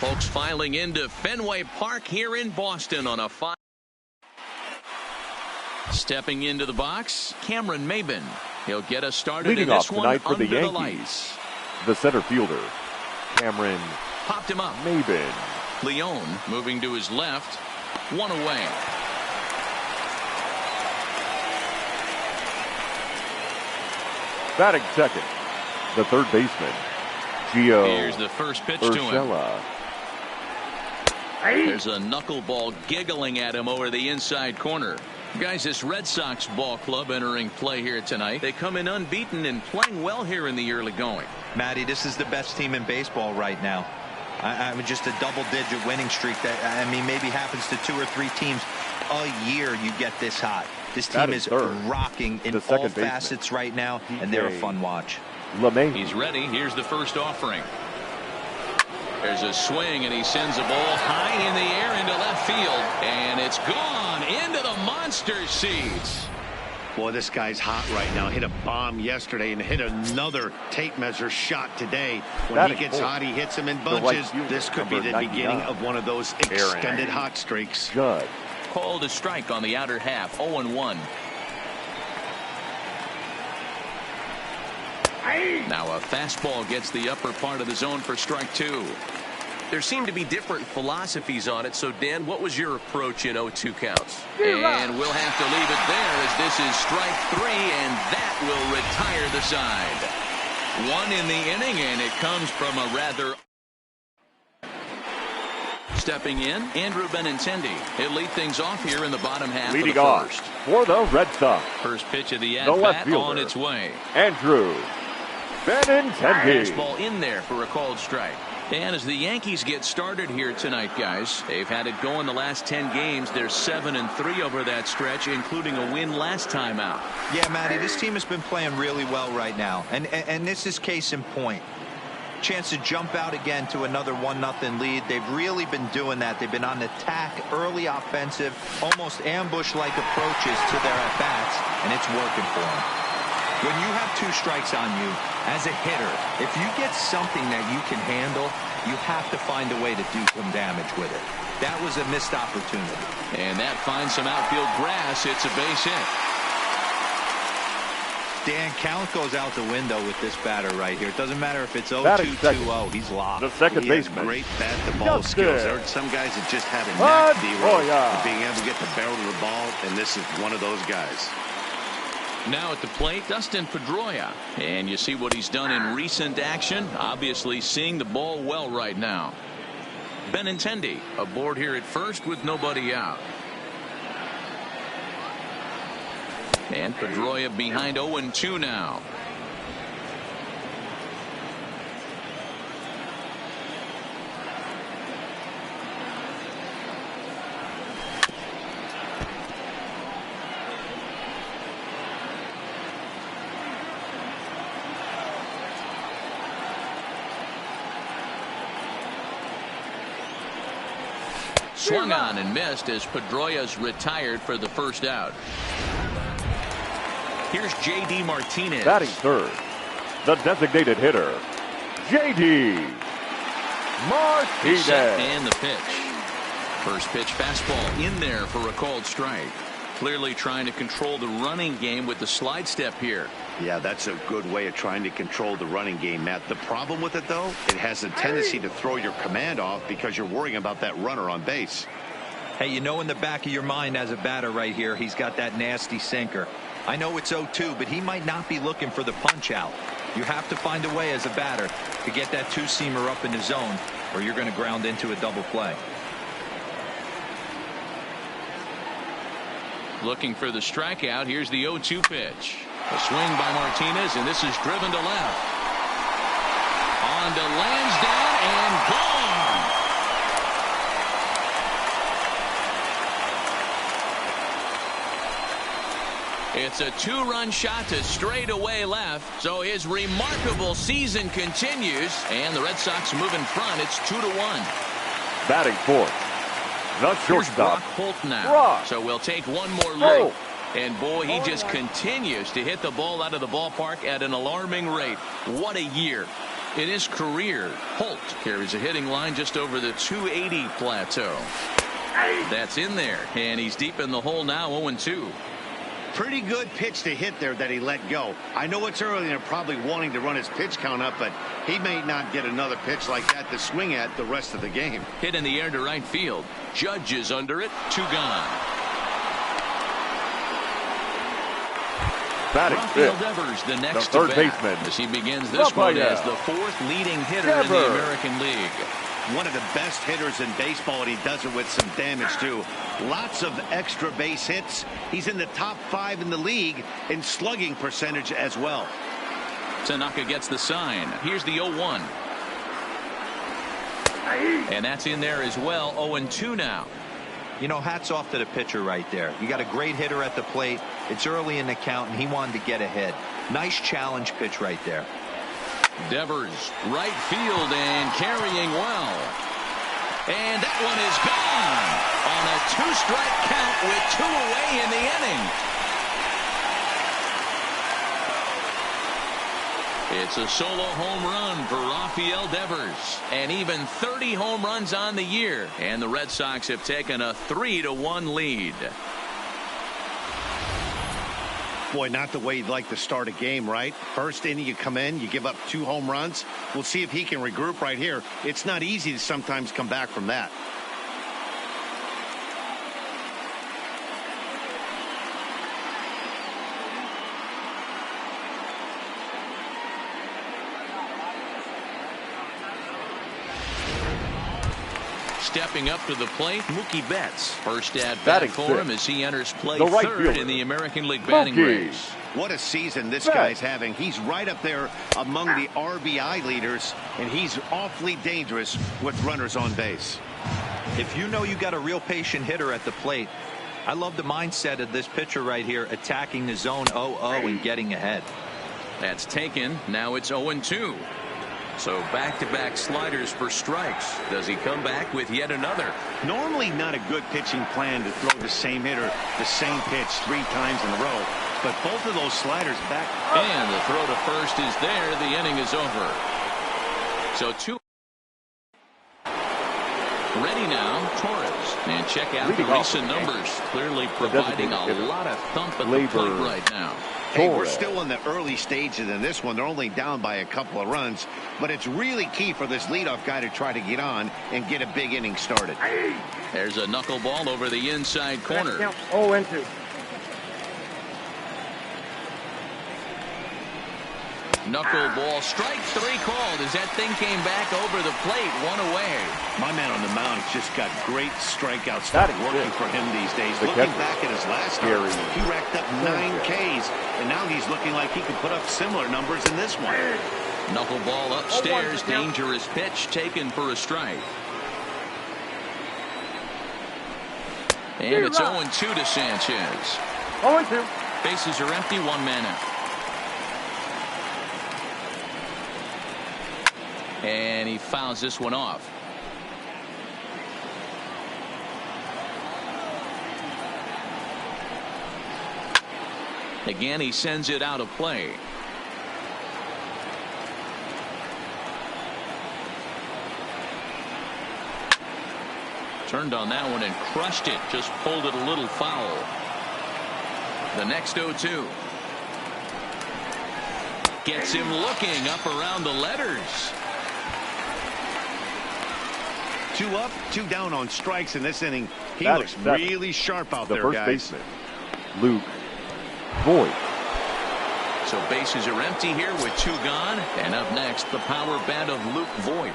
Folks filing into Fenway Park here in Boston on a Stepping into the box, Cameron Maybin. He'll get us started leading in this off tonight one for the under Yankees. the lights. The center fielder, Cameron Popped him up. Maybin. Leon moving to his left. One away. Batting second, the third baseman, Gio Here's the first pitch to him. Urshela. There's a knuckleball giggling at him over the inside corner. Guys, this Red Sox ball club entering play here tonight. They come in unbeaten and playing well here in the early going. Matty, this is the best team in baseball right now. I mean, just a double-digit winning streak that, I mean, maybe happens to 2 or 3 teams a year. You get this hot. This team is rocking in all facets right now, and they're a fun watch. He's ready. Here's the first offering. There's a swing, and he sends a ball high in the air into left field, and it's gone into the monster seats. Boy, this guy's hot right now. Hit a bomb yesterday and hit another tape measure shot today. When he gets hot, he hits them in bunches. This could be the beginning of one of those extended hot streaks. Good. Called a strike on the outer half, 0-1. Now a fastball gets the upper part of the zone for strike 2. There seem to be different philosophies on it. So, Dan, what was your approach in 0-2 counts? And we'll have to leave it there as this is strike 3, and that will retire the side. 1 in the inning, and it comes from a rather... Stepping in, Andrew Benintendi. He'll lead things off here in the bottom half Leading of the off first. for the Red Sox. First pitch of the left at-bat fielder, on its way. Andrew Benintendi. Fastball in there for a called strike. And as the Yankees get started here tonight, guys, they've had it going the last 10 games. They're 7-3 over that stretch, including a win last time out. Yeah, Matty, this team has been playing really well right now, and this is case in point. Chance to jump out again to another 1-0 lead. They've really been doing that. They've been on attack, early offensive, almost ambush-like approaches to their at-bats, and it's working for them. When you have 2 strikes on you, as a hitter, if you get something that you can handle, you have to find a way to do some damage with it. That was a missed opportunity. And that finds some outfield grass. It's a base hit. Dan, count goes out the window with this batter right here. It doesn't matter if it's 0-2, 2-0. He's locked. The second baseman. Great bat-to-ball skills. There are some guys that just have a knack of being able to get the barrel of the ball, and this is one of those guys. Now at the plate, Dustin Pedroia. And you see what he's done in recent action. Obviously seeing the ball well right now. Benintendi aboard here at first with nobody out. And Pedroia behind 0-2 now. Swung on and missed as Pedroia's retired for the first out. Here's J.D. Martinez. Batting third, the designated hitter, J.D. Martinez. And the pitch. First pitch fastball in there for a called strike. Clearly trying to control the running game with the slide step here. Yeah, that's a good way of trying to control the running game, Matt. The problem with it, though, it has a tendency to throw your command off because you're worrying about that runner on base. Hey, you know in the back of your mind as a batter right here, he's got that nasty sinker. I know it's 0-2, but he might not be looking for the punch out. You have to find a way as a batter to get that 2-seamer up in the zone, or you're going to ground into a double play. Looking for the strikeout. Here's the 0-2 pitch. A swing by Martinez, and this is driven to left. On to Lansdowne and gone. It's a 2-run shot to straightaway left. So his remarkable season continues, and the Red Sox move in front. It's 2-1. Batting fourth, the shortstop, Brock Holt now. So we'll take one more look. And boy, he just continues to hit the ball out of the ballpark at an alarming rate. What a year. In his career, Holt carries a hitting line just over the 280 plateau. That's in there, and he's deep in the hole now, 0-2. Pretty good pitch to hit there that he let go. I know it's early and they're probably wanting to run his pitch count up, but he may not get another pitch like that to swing at the rest of the game. Hit in the air to right field. Judge is under it. 2 gone. Batting Devers, the next the third to bat, baseman, as he begins this one as the 4th leading hitter in the American League. One of the best hitters in baseball, and he does it with some damage too. Lots of extra base hits. He's in the top 5 in the league in slugging percentage as well. Tanaka gets the sign. Here's the 0-1. And that's in there as well. 0-2 now. You know, hats off to the pitcher right there. You got a great hitter at the plate. It's early in the count, and he wanted to get ahead. Nice challenge pitch right there. Devers, right field, and carrying well. And that one is gone on a 2-strike count with 2 away in the inning. It's a solo home run for Rafael Devers, and even 30 home runs on the year, and the Red Sox have taken a 3-1 lead. Boy, not the way you'd like to start a game, right? First inning, you come in, you give up 2 home runs. We'll see if he can regroup right here. It's not easy to sometimes come back from that. Stepping up to the plate, Mookie Betts. First at bat for him as he enters play third in the American League batting race. What a season this guy's having. He's right up there among the RBI leaders, and he's awfully dangerous with runners on base. If you know you got a real patient hitter at the plate, I love the mindset of this pitcher right here, attacking the zone 0-0 and getting ahead. That's taken. Now it's 0-2. So back-to-back sliders for strikes. Does he come back with yet another? Normally not a good pitching plan to throw the same hitter the same pitch 3 times in a row. But both of those sliders back. And the throw to first is there. The inning is over. So 2. Ready now, Torres. And check out the recent numbers. Clearly providing a lot of thump at the plate right now. Hey, we're still in the early stages in this one. They're only down by a couple of runs, but it's really key for this leadoff guy to try to get on and get a big inning started. There's a knuckleball over the inside corner. 0-2. Knuckleball, strike 3 called as that thing came back over the plate, 1 away. My man on the mound has just got great strikeout stuff working for him these days. Looking back at his last start, he racked up 9 Ks, and now he's looking like he can put up similar numbers in this one. Knuckleball upstairs, dangerous pitch taken for a strike. And it's 0-2 to Sanchez. 0-2. Bases are empty, 1 man out. And he fouls this one off. Again, he sends it out of play. Turned on that one and crushed it. Just pulled it a little foul. The next 0-2. Gets him looking up around the letters. 2 up, 2 down on strikes in this inning. He looks really sharp out there, guys. The first baseman, Luke Voit. So bases are empty here with 2 gone. And up next, the power bat of Luke Voit.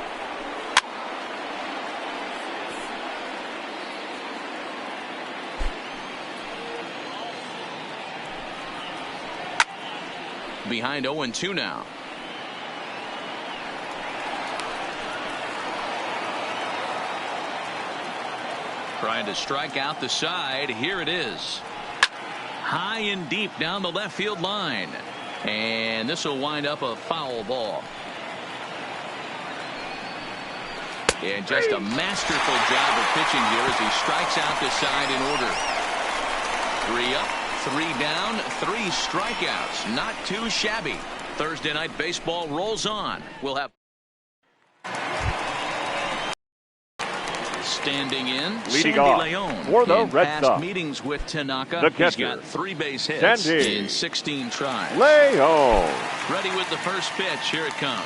Behind 0-2 now. Trying to strike out the side. Here it is. High and deep down the left field line. And this will wind up a foul ball. And just a masterful job of pitching here as he strikes out the side in order. 3 up, 3 down, 3 strikeouts. Not too shabby. Thursday Night Baseball rolls on. We'll have Standing in, Leading Sandy off Leon. for the in Red past Sox, meetings with Tanaka, the he's catcher, got 3 base hits Sandy in 16 tries. Leon. Ready with the first pitch. Here it comes.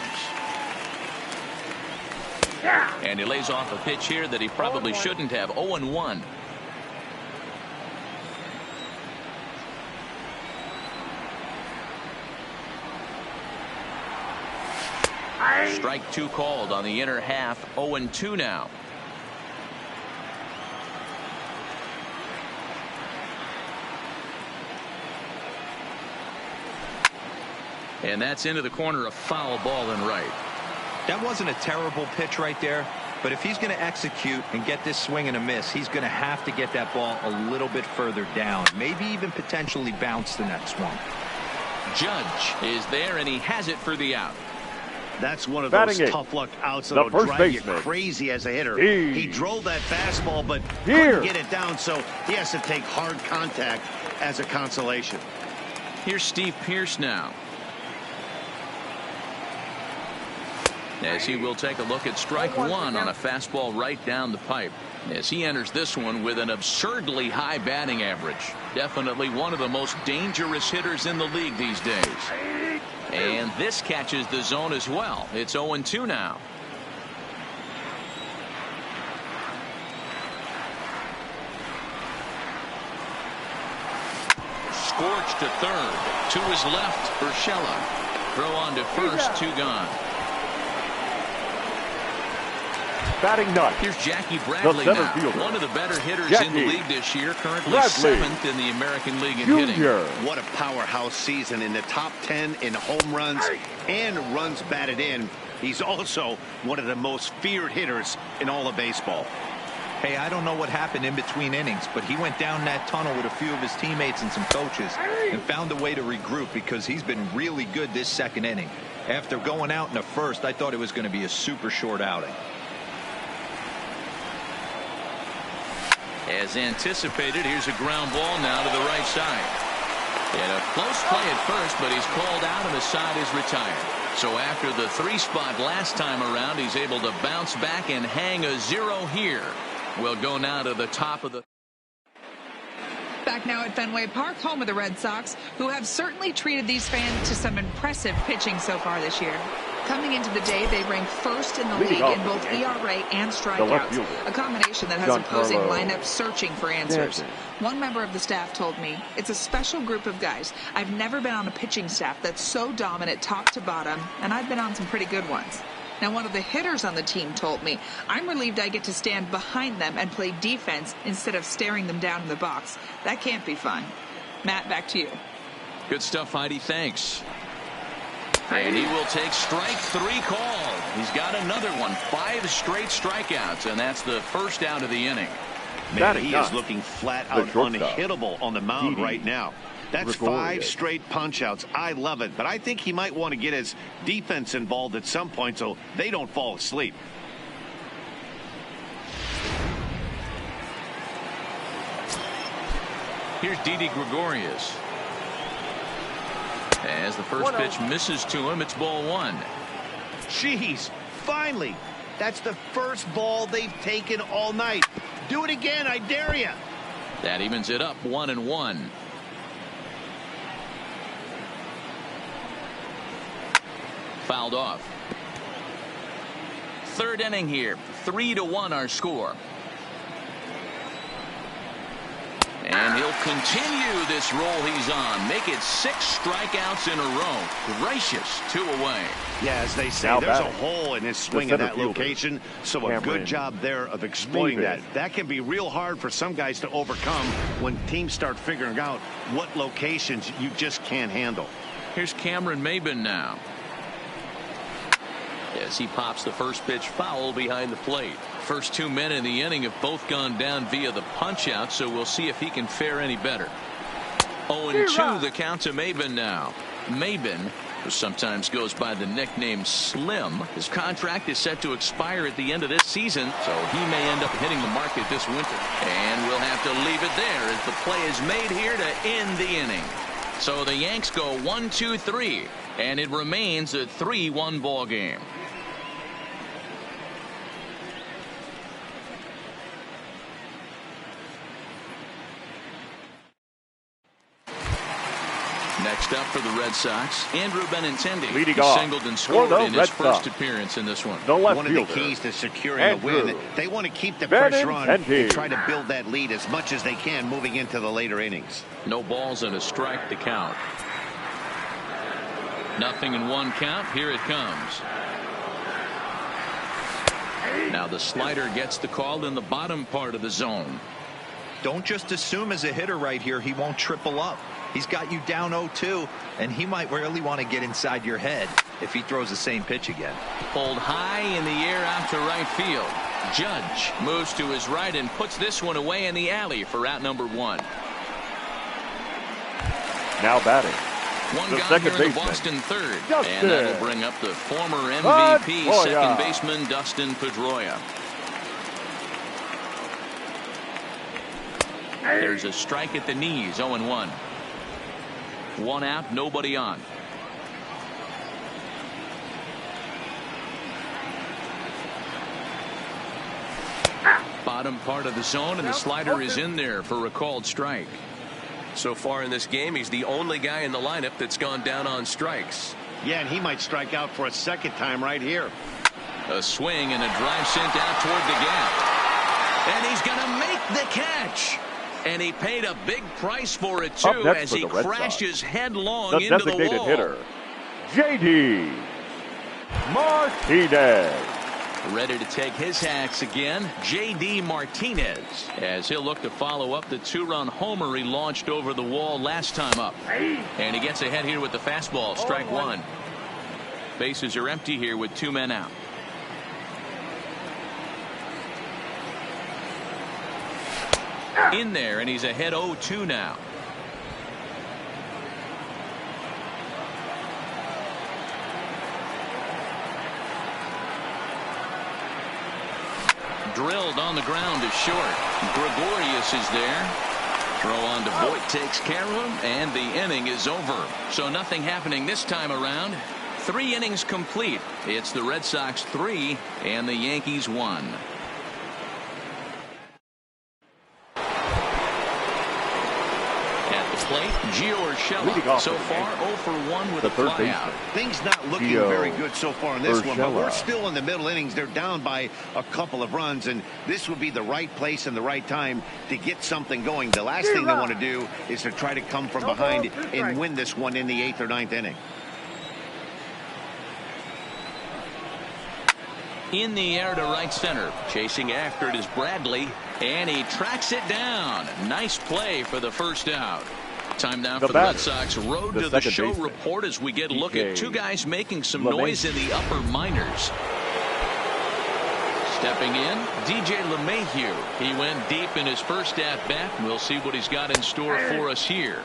And he lays off a pitch here that he probably shouldn't have. 0-1. Strike 2 called on the inner half. 0-2 now. And that's into the corner, a foul ball and right. That wasn't a terrible pitch right there, but if he's going to execute and get this swing and a miss, he's going to have to get that ball a little bit further down, maybe even potentially bounce the next one. Judge is there, and he has it for the out. That's one of Batting those it, tough luck outs the that'll first drive you baseman, crazy as a hitter. He drove that fastball, but Here. couldn't get it down, so he has to take hard contact as a consolation. Here's Steve Pearce now, as he will take a look at strike 1 on a fastball right down the pipe, as he enters this one with an absurdly high batting average. Definitely one of the most dangerous hitters in the league these days. And this catches the zone as well. It's 0-2 now. Scorched to third. To his left, Urshela. Throw on to first, 2 gone. Batting ninth, Here's Jackie Bradley the center now. fielder, One of the better hitters Jackie in the league this year. Currently Bradley 7th in the American League in Jr. hitting. What a powerhouse season, in the top 10 in home runs and runs batted in. He's also one of the most feared hitters in all of baseball. Hey, I don't know what happened in between innings, but he went down that tunnel with a few of his teammates and some coaches and found a way to regroup, because he's been really good this second inning. After going out in the first, I thought it was going to be a super short outing. As anticipated, here's a ground ball now to the right side. And a close play at first, but he's called out and the side is retired. So after the 3 spot last time around, he's able to bounce back and hang a 0 here. We'll go now to the top of the... Back now at Fenway Park, home of the Red Sox, who have certainly treated these fans to some impressive pitching so far this year. Coming into the day, they rank first in the league in both ERA and strikeouts, a combination that has opposing lineups searching for answers. One member of the staff told me, "It's a special group of guys. I've never been on a pitching staff that's so dominant top to bottom, and I've been on some pretty good ones." Now, one of the hitters on the team told me, "I'm relieved I get to stand behind them and play defense instead of staring them down in the box. That can't be fun." Matt, back to you. Good stuff, Heidi. Thanks. And he will take strike 3 called. He's got another one. 5 straight strikeouts, and that's the first out of the inning. Man, he is looking flat out unhittable on the mound right now. That's 5 straight punch-outs. I love it, but I think he might want to get his defense involved at some point so they don't fall asleep. Here's Didi Gregorius. As the first pitch misses to him, it's ball 1. Jeez, finally. That's the first ball they've taken all night. Do it again, I dare you. That evens it up, 1-1. Fouled off. Third inning here. 3-1 our score. And he'll continue this roll he's on. Make it 6 strikeouts in a row. Gracious, 2 away. Yeah, as they say, there's a hole in his swing in that location. So a good job there of exploiting that. That can be real hard for some guys to overcome when teams start figuring out what locations you just can't handle. Here's Cameron Maben now, as he pops the first pitch foul behind the plate. First 2 men in the inning have both gone down via the punch-out, so we'll see if he can fare any better. 0-2 the count to Maben now. Maben, who sometimes goes by the nickname Slim, his contract is set to expire at the end of this season, so he may end up hitting the market this winter. And we'll have to leave it there as the play is made here to end the inning. So the Yanks go 1-2-3, and it remains a 3-1 ball game. Next up for the Red Sox, Andrew Benintendi. Leading He off singled and scored in his first appearance in this one. One of the keys to securing a win, they want to keep the pressure on and try to build that lead as much as they can moving into the later innings. No balls and a strike to count. Nothing in one count. Here it comes. Now the slider gets the call in the bottom part of the zone. Don't just assume as a hitter right here he won't triple up. He's got you down 0-2, and he might really want to get inside your head if he throws the same pitch again. Pulled high in the air out to right field. Judge moves to his right and puts this one away in the alley for out number 1. Now batting. One the guy second here in the baseman, Boston third. Dustin. And that'll bring up the former MVP Pedroia. second baseman Dustin Pedroia. There's a strike at the knees, 0-1. One out, nobody on. Bottom part of the zone, and the slider is in there for a called strike. So far in this game, he's the only guy in the lineup that's gone down on strikes. Yeah, and he might strike out for a second time right here. A swing and a drive sent out toward the gap. And he's going to make the catch. And he paid a big price for it, too, as he crashes headlong into the wall. The designated hitter, J.D. Martinez. Ready to take his hacks again, J.D. Martinez, as he'll look to follow up the 2-run homer he launched over the wall last time up. And he gets ahead here with the fastball, strike 1. Bases are empty here with 2 men out. In there, and he's ahead 0-2 now. Drilled on the ground is short. Gregorius is there. Throw on to Voit takes care of him, and the inning is over. So nothing happening this time around. 3 innings complete. It's the Red Sox 3 and the Yankees 1. Plate, Gio Urshela so far 0 for 1 with a flyout. Things not looking very good so far in this one, but we're still in the middle innings. They're down by a couple of runs, and this would be the right place and the right time to get something going. The last thing they want to do is to try to come from behind and win this one in the 8th or 9th inning. In the air to right center. Chasing after it is Bradley, and he tracks it down. Nice play for the first out. Time now for the Red Sox road to the show report as we get a look at 2 guys making some noise in the upper minors. Stepping in, DJ LeMahieu. He went deep in his first at-bat. We'll see what he's got in store for us here.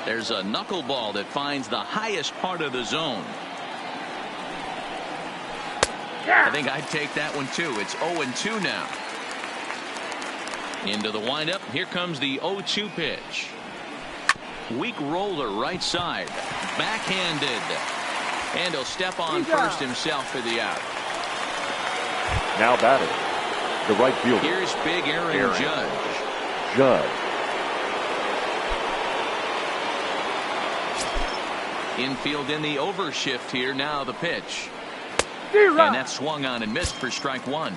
There's a knuckleball that finds the highest part of the zone. I think I'd take that one too. It's 0-2 now. Into the windup. Here comes the 0-2 pitch. Weak roller right side. Backhanded. And he'll step on first himself for the out. Now batting, the right fielder. Here's big Aaron Judge. Infield in the overshift here. Now the pitch. And that swung on and missed for strike 1.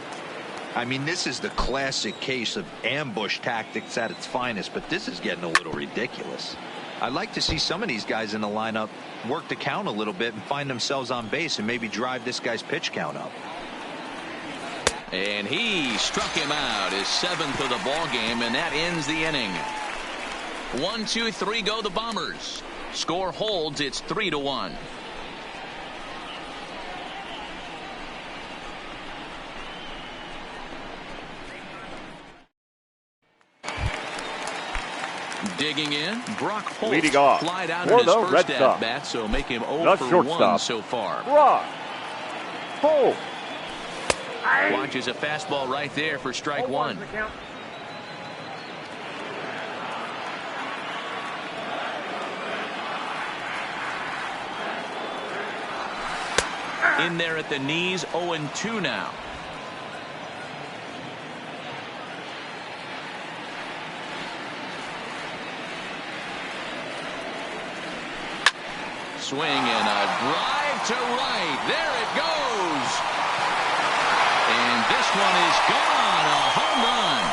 I mean, this is the classic case of ambush tactics at its finest, but this is getting a little ridiculous. I'd like to see some of these guys in the lineup work the count a little bit and find themselves on base and maybe drive this guy's pitch count up. And he struck him out, his 7th of the ball game, and that ends the inning. 1, 2, 3 go the Bombers. Score holds. It's 3-1. Digging in, Brock Holt leading off flied out in his first at bat, so make him 0 for 1 so far. Brock Holt watches a fastball right there for strike 1. In there at the knees, 0-2 now. swing and a drive to right. There it goes. And this one is gone. A home run.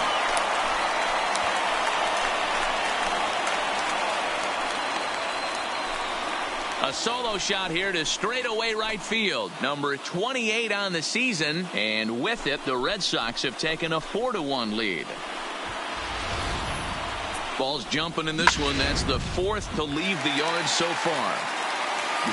A solo shot here to straightaway right field. Number 28 on the season. And with it, the Red Sox have taken a 4-1 lead. Ball's jumping in this one. That's the fourth to leave the yard so far.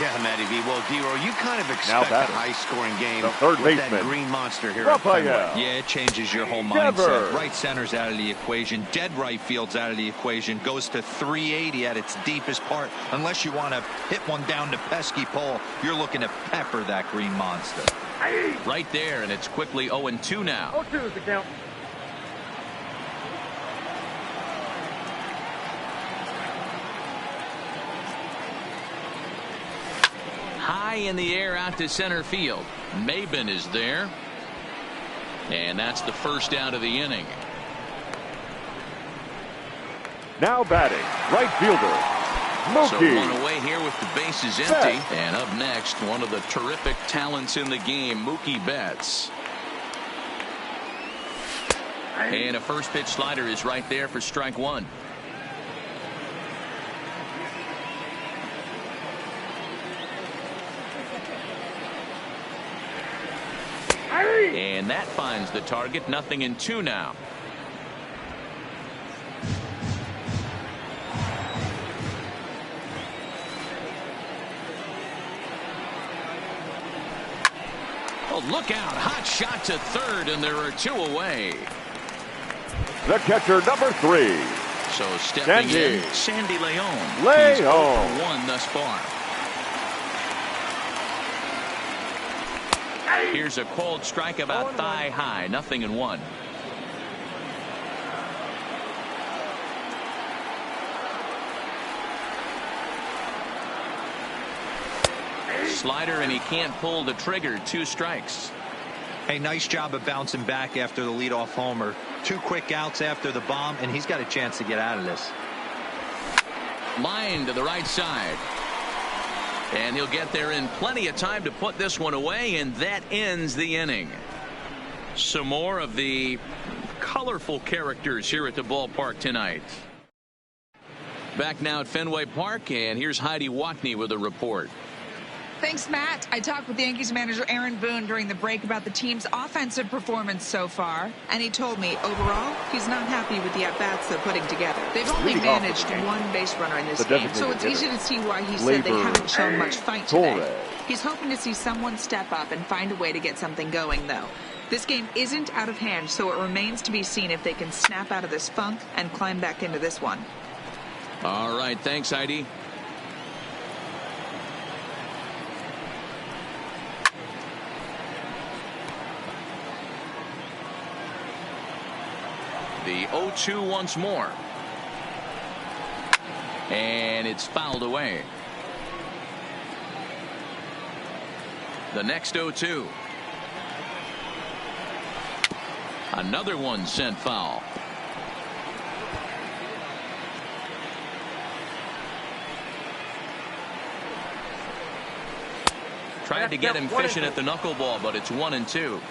Yeah, Matty V. Well, D-Roll, you kind of expect a high-scoring game with that green monster here at Fenway. Yeah, it changes your whole mindset. Right center's out of the equation. Dead right field's out of the equation. Goes to 380 at its deepest part. Unless you want to hit one down the pesky pole, you're looking to pepper that green monster. Right there, and it's quickly 0-2 now. 0-2 is the count. High in the air out to center field. Maben is there. And that's the first out of the inning. Now batting, right fielder, Mookie. So one away here with the bases empty. And up next, one of the terrific talents in the game, Mookie Betts. And a first pitch slider is right there for strike one. And that finds the target. 0-2 now. Oh, look out. Hot shot to third, and there are two away. The catcher, number 3. So stepping in, Sandy Leon. He's 0 for 1 thus far. Here's a cold strike about thigh high. 0-1. Slider, and he can't pull the trigger. 2 strikes. Hey, nice job of bouncing back after the leadoff homer. 2 quick outs after the bomb, and he's got a chance to get out of this. Line to the right side. And he'll get there in plenty of time to put this one away, and that ends the inning. Some more of the colorful characters here at the ballpark tonight. Back now at Fenway Park, and here's Heidi Watney with a report. Thanks, Matt. I talked with Yankees manager Aaron Boone during the break about the team's offensive performance so far, and he told me overall he's not happy with the at-bats they're putting together. They've only managed 1 base runner in this game, so it's easy to see why he said they haven't shown much fight today. He's hoping to see someone step up and find a way to get something going, though. This game isn't out of hand, so it remains to be seen if they can snap out of this funk and climb back into this one. All right, thanks, Heidi. The 0-2 once more. And it's fouled away. The next 0-2. Another one sent foul. Tried to get him fishing at the knuckleball, but it's 1-2.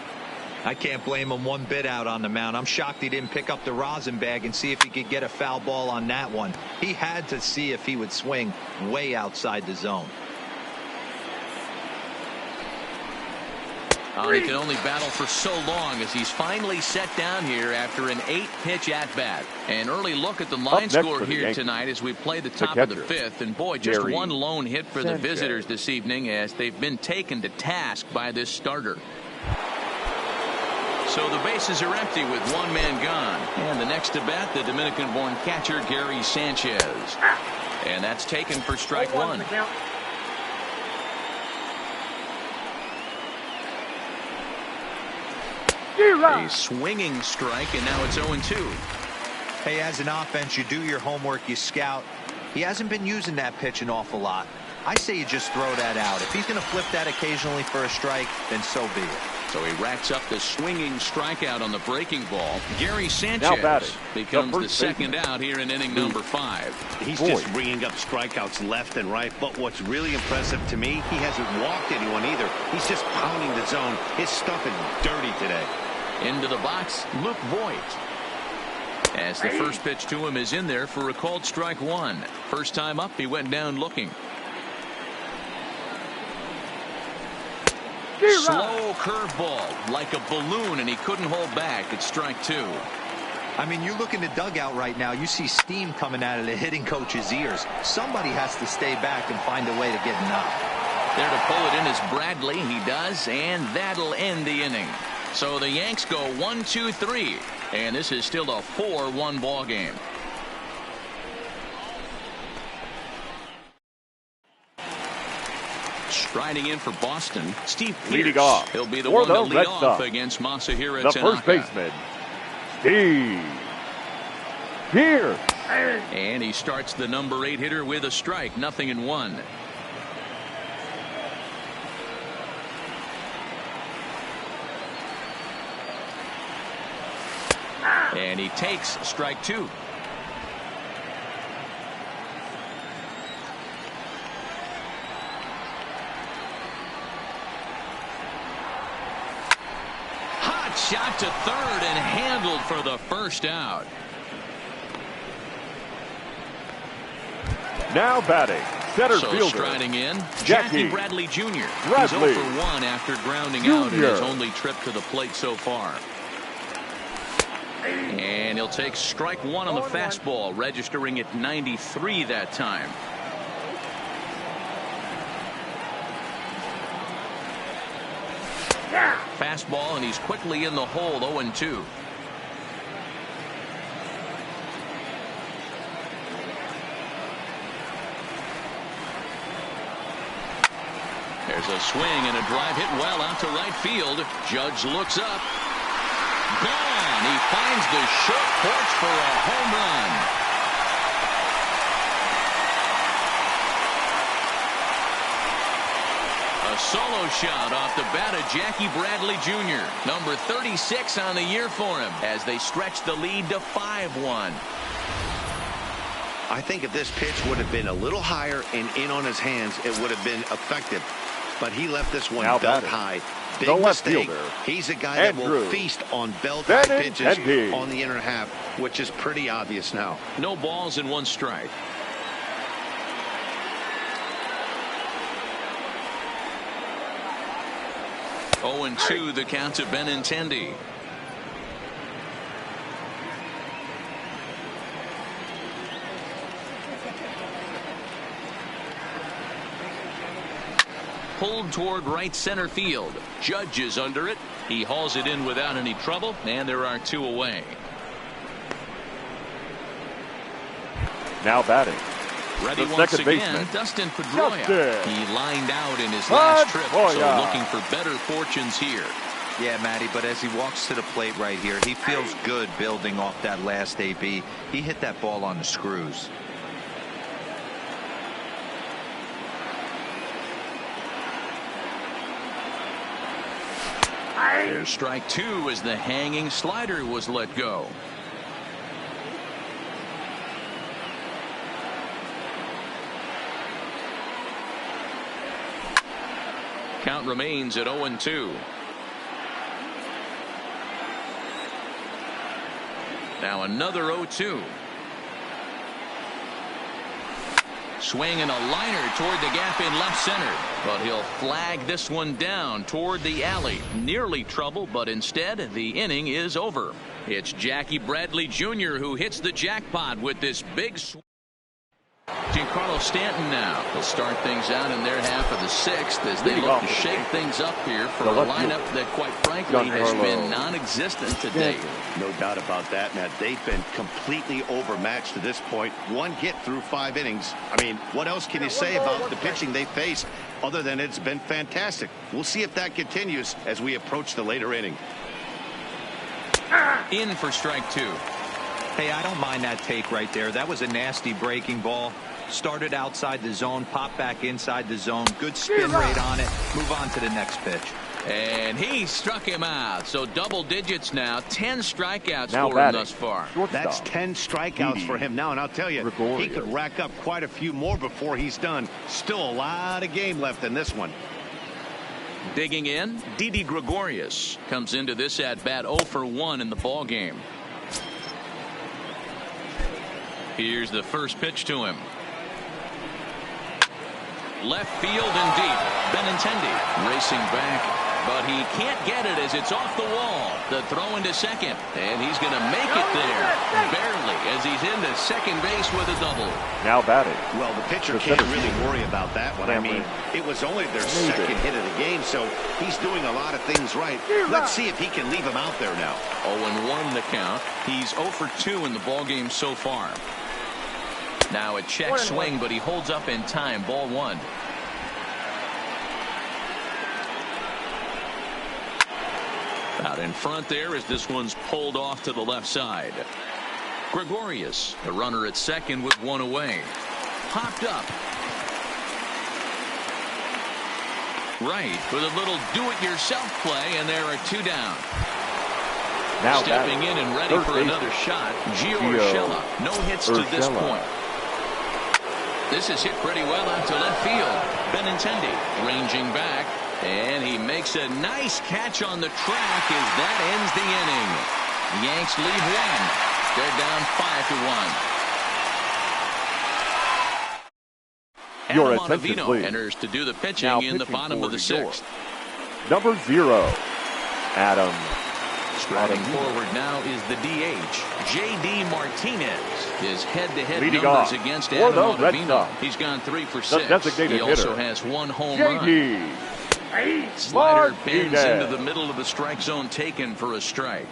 I can't blame him one bit out on the mound. I'm shocked he didn't pick up the rosin bag and see if he could get a foul ball on that one. He had to see if he would swing way outside the zone. Oh, he can only battle for so long as he's finally set down here after an 8-pitch at-bat. An early look at the line score here tonight as we play the top of the 5th. And boy, just one lone hit for the visitors this evening as they've been taken to task by this starter. So the bases are empty with 1 man gone. And the next to bat, the Dominican-born catcher, Gary Sanchez. And that's taken for strike 1. A swinging strike, and now it's 0-2. Hey, as an offense, you do your homework, you scout. He hasn't been using that pitch an awful lot. I say you just throw that out. If he's going to flip that occasionally for a strike, then so be it. So he racks up the swinging strikeout on the breaking ball. Gary Sanchez becomes the second out here in inning number 5. He's just bringing up strikeouts left and right. But what's really impressive to me, he hasn't walked anyone either. He's just pounding the zone. His stuff is dirty today. Into the box, Luke Voigt. As the first pitch to him is in there for a called strike 1. First time up, he went down looking. Slow curveball, like a balloon, and he couldn't hold back. It's strike 2. I mean, you look in the dugout right now, you see steam coming out of the hitting coach's ears. Somebody has to stay back and find a way to get knocked. There to pull it in is Bradley. He does, and that'll end the inning. So the Yanks go 1-2-3, and this is still a 4-1 ball game. Striding in for Boston, Steve Pierce. Leading off. He'll be the one to lead off against Masahiro the Tanaka. first baseman, Steve Pierce. And he starts the number 8 hitter with a strike, 0-1. And he takes strike 2. Shot to third and handled for the first out. Now batting, center fielder. Striding in, Jackie Bradley Jr. He's 0 for 1 after grounding out in his only trip to the plate so far. And he'll take strike 1 on the fastball, registering at 93 that time. Fastball, and he's quickly in the hole, 0-2. There's a swing and a drive hit well out to right field. Judge looks up. Gone. He finds the short porch for a home run. A solo shot off the bat of Jackie Bradley Jr. Number 36 on the year for him as they stretch the lead to 5-1. I think if this pitch would have been a little higher and in on his hands, it would have been effective. But he left this one belt high. Big mistake. He's a guy that will feast on belt high pitches on the inner half, which is pretty obvious now. No balls and 1 strike. Oh, 0-2 the count to Benintendi. Pulled toward right center field. Judge is under it. He hauls it in without any trouble, and there are 2 away. Now batting, ready the once second again, baseman, Dustin Pedroia. He lined out in his last trip, so looking for better fortunes here. Yeah, Matty, but as he walks to the plate right here, he feels good building off that last AB. He hit that ball on the screws. There's strike 2 as the hanging slider was let go. Count remains at 0-2. Now another 0-2. Swing and a liner toward the gap in left center, but he'll flag this one down toward the alley. Nearly trouble, but instead the inning is over. It's Jackie Bradley Jr. who hits the jackpot with this big swing. Giancarlo Stanton now will start things out in their half of the 6th as they look to shake things up here for a lineup that quite frankly has been non-existent to date. No doubt about that, Matt. They've been completely overmatched to this point. 1 hit through 5 innings. I mean, what else can you say about the pitching they faced other than it's been fantastic? We'll see if that continues as we approach the later inning. In for strike 2. Hey, I don't mind that take right there. That was a nasty breaking ball. Started outside the zone, popped back inside the zone. Good spin rate on it. Move on to the next pitch. And he struck him out. So double digits now. 10 strikeouts Now for him thus far. That's 10 strikeouts for him now. And I'll tell you, he could rack up quite a few more before he's done. Still a lot of game left in this one. Digging in, Didi Gregorius comes into this at-bat 0 for 1 in the ball game. Here's the first pitch to him. Left field and deep. Benintendi racing back, but he can't get it as it's off the wall. The throw into second, and he's going to make it there. Barely, as he's into second base with a double. Now batting. Well, the pitcher can't really worry about that one. I mean, it was only their second hit of the game, so he's doing a lot of things right. Let's see if he can leave him out there now. 0-1 the count. He's 0 for 2 in the ball game so far. Now a check swing, but he holds up in time. Ball 1. Out in front there as this one's pulled off to the left side. Gregorius, the runner at second with 1 away. Popped up. Right with a little do-it-yourself play, and there are 2 down. Now stepping in and ready for another shot, Gio Urshela. No hits to this point. This is hit pretty well out to left field. Benintendi ranging back, and he makes a nice catch on the track as that ends the inning. Yanks lead 1. They're down 5 to 1. Your Adam attention, Ottavino please. enters to do the pitching Now in the bottom of the 6th. Number 0, Adam. Striding forward now is the DH, J.D. Martinez. His head-to-head Leading numbers off against for Adam the Red Ottavino. Sox, He's gone 3 for 6. designated He also hitter, has 1 home J.D. run. Slider bends Martinez. into the middle of the strike zone, taken for a strike.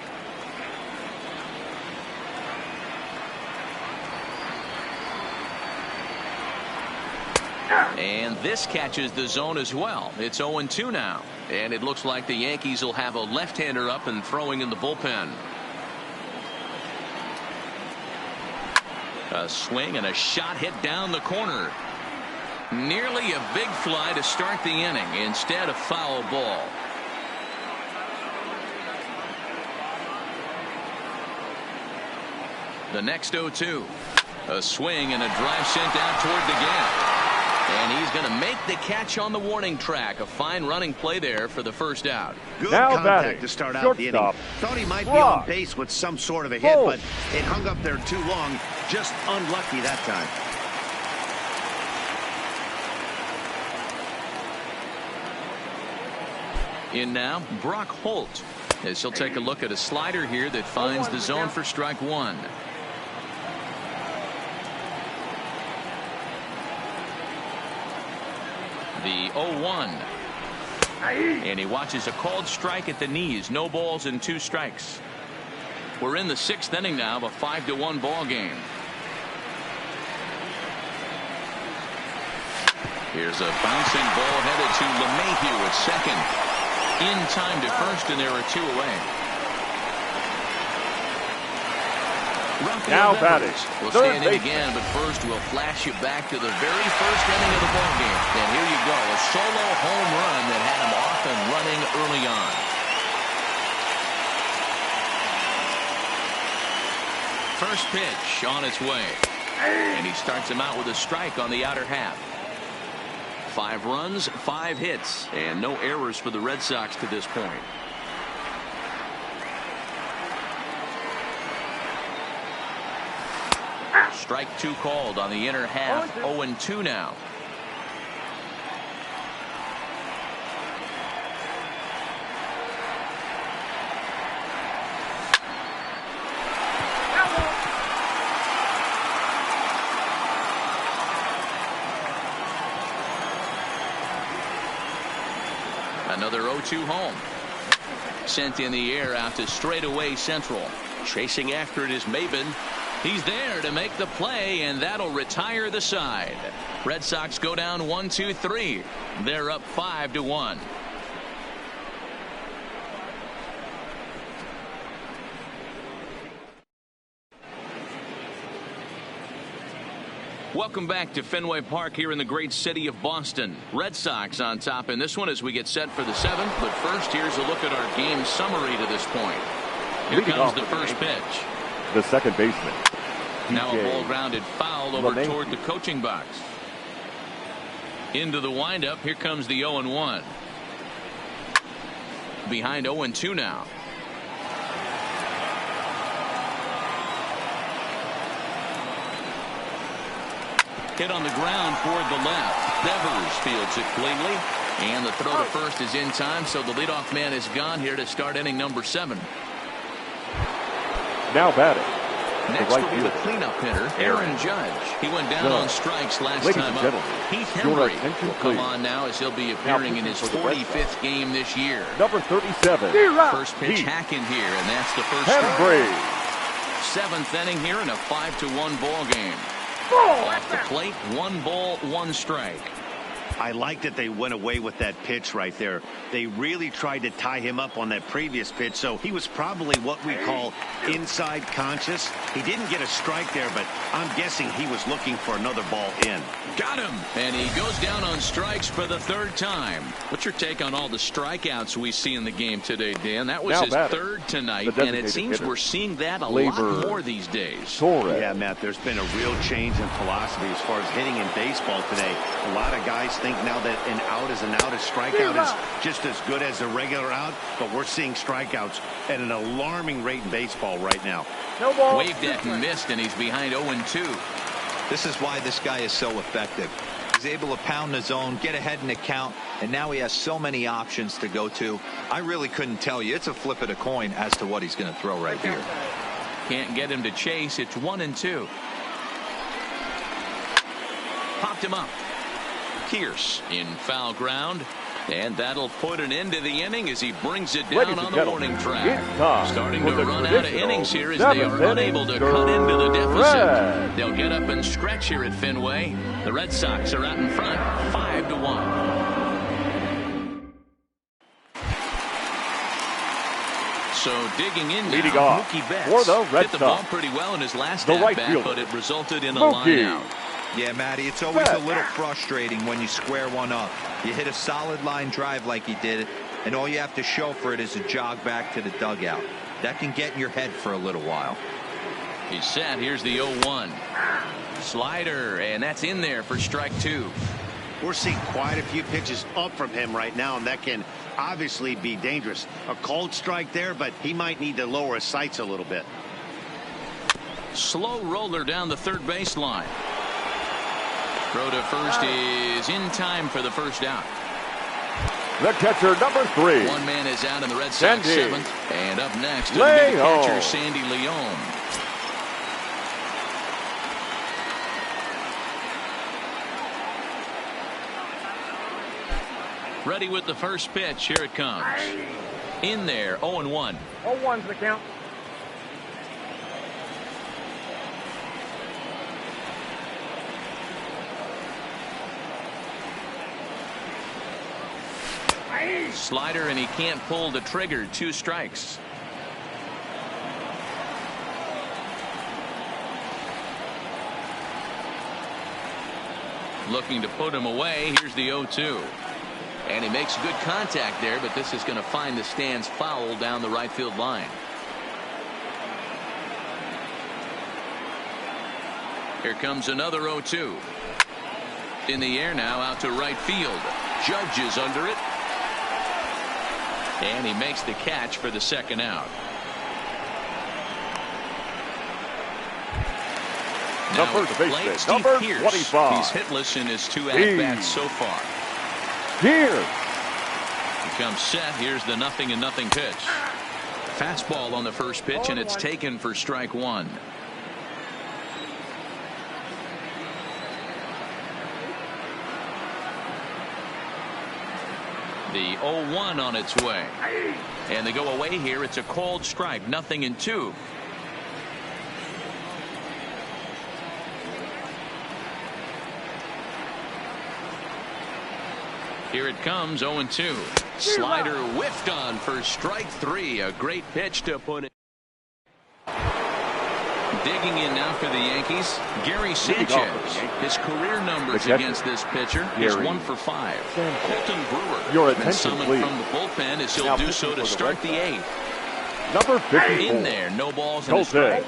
And this catches the zone as well. It's 0-2 now. And it looks like the Yankees will have a left-hander up and throwing in the bullpen. A swing and a shot hit down the corner. Nearly a big fly to start the inning. Instead, a foul ball. The next 0-2. A swing and a drive sent out toward the gap. And he's going to make the catch on the warning track. A fine running play there for the first out. Good Now contact batting, to start out the inning. shortstop, Thought he might be Rock. on base with some sort of a hit, but it hung up there too long. Just unlucky that time. In now, Brock Holt, as he'll take a look at a slider here that finds the zone for strike 1. The 0-1. And he watches a called strike at the knees. No balls and 2 strikes. We're in the 6th inning now of a 5-1 ball game. Here's a bouncing ball headed to LeMahieu at second. In time to first, and there are 2 away. Now batting, We'll third stand in baseman. again, but first we'll flash you back to the very first inning of the ball game. And here you go, a solo home run that had him off and running early on. First pitch on its way, and he starts him out with a strike on the outer half. 5 runs, 5 hits, and no errors for the Red Sox to this point. Strike 2 called on the inner half. 0-2 now. Another 0-2 home. Sent in the air out to straightaway central. Chasing after it is Maben. He's there to make the play, and that'll retire the side. Red Sox go down 1-2-3. They're up 5-1. Welcome back to Fenway Park here in the great city of Boston. Red Sox on top in this one as we get set for the 7th. But first, here's a look at our game summary to this point. Here comes the first pitch. The second baseman. Now a ball grounded foul over toward the coaching box. Into the windup. Here comes the 0-1. Behind 0-2 now. Hit on the ground toward the left. Devers fields it cleanly. And the throw to first is in time, so the leadoff man is gone here to start inning number 7. Now batting. Next will be the cleanup hitter, Aaron Judge. He went down on strikes last time up. Heath Henry will come on now as he'll be appearing in his 45th game this year. Number 37. First pitch hacking here, and that's the first Henry. 7th inning here in a 5-1 ball game. Off the plate, 1 ball, 1 strike. I like that they went away with that pitch right there. They really tried to tie him up on that previous pitch, so he was probably what we call inside conscious. He didn't get a strike there, but I'm guessing he was looking for another ball in. Got him! And he goes down on strikes for the 3rd time. What's your take on all the strikeouts we see in the game today, Dan? That was his 3rd tonight, and it seems we're seeing that a lot more these days. Yeah, Matt, there's been a real change in philosophy as far as hitting in baseball today. A lot of guys think now that an out is an out, a strikeout is just as good as a regular out, but we're seeing strikeouts at an alarming rate in baseball right now. Waved at and missed, and he's behind 0-2. This is why this guy is so effective. He's able to pound the zone, get ahead in the count, and now he has so many options to go to. I really couldn't tell you. It's a flip of the coin as to what he's going to throw right here. Can't get him to chase. It's 1-2. Popped him up. Pierce in foul ground, and that'll put an end to the inning as he brings it down on the warning track. Starting to run out of innings here as they are unable to cut into the deficit. They'll get up and stretch here at Fenway. The Red Sox are out in front, 5-1. So digging in now, Mookie Betts for the Red hit the Sox. ball pretty well in his last at-bat, but it resulted in a line out. Yeah, Matty, it's always a little frustrating when you square one up. You hit a solid line drive like he did, and all you have to show for it is a jog back to the dugout. That can get in your head for a little while. He's set. Here's the 0-1. Slider, and that's in there for strike 2. We're seeing quite a few pitches up from him right now, and that can obviously be dangerous. A cold strike there, but he might need to lower his sights a little bit. Slow roller down the 3rd baseline. Throw to first is in time for the first out. The catcher, number 3. One man is out in the Red Sox 7th. And up next will be the catcher, Sandy Leon. Ready with the first pitch. Here it comes. In there, 0-1. 0-1's the count. Slider, and he can't pull the trigger. 2 strikes. Looking to put him away. Here's the 0-2. And he makes good contact there, but this is going to find the stands foul down the right field line. Here comes another 0-2. In the air now, out to right field. Judge is under it. And he makes the catch for the 2nd out. The first baseman, number 25. He's hitless in his 2 at-bats so far. Here. He comes set. Here's the 0-0 pitch. Fastball on the first pitch, and it's taken for strike 1. The 0-1 on its way. And they go away here. It's a called strike. 0-2. Here it comes, 0-2. Slider whiffed on for strike 3. A great pitch to put it. Digging Digging in now for the Yankees, Gary Sanchez. His career numbers against this pitcher is 1 for 5. Colton Brewer has been summoned from the bullpen as he'll do so to start the 8th. Number 54. In there, no balls and a strike.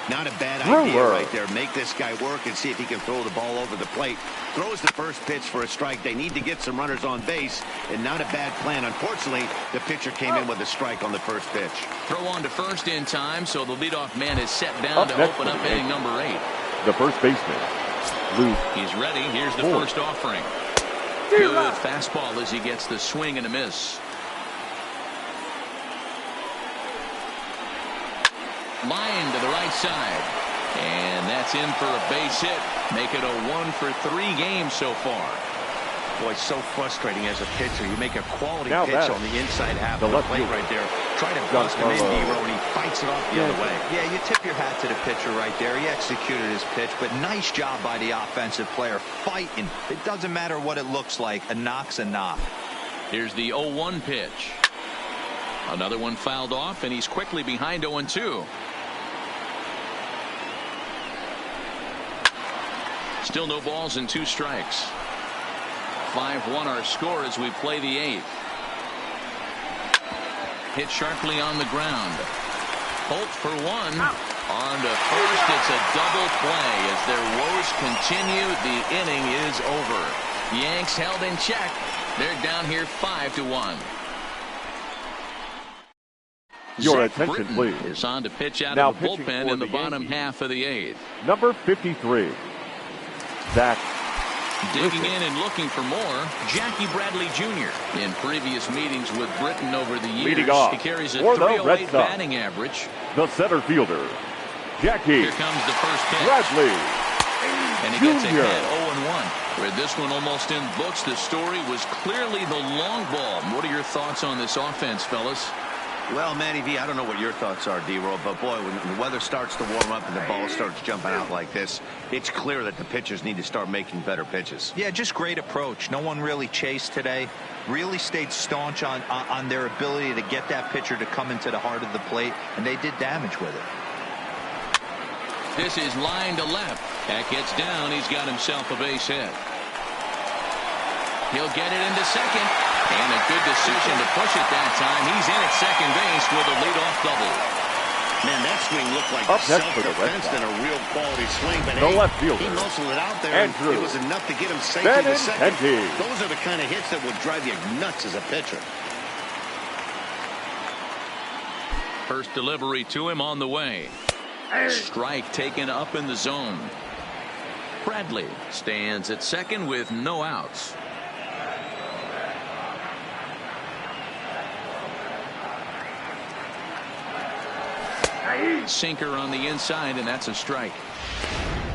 Not a bad idea right there. Make this guy work and see if he can throw the ball over the plate. Throws the first pitch for a strike. They need to get some runners on base, and not a bad plan. Unfortunately, the pitcher came in with a strike on the first pitch. Throw on to first in time, so the leadoff man is set down to open up inning number 8. The first baseman, Luke. He's ready. Here's the first offering. Good fastball as he gets the swing and a miss. Line to the right side. And that's in for a base hit. Make it a 1 for 3 game so far. Boy, so frustrating as a pitcher. You make a quality pitch on the inside half of the plate right there. Try to bust him in, D-Row, and he fights it off the other way. Yeah, you tip your hat to the pitcher right there. He executed his pitch, but nice job by the offensive player fighting. It doesn't matter what it looks like. A knock's a knock. Here's the 0-1 pitch. Another one fouled off, and he's quickly behind 0-2. Still no balls and 2 strikes. 5-1 our score as we play the 8th. Hit sharply on the ground. Holt for 1. On to first. It's a double play as their woes continue. The inning is over. Yanks held in check. They're down here 5-1. Your Zach attention, Britton please. is on to pitch out Now of the bullpen in the bottom half of the 8th. Number 53, Zach. Digging in and looking for more, Jackie Bradley Jr. In previous meetings with Britton over the years, he carries a 308 batting average. The center fielder, Jackie. Here comes the first pitch. Bradley. And he gets ahead 0-1. With this one almost in books, the story was clearly the long ball. What are your thoughts on this offense, fellas? Well, Matty V, I don't know what your thoughts are, D-Roll, but boy, when the weather starts to warm up and the ball starts jumping out like this, it's clear that the pitchers need to start making better pitches. Yeah, just great approach. No one really chased today. Really stayed staunch on their ability to get that pitcher to come into the heart of the plate, and they did damage with it. This is line to left. That gets down. He's got himself a base hit. He'll get it into second. And a good decision to push it that time. He's in at second base with a leadoff double. Man, that swing looked like self-defense and a real quality swing. But the left fielder, he muscled it out there. Andrew. It was enough to get him safely to second. Those are the kind of hits that will drive you nuts as a pitcher. First delivery to him on the way. Strike taken up in the zone. Bradley stands at second with no outs. Sinker on the inside, and that's a strike.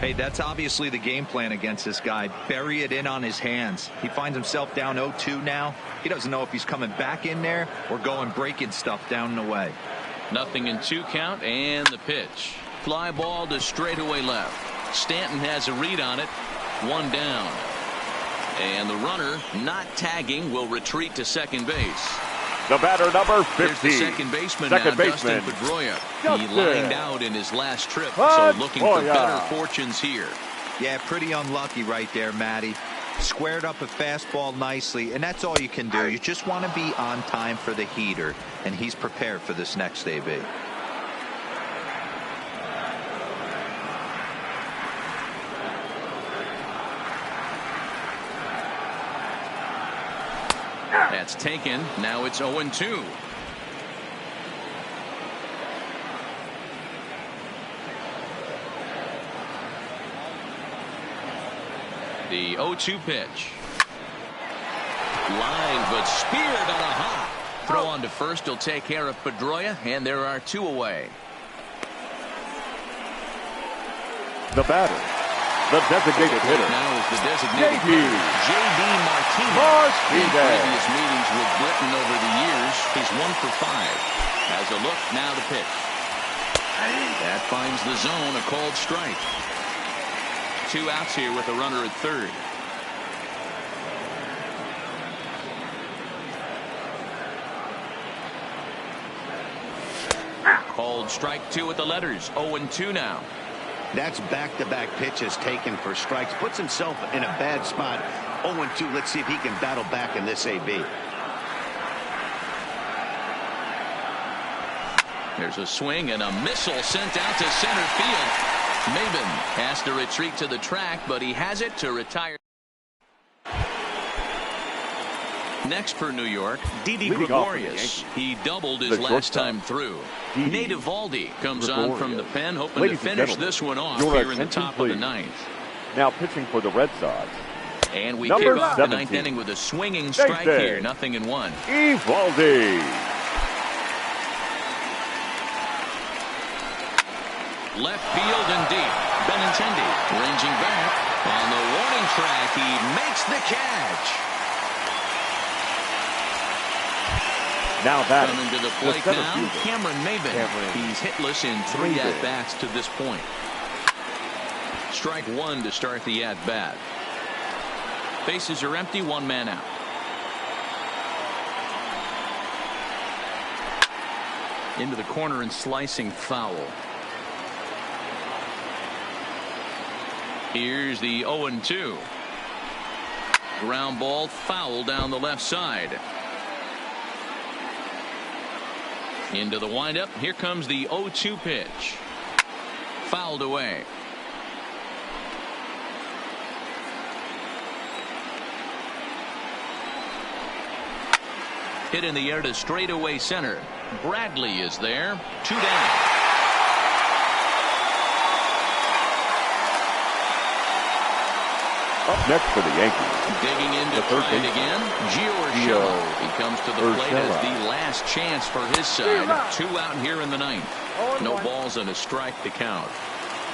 Hey, that's obviously the game plan against this guy. Bury it in on his hands. He finds himself down 0-2 now. He doesn't know if he's coming back in there or going breaking stuff down and away. Nothing in 2 count, and the pitch. Fly ball to straightaway left. Stanton has a read on it. 1 down. And the runner, not tagging, will retreat to second base. The batter, number 50. Here's the second baseman Dustin Pedroia. He lined out in his last trip, so looking for better fortunes here. Yeah, pretty unlucky right there, Matty. Squared up a fastball nicely, and that's all you can do. You just want to be on time for the heater, and he's prepared for this next AB. That's taken. Now it's 0-2. The 0-2 pitch. Line, but speared on a hop. Throw on to first. He'll take care of Pedroia, and there are 2 away. The batter, the designated hitter. Now is the designated hitter, J.D. Martinez. In previous meetings with Britton over the years, he's 1 for 5. Has a look, now the pitch. That finds the zone, a called strike. 2 outs here with a runner at third. Called strike 2 with the letters. 0-2 now. That's back-to-back pitches taken for strikes. Puts himself in a bad spot. 0-2. Let's see if he can battle back in this AB. There's a swing and a missile sent out to center field. Maben has to retreat to the track, but he has it to retire. Next for New York, Didi Gregorius. He doubled his last time through. Nate Eovaldi comes on from the pen, hoping to finish this one off here in the top of the ninth. Now pitching for the Red Sox. And we kick off the ninth inning with a swinging strike here, 0-1. Eovaldi. Left field and deep. Benintendi ranging back. On the warning track, he makes the catch. Now that coming to the plate now, Cameron Maben. He's hitless in 3 at-bats to this point. Strike 1 to start the at-bat. Bases are empty, 1 man out. Into the corner and slicing foul. Here's the 0-2. Ground ball foul down the left side. Into the windup. Here comes the 0-2 pitch. Fouled away. Hit in the air to straightaway center. Bradley is there. 2 down. Up next for the Yankees. Digging in to try it again. Gio Urshela. He comes to the plate as the last chance for his side. 2 out here in the ninth. No balls and a strike to count.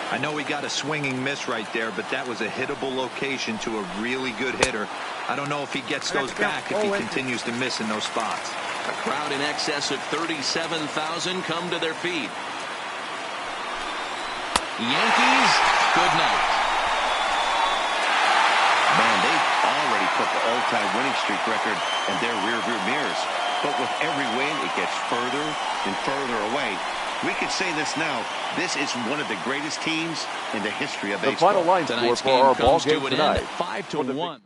I know he got a swinging miss right there, but that was a hittable location to a really good hitter. I don't know if he gets those back if he continues to miss in those spots. A crowd in excess of 37,000 come to their feet. Yankees, good night. Man, they've already put the all-time winning streak record in their rearview mirrors. But with every win, it gets further and further away. We could say this now. This is one of the greatest teams in the history of baseball. The final line score for our ball game tonight. 5-1.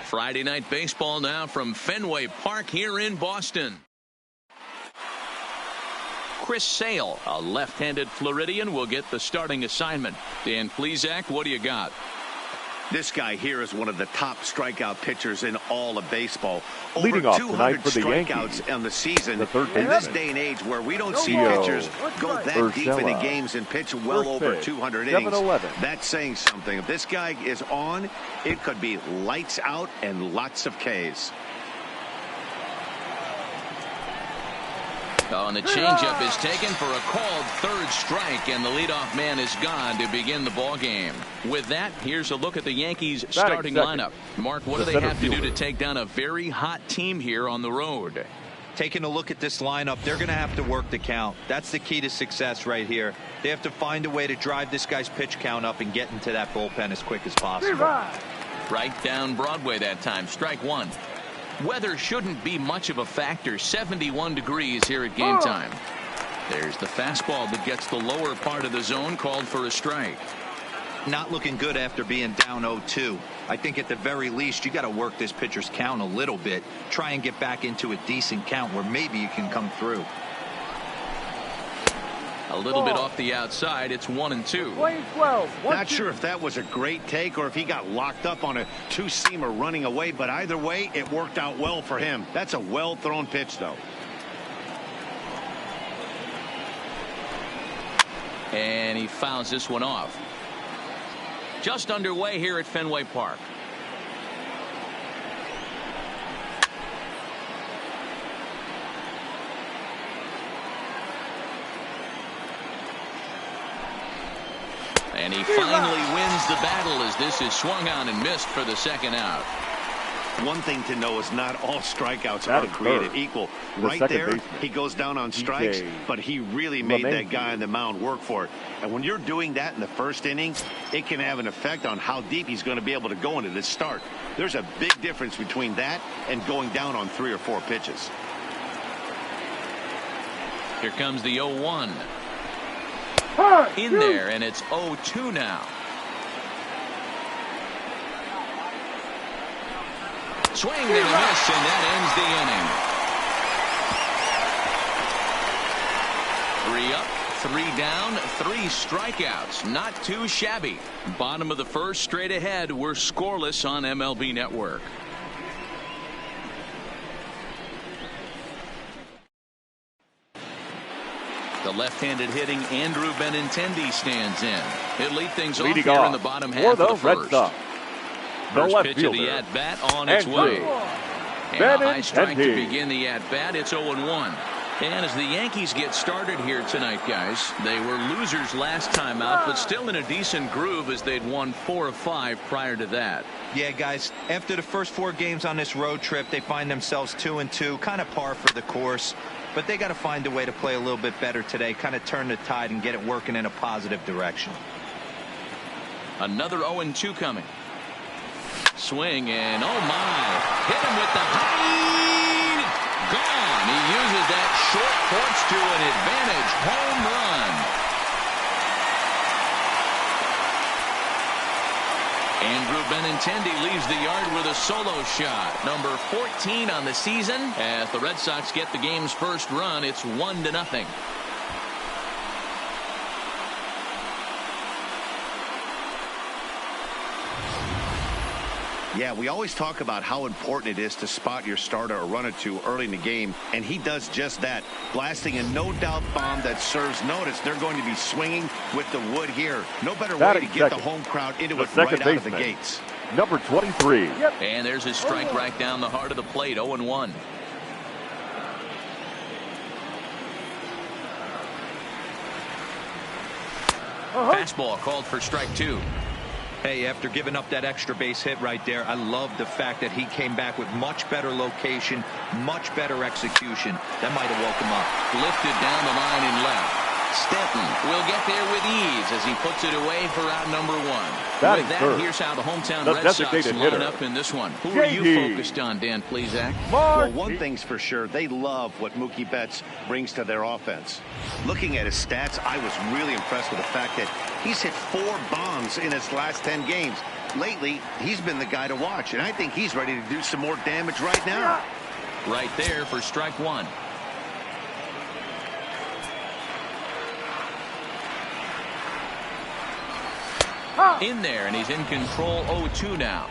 Friday night baseball now from Fenway Park here in Boston. Chris Sale, a left-handed Floridian, will get the starting assignment. Dan Plesac, what do you got? This guy here is one of the top strikeout pitchers in all of baseball. Over Leading off 200 tonight for the strikeouts Yankees, on the season. the third In this baseman, day and age where we don't see Gio pitchers go that deep into Urshela. games and pitch well First over pitch, 200 innings, 7-11. that's saying something. If this guy is on, it could be lights out and lots of Ks. Oh, and the changeup is taken for a called third strike, and the leadoff man is gone to begin the ball game. With that, here's a look at the Yankees starting lineup. Mark, what do they have to do to take down a very hot team here on the road? Taking a look at this lineup, they're going to have to work the count. That's the key to success right here. They have to find a way to drive this guy's pitch count up and get into that bullpen as quick as possible. Right down Broadway that time. Strike one. Weather shouldn't be much of a factor. 71 degrees here at game time. There's the fastball that gets the lower part of the zone, called for a strike. Not looking good after being down 0-2. I think at the very least you got to work this pitcher's count a little bit. Try and get back into a decent count where maybe you can come through. A little bit off the outside. It's 1-2. Not sure if that was a great take or if he got locked up on a two-seamer running away, but either way it worked out well for him. That's a well-thrown pitch, though. And he fouls this one off. Just underway here at Fenway Park. And he finally wins the battle as this is swung on and missed for the second out. One thing to know is not all strikeouts are created equal. Right there, he goes down on strikes, but he really made that guy on the mound work for it. And when you're doing that in the first inning, it can have an effect on how deep he's going to be able to go into this start. There's a big difference between that and going down on 3 or 4 pitches. Here comes the 0-1. In there, and it's 0-2 now. Swing and a miss, and that ends the inning. 3 up, 3 down, 3 strikeouts. Not too shabby. Bottom of the first, straight ahead. We're scoreless on MLB Network. The left-handed hitting Andrew Benintendi stands in. He'll lead things off here in the bottom half of the first. First pitch of the at-bat on its way. And a high strike to begin the at-bat. It's 0-1. And as the Yankees get started here tonight, guys, they were losers last time out, but still in a decent groove as they'd won 4 of 5 prior to that. Yeah, guys, after the first 4 games on this road trip, they find themselves 2-2, kind of par for the course. But they got to find a way to play a little bit better today, kind of turn the tide and get it working in a positive direction. Another 0-2 coming. Swing and oh my, hit him with the height. Gone. He uses that short porch to an advantage home run. Andrew Benintendi leaves the yard with a solo shot. Number 14 on the season. As the Red Sox get the game's first run, it's 1-0. Yeah, we always talk about how important it is to spot your starter or run it to early in the game, and he does just that, blasting a no-doubt bomb that serves notice. They're going to be swinging with the wood here. No better way to get the home crowd into it right out of the gates. Number 23. And there's his strike right down the heart of the plate, 0-1. Fastball called for strike 2. Hey, after giving up that extra base hit right there, I love the fact that he came back with much better location, much better execution. That might have woke him up. Lifted down the line and left. Stanton will get there with ease as he puts it away for out number 1. With that, here's how the hometown Red Sox line up in this one. Who are you focused on, Dan Plesac? Well, one thing's for sure, they love what Mookie Betts brings to their offense. Looking at his stats, I was really impressed with the fact that he's hit 4 bombs in his last 10 games. Lately, he's been the guy to watch, and I think he's ready to do some more damage right now. Right there for strike 1. In there, and he's in control. 0-2 now.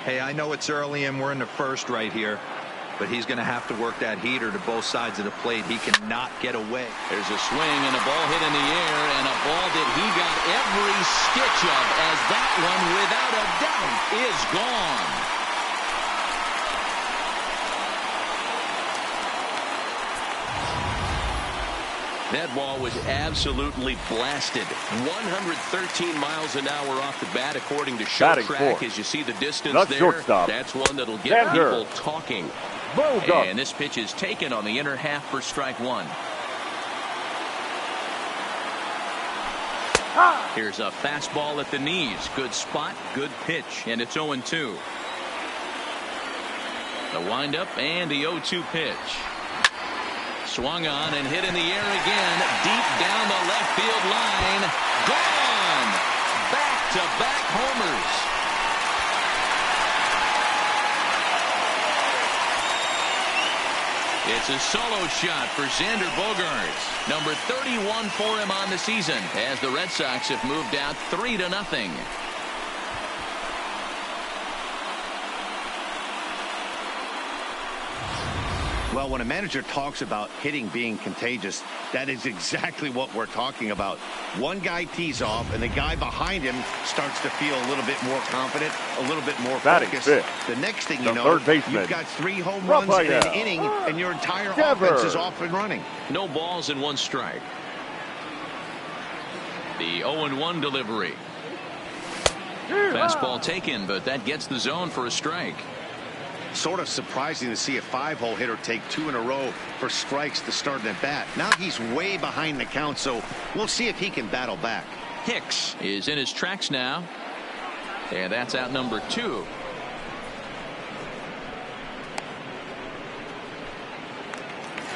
Hey, I know it's early and we're in the first right here, but he's going to have to work that heater to both sides of the plate. He cannot get away. There's a swing and a ball hit in the air, and a ball that he got every stitch of, as that one, without a doubt, is gone. That ball was absolutely blasted. 113 miles an hour off the bat, according to Show Track. As you see the distance there, shortstop. that's one that'll get people talking. And this pitch is taken on the inner half for strike one. Here's a fastball at the knees. Good spot, good pitch, and it's 0-2. The windup and the 0-2 pitch. Swung on and hit in the air again. Deep down the left field line. Gone! Back-to-back homers. It's a solo shot for Xander Bogaerts. Number 31 for him on the season, as the Red Sox have moved out 3-0. Well, when a manager talks about hitting being contagious, that is exactly what we're talking about. One guy tees off, and the guy behind him starts to feel a little bit more confident, a little bit more focused. The next thing you know, you've got 3 home runs in an inning, and your entire offense is off and running. No balls and 1 strike. The 0-1 delivery. Fastball taken, but that gets the zone for a strike. Sort of surprising to see a 5-hole hitter take 2 in a row for strikes to start an at bat. Now he's way behind the count, so we'll see if he can battle back. Hicks is in his tracks now, and that's out number 2.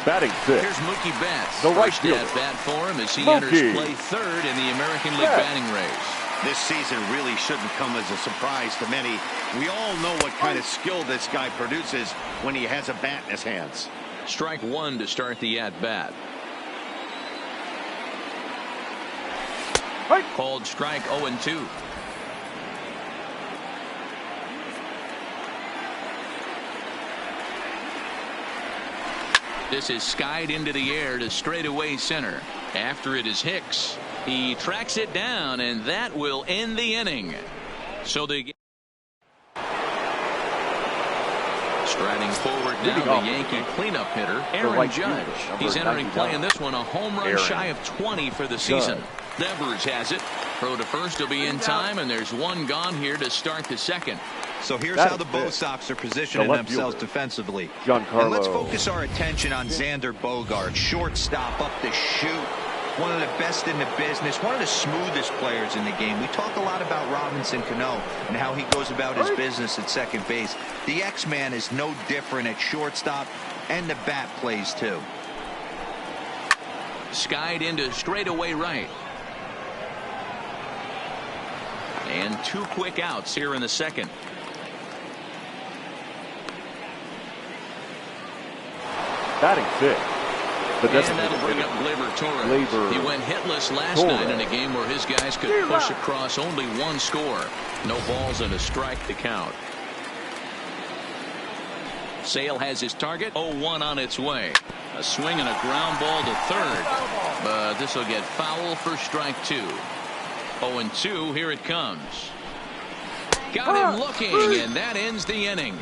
Batting 6. Here's Mookie Betts. The right First fielder. at bat for him as he enters play 3rd in the American League batting race. This season really shouldn't come as a surprise to many. We all know what kind of skill this guy produces when he has a bat in his hands. Strike 1 to start the at-bat. Called strike 0-2. This is skied into the air to straightaway center. After it is Hicks. He tracks it down, and that will end the inning. So they striding forward now, the Yankee cleanup hitter, Aaron Judge. He's entering play in this one, a home run shy of 20 for the season. Devers has it. Throw to first will be in time, and there's 1 gone here to start the second. So here's how the Bo Sox are positioning themselves defensively. And let's focus our attention on Xander Bogaerts, shortstop up the chute. One of the best in the business, one of the smoothest players in the game. We talk a lot about Robinson Cano and how he goes about his business at second base. The X-Man is no different at shortstop, and the bat plays too. Skied into straightaway right. And 2 quick outs here in the second. Batting 6. And that'll bring up Gleyber Torres. He went hitless last night in a game where his guys could push across only 1 score. No balls and a strike to count. Sale has his target. 0-1 on its way. A swing and a ground ball to 3rd. But this will get foul for strike 2. 0-2. Here it comes. Got him looking, and that ends the inning.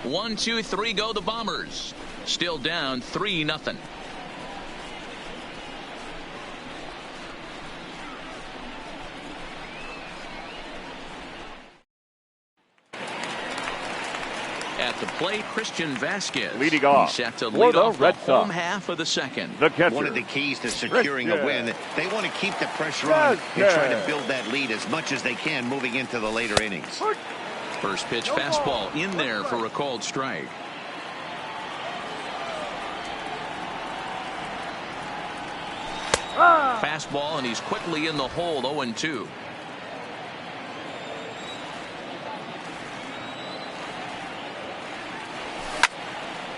1, 2, 3 go the Bombers. Still down 3-0. At the plate, Christian Vasquez. Leading off. He's set to lead off the home half of the second. One of the keys to securing a win, they want to keep the pressure on and try to build that lead as much as they can moving into the later innings. First pitch fastball in there for a called strike. Fastball, and he's quickly in the hole. 0-2.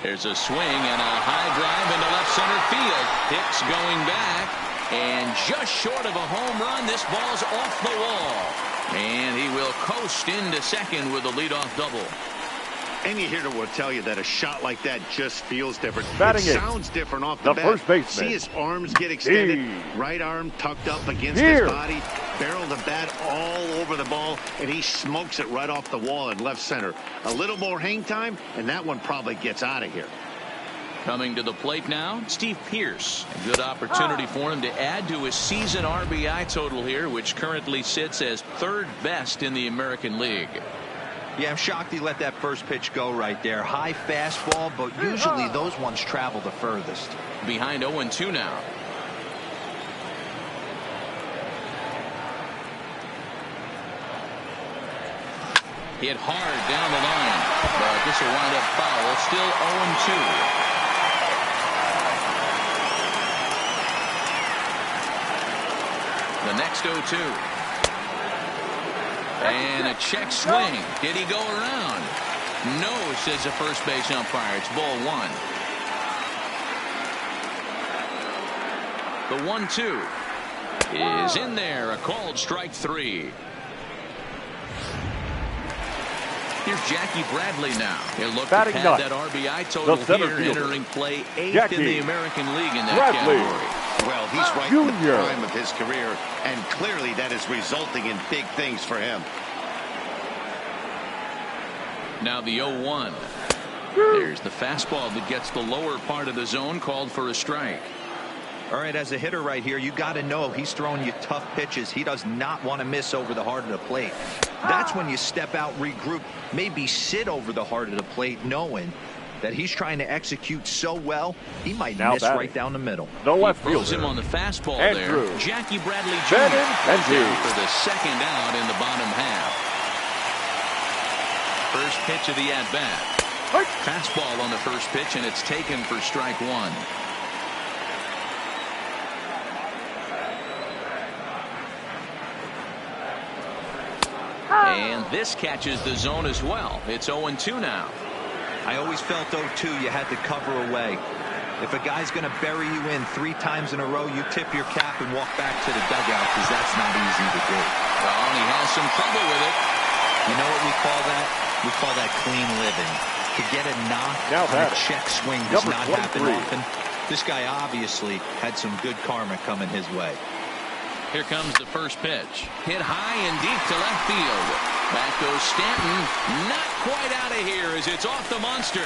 There's a swing and a high drive into left center field. Hicks going back, and just short of a home run. This ball's off the wall. And he will coast into second with a leadoff double. Any hitter will tell you that a shot like that just feels different. Batting it sounds different off the bat. First baseman. See his arms get extended. Right arm tucked up against his body. Barrel the bat all over the ball, and he smokes it right off the wall in left center. A little more hang time, and that one probably gets out of here. Coming to the plate now, Steve Pearce. A good opportunity for him to add to his season RBI total here, which currently sits as third best in the American League. Yeah, I'm shocked he let that first pitch go right there. High fastball, but usually those ones travel the furthest. Behind 0-2 now. Hit hard down the line, but this will wind up foul. Still 0-2. The next 0-2. And a check swing. Did he go around? No, says the first base umpire. It's ball one. The 1-2 is in there. A called strike three. Here's Jackie Bradley now. He'll look to pad that RBI total here, entering play 8th in the American League in that category. Well, he's right in the prime of his career, and clearly that is resulting in big things for him. Now the 0-1. There's the fastball that gets the lower part of the zone, called for a strike. All right, as a hitter right here, you got to know he's throwing you tough pitches. He does not want to miss over the heart of the plate. That's when you step out, regroup, maybe sit over the heart of the plate, knowing that he's trying to execute so well, he might miss right down the middle. The left fielder. Him on the fastball there. Jackie Bradley Jr. for the second out in the bottom half. First pitch of the at-bat. Fastball on the first pitch, and it's taken for strike one. And this catches the zone as well. It's 0-2 now. I always felt 0-2 you had to cover away. If a guy's going to bury you in 3 times in a row, you tip your cap and walk back to the dugout, because that's not easy to do. Well, he has some trouble with it. You know what we call that? We call that clean living. To get a knock on a check swing does not happen often. This guy obviously had some good karma coming his way. Here comes the first pitch. Hit high and deep to left field. Back goes Stanton. Not quite out of here as it's off the monster.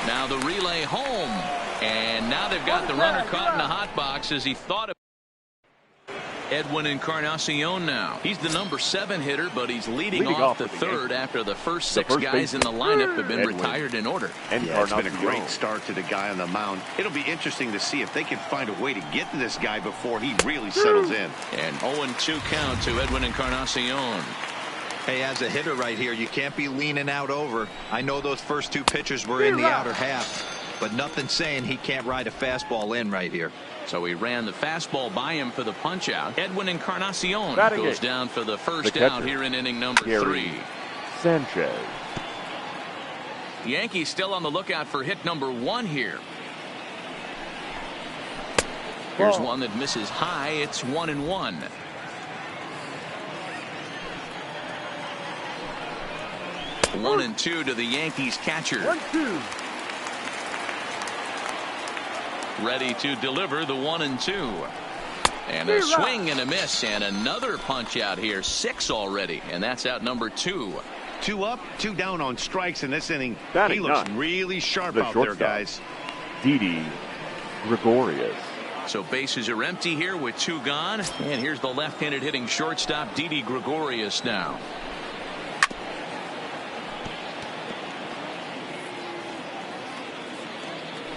Now the relay home. And now they've got the runner caught in the hot box as he thought of Edwin Encarnacion now. He's the number 7 hitter, but he's leading off the third after the first 6 guys in the lineup have been retired in order. Yeah, it's been a great start to the guy on the mound. It'll be interesting to see if they can find a way to get to this guy before he really settles in. And 0-2 count to Edwin Encarnacion. Hey, as a hitter right here, you can't be leaning out over. I know those first 2 pitchers were in the outer half, but nothing saying he can't ride a fastball in right here. So he ran the fastball by him for the punch out. Edwin Encarnacion goes down for the first out here in inning number 3. Sanchez. Yankees still on the lookout for hit number 1 here. Here's one that misses high. It's 1-1. One and 2 to the Yankees catcher. 1-2. Ready to deliver the 1-2. And a swing and a miss, and another punch out here. 6 already, and that's out number 2. 2 up, 2 down on strikes in this inning. Batting he looks really sharp out there, guys. Didi Gregorius. So bases are empty here with 2 gone. And here's the left-handed hitting shortstop, Didi Gregorius now.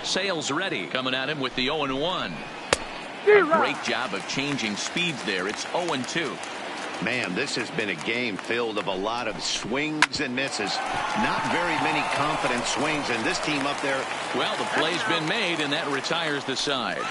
Sales ready, coming at him with the 0-1. A great job of changing speeds there. It's 0-2. Man, this has been a game filled of a lot of swings and misses. Not very many confident swings, and this team up there. Well, the play's been made, and that retires the side.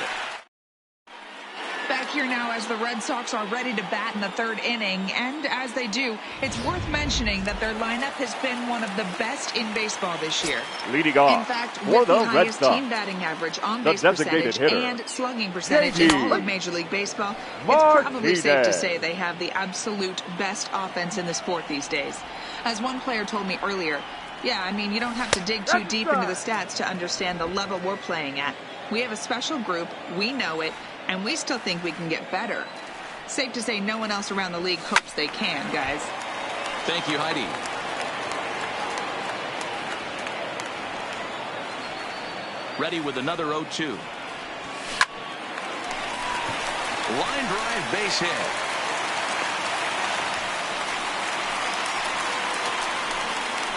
Back here now as the Red Sox are ready to bat in the 3rd inning, and as they do, it's worth mentioning that their lineup has been one of the best in baseball this year. Leading off in fact, with the highest team batting average, on-base percentage, and slugging percentage in all of Major League Baseball, it's probably safe to say they have the absolute best offense in the sport these days. As one player told me earlier, yeah, I mean, you don't have to dig too deep into the stats to understand the level we're playing at. We have a special group, we know it, and we still think we can get better. Safe to say no one else around the league hopes they can, guys. Thank you, Heidi. Ready with another 0-2. Line drive, base hit.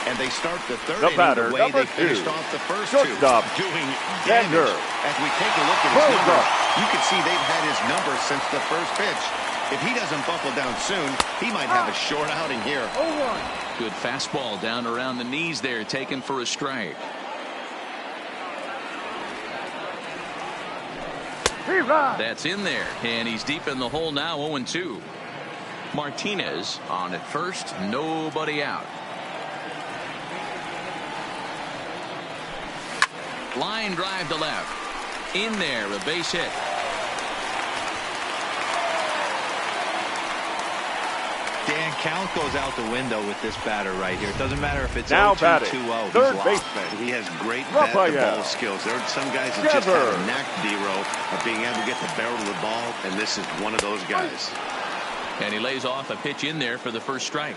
And they start the third inning the way they finished off the first two, doing damage. As we take a look at his numbers, you can see they've had his number since the first pitch. If he doesn't buckle down soon, he might have a short outing here. Good fastball down around the knees there, taken for a strike. That's in there, and he's deep in the hole now, 0-2. Martinez on at first, nobody out. Line drive to left. In there, a base hit. Dan, count goes out the window with this batter right here. It doesn't matter if it's 0-2, now 2-0. third baseman. He has great bat-to-ball skills. There are some guys that just have a knack, D-Row, of being able to get the barrel of the ball, and this is one of those guys. And he lays off a pitch in there for the first strike.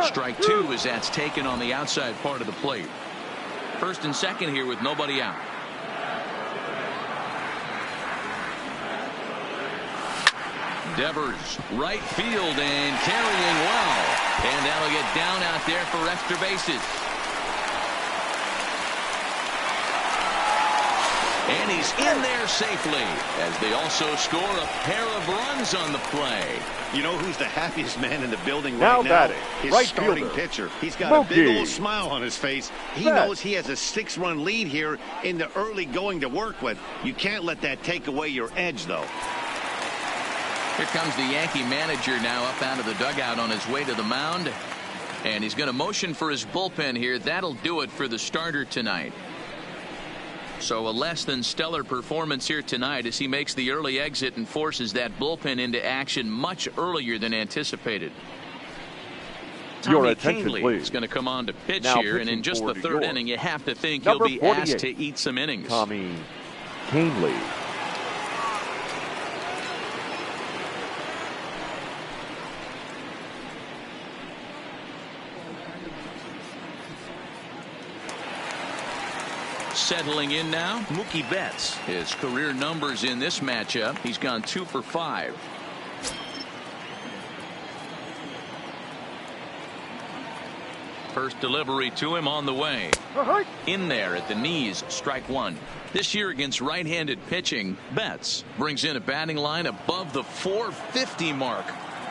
Strike two as that's taken on the outside part of the plate. First and second here with nobody out. Devers, right field, and carrying well. And that'll get down out there for extra bases. And he's in there safely as they also score a pair of runs on the play. You know who's the happiest man in the building now right now? Batting, his right starting fielder, pitcher. He's got a big old smile on his face. He knows he has a 6-run lead here in the early going to work with. You can't let that take away your edge, though. Here comes the Yankee manager now up out of the dugout on his way to the mound. And he's going to motion for his bullpen here. That'll do it for the starter tonight. So a less than stellar performance here tonight as he makes the early exit and forces that bullpen into action much earlier than anticipated. Your Tommy attention, Kahnle please. is going to come on to pitch Now here, and in just the third inning, you have to think he'll be asked to eat some innings. Tommy Kahnle. Settling in now, Mookie Betts. His career numbers in this matchup, he's gone 2 for 5. First delivery to him on the way. In there at the knees, strike one. This year against right-handed pitching, Betts brings in a batting line above the 450 mark.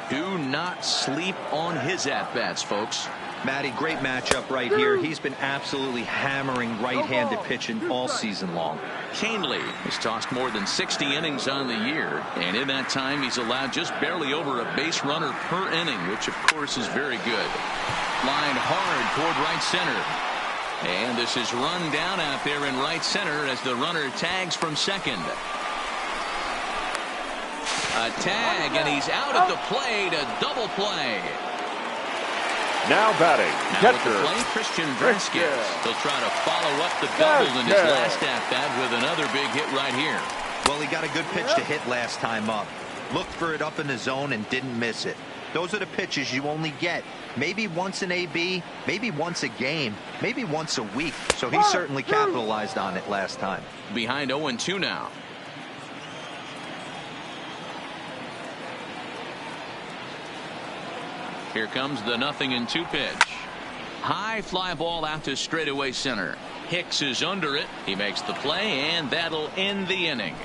Do not sleep on his at-bats, folks. Matty, great matchup right here. He's been absolutely hammering right-handed pitching all season long. Kahnle has tossed more than 60 innings on the year, and in that time he's allowed just barely over a base runner per inning, which of course is very good. Line hard toward right center. And this is run down out there in right center as the runner tags from second. A tag, and he's out at the plate, a double play. Now batting, now at the plate, Christian Vasquez. He'll try to follow up the double in his last at-bat with another big hit right here. Well, he got a good pitch to hit last time up. Looked for it up in the zone and didn't miss it. Those are the pitches you only get maybe once an AB, maybe once a game, maybe once a week. So he certainly capitalized on it last time. Behind 0-2 now. Here comes the 0-2 pitch. High fly ball out to straightaway center. Hicks is under it. He makes the play, and that'll end the inning.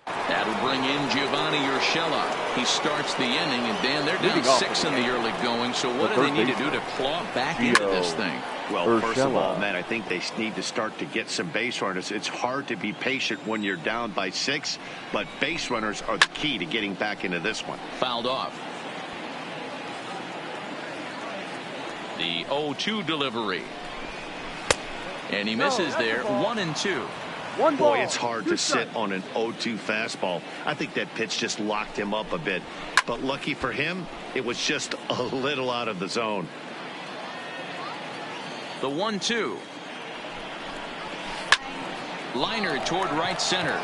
That'll bring in Giovanni Urshela. He starts the inning, and Dan, they're down 6 in the early going. So what do they need to do to claw back into this thing? Well, first of all, man, I think they need to start to get some base runners. It's hard to be patient when you're down by 6, but base runners are the key to getting back into this one. Fouled off. The 0-2 delivery. And he misses there. 1-2. Boy, it's hard to sit on an 0-2 fastball. I think that pitch just locked him up a bit. But lucky for him, it was just a little out of the zone. The 1-2. Liner toward right center.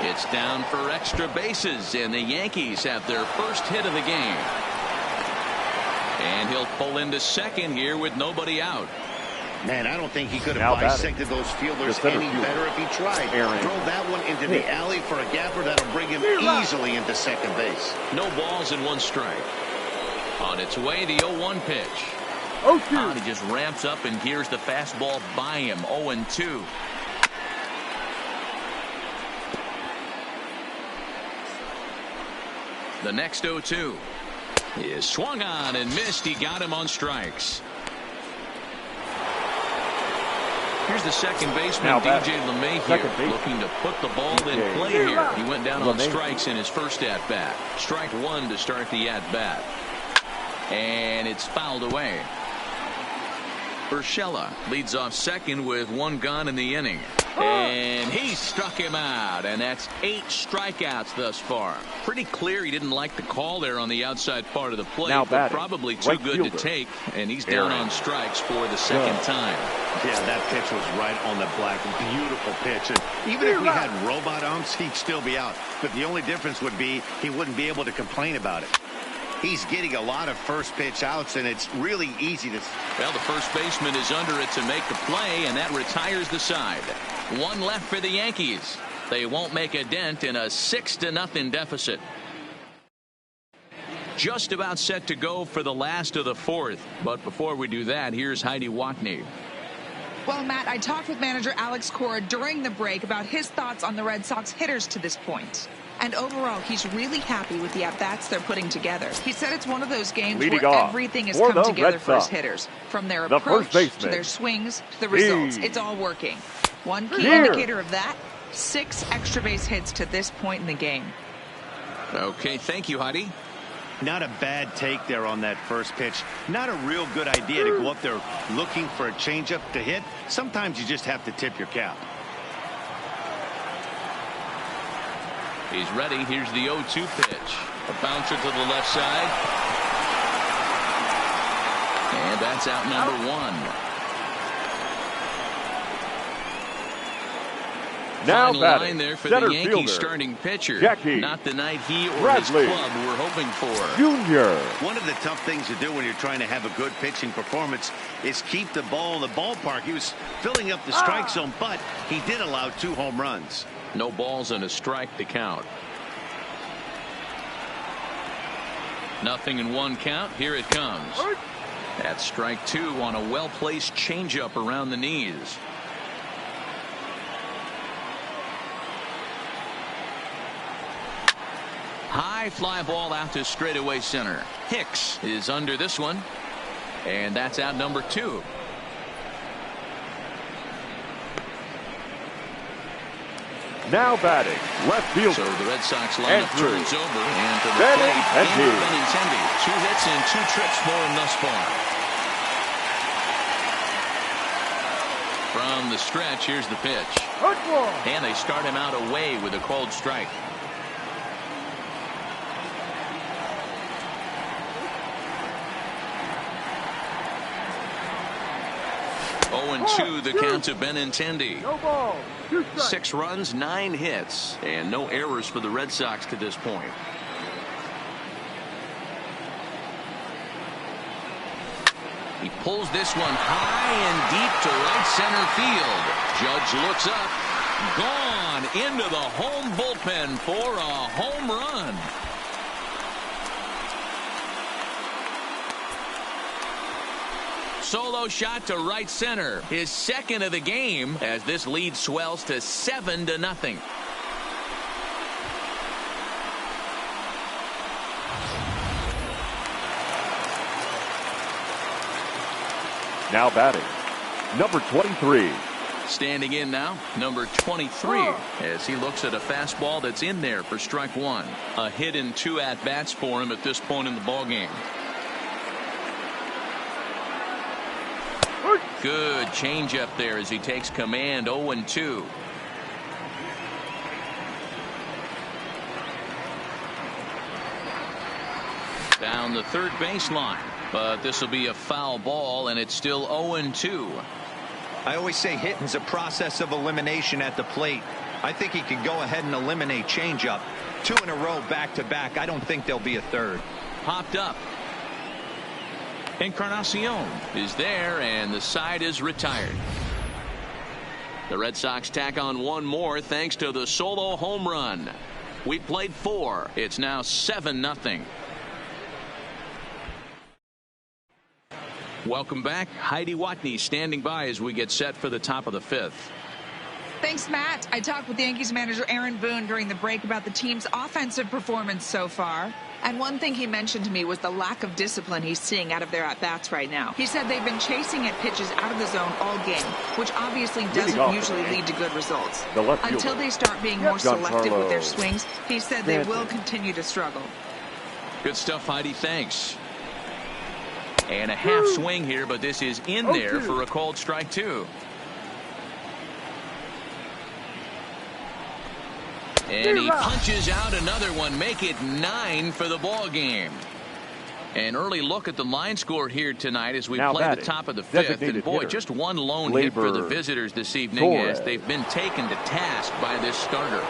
It's down for extra bases, and the Yankees have their first hit of the game. And he'll pull into second here with nobody out. Man, I don't think he could have bisected those fielders any better if he tried. Drove that one into the alley for a gapper that'll bring him easily into second base. No balls and 1 strike. On its way, the 0-1 pitch. He just ramps up and hears the fastball by him. 0-2. The next 0-2 is swung on and missed. He got him on strikes. Here's the second baseman, DJ LeMahieu, looking to put the ball in play here. He went down on strikes in his first at-bat. Strike 1 to start the at-bat. And it's fouled away. Urshela leads off second with 1 gone in the inning. And he struck him out, and that's 8 strikeouts thus far. Pretty clear he didn't like the call there on the outside part of the plate, but probably too good to take, and he's down on strikes for the second time. Yeah, that pitch was right on the black. Beautiful pitch. And even if we had robot umps, he'd still be out. But the only difference would be he wouldn't be able to complain about it. He's getting a lot of first pitch outs, and it's really easy to... Well, the first baseman is under it to make the play, and that retires the side. 1 left for the Yankees. They won't make a dent in a 6-0 deficit. Just about set to go for the last of the 4th. But before we do that, here's Heidi Watney. Well, Matt, I talked with manager Alex Cora during the break about his thoughts on the Red Sox hitters to this point. And overall, he's really happy with the at-bats they're putting together. He said it's one of those games where everything has come together for his hitters. From their approach to their swings to the results. It's all working. One key indicator of that, 6 extra base hits to this point in the game. Okay, thank you, Heidi. Not a bad take there on that first pitch. Not a real good idea to go up there looking for a changeup to hit. Sometimes you just have to tip your cap. He's ready. Here's the 0-2 pitch. A bouncer to the left side. And that's out number 1. Now Final batting, line there for center the Yankees fielder, starting pitcher. Jackie Not the night he or Bradley his club were hoping for. Junior. One of the tough things to do when you're trying to have a good pitching performance is keep the ball in the ballpark. He was filling up the strike zone, but he did allow 2 home runs. No balls and a strike to count. Nothing in 1 count. Here it comes. That's strike 2 on a well-placed changeup around the knees. High fly ball out to straightaway center. Hicks is under this one. And that's out number 2. Now batting, left fielder. So the Red Sox lineup turns over, and to the plate, Benintendi. 2 hits and 2 trips for him thus far. From the stretch, here's the pitch. And they start him out away with a called strike. To the count to Benintendi. 6 runs, 9 hits, and no errors for the Red Sox to this point. He pulls this one high and deep to right center field. Judge looks up, gone into the home bullpen for a home run. Solo shot to right center, his second of the game, as this lead swells to 7-0. Now batting, number 23. Standing in now, number 23, as he looks at a fastball that's in there for strike 1. A hit in 2 at-bats for him at this point in the ballgame. Good changeup there as he takes command. 0-2. Down the third baseline, but this will be a foul ball, and it's still 0-2. I always say hitting's a process of elimination at the plate. I think he could go ahead and eliminate changeup. 2 in a row back to back. I don't think there'll be a third. Popped up. Encarnacion is there, and the side is retired. The Red Sox tack on one more thanks to the solo home run. We played 4. It's now 7-0. Welcome back. Heidi Watney standing by as we get set for the top of the 5th. Thanks, Matt. I talked with Yankees manager Aaron Boone during the break about the team's offensive performance so far. And one thing he mentioned to me was the lack of discipline he's seeing out of their at-bats right now. He said they've been chasing at pitches out of the zone all game, which obviously doesn't usually lead to good results. Until they start being more selective with their swings, he said they will continue to struggle. Good stuff, Heidi. Thanks. And a half swing here, but this is in there for a called strike 2. And he punches out another one, make it 9 for the ball game. An early look at the line score here tonight as we play the top of the 5th. And boy, just one lone hit for the visitors this evening as they've been taken to task by this starter.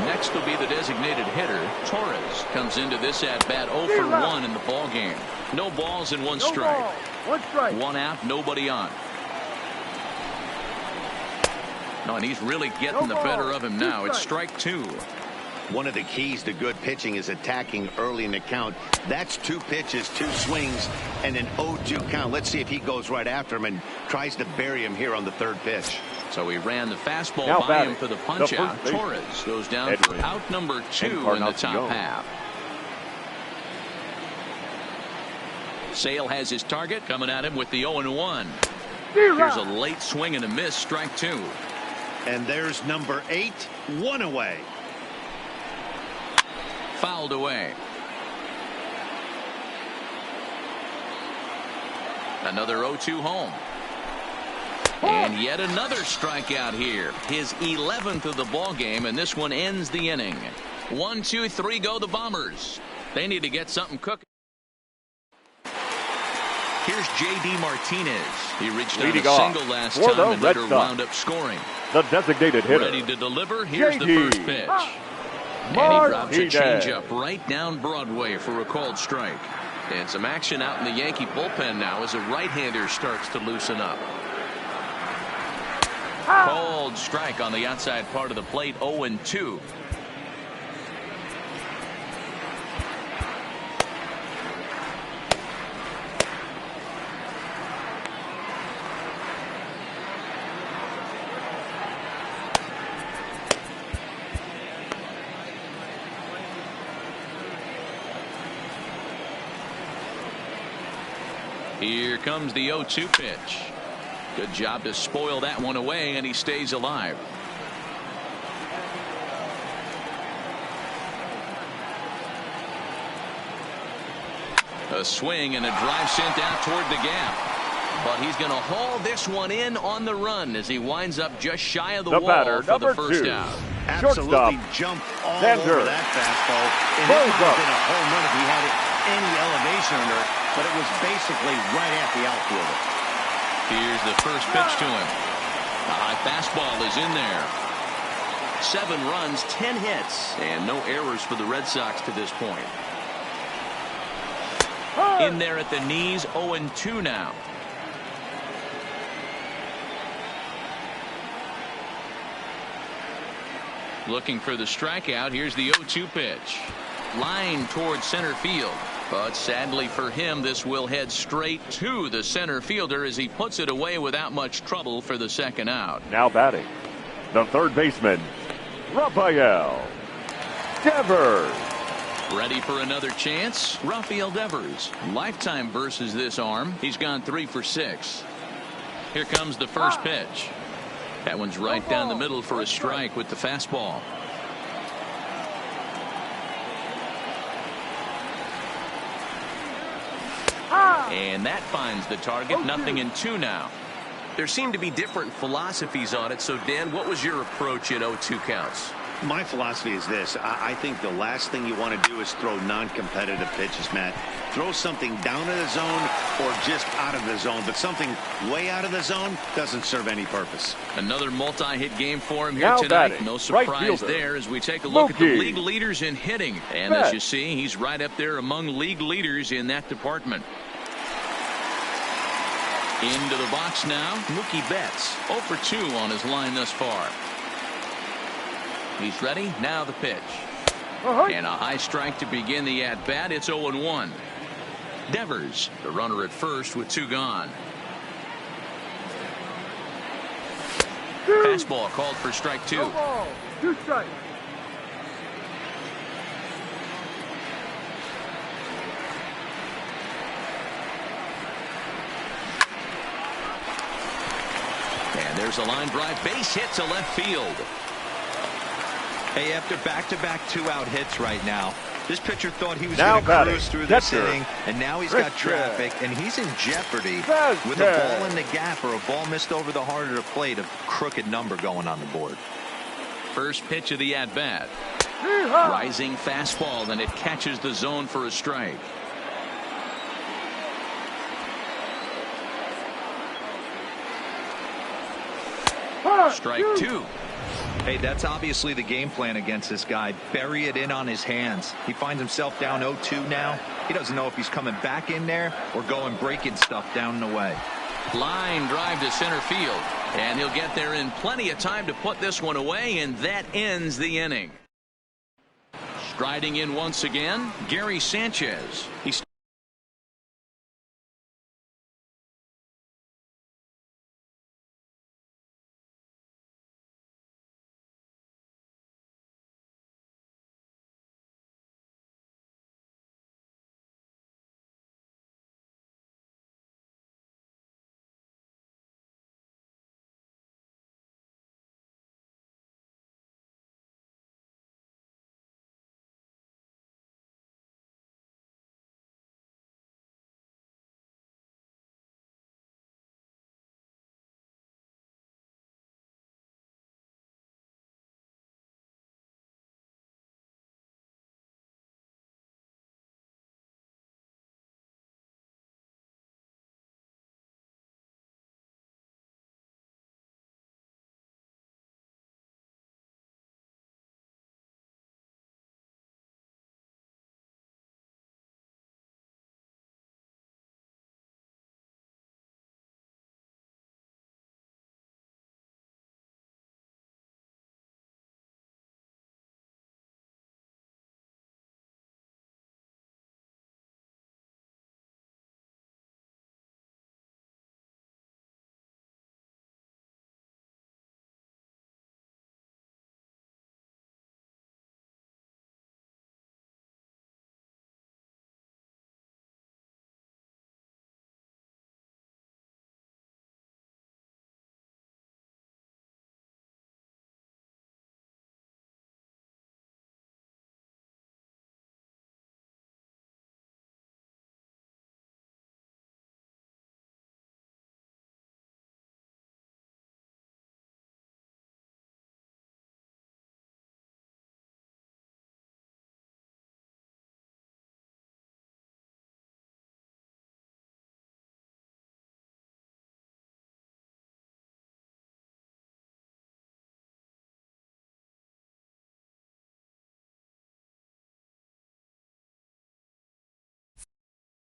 Next will be the designated hitter. Torres comes into this at-bat 0 for 1 in the ball game. No balls and 1 strike. 1 out, nobody on. No, and he's really getting the better of him now. It's strike 2. One of the keys to good pitching is attacking early in the count. That's 2 pitches, 2 swings, and an 0-2 count. Let's see if he goes right after him and tries to bury him here on the 3rd pitch. So he ran the fastball by him for the punch out. Torres goes down for out number 2 in the top half. Sale has his target coming at him with the 0-1. Here's a late swing and a miss, strike 2. And there's number 8, 1 away. Fouled away. Another 0-2 home. And yet another strikeout here. His 11th of the ball game, and this one ends the inning. 1, 2, 3 go the Bombers. They need to get something cooking. Here's J.D. Martinez. He reached out a single last time and later wound up scoring. The designated hitter. Ready to deliver. Here's the first pitch. And he drops a changeup right down Broadway for a called strike. And some action out in the Yankee bullpen now as a right-hander starts to loosen up. Called strike on the outside part of the plate, 0-2. Here comes the 0-2 pitch. Good job to spoil that one away, and he stays alive. A swing and a drive sent out toward the gap. But he's going to haul this one in on the run as he winds up just shy of the wall for the first out. Absolutely jump all over that fastball. And it would have been a home run if he had any elevation under it, but it was basically right at the outfielder. Here's the first pitch to him. The high fastball is in there. 7 runs, 10 hits, and no errors for the Red Sox to this point. In there at the knees, 0-2 now. Looking for the strikeout. Here's the 0-2 pitch. Line towards center field. But sadly for him, this will head straight to the center fielder as he puts it away without much trouble for the second out. Now batting, the third baseman, Rafael Devers. Ready for another chance? Rafael Devers. Lifetime versus this arm. He's gone 3 for 6. Here comes the first pitch. That one's right down the middle for a strike with the fastball. And that finds the target. 0-2 now. There seem to be different philosophies on it. So, Dan, what was your approach at 0-2 counts? My philosophy is this. I think the last thing you want to do is throw non-competitive pitches, Matt. Throw something down in the zone or just out of the zone, but something way out of the zone doesn't serve any purpose. Another multi-hit game for him here tonight. No surprise there as we take a look at the league leaders in hitting. And as you see, he's right up there among league leaders in that department. Into the box now, Mookie Betts. 0 for 2 on his line thus far. He's ready. Now the pitch. And a high strike to begin the at-bat. It's 0-1. Devers, the runner at first with 2 gone. Fastball called for strike 2. 2 strikes. And there's a line drive base hit to left field. Hey, after back-to-back 2-out hits right now, this pitcher thought he was going to cruise through this inning, and now he's got traffic, and he's in jeopardy with a ball in the gap or a ball missed over the heart of the plate, a crooked number going on the board. First pitch of the at-bat. Rising fastball, and it catches the zone for a strike. Strike 2. Hey, that's obviously the game plan against this guy. Bury it in on his hands. He finds himself down 0-2 now. He doesn't know if he's coming back in there or going breaking stuff down the way. Line drive to center field. And he'll get there in plenty of time to put this one away, and that ends the inning. Striding in once again, Gary Sanchez. He's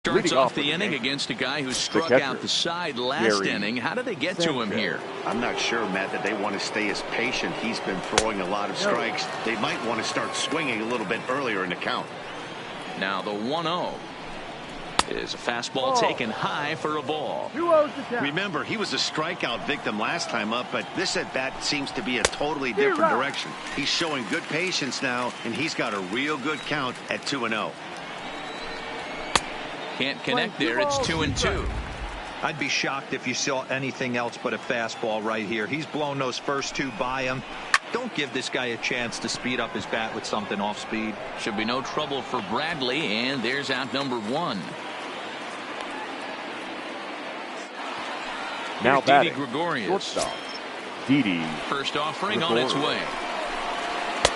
starts off the inning against a guy who struck out the side last inning. How did they get to him here? I'm not sure, Matt, that they want to stay as patient. He's been throwing a lot of strikes. They might want to start swinging a little bit earlier in the count. Now the 1-0 is a fastball taken high for a ball. Remember, he was a strikeout victim last time up, but this at bat seems to be a totally different direction. He's showing good patience now, and he's got a real good count at 2-0. Can't connect there. It's 2-2. I'd be shocked if you saw anything else but a fastball right here. He's blown those first 2 by him. Don't give this guy a chance to speed up his bat with something off speed. Should be no trouble for Bradley, and there's out number 1. Now Didi Gregorius. Shortstop. Didi. First offering on its way.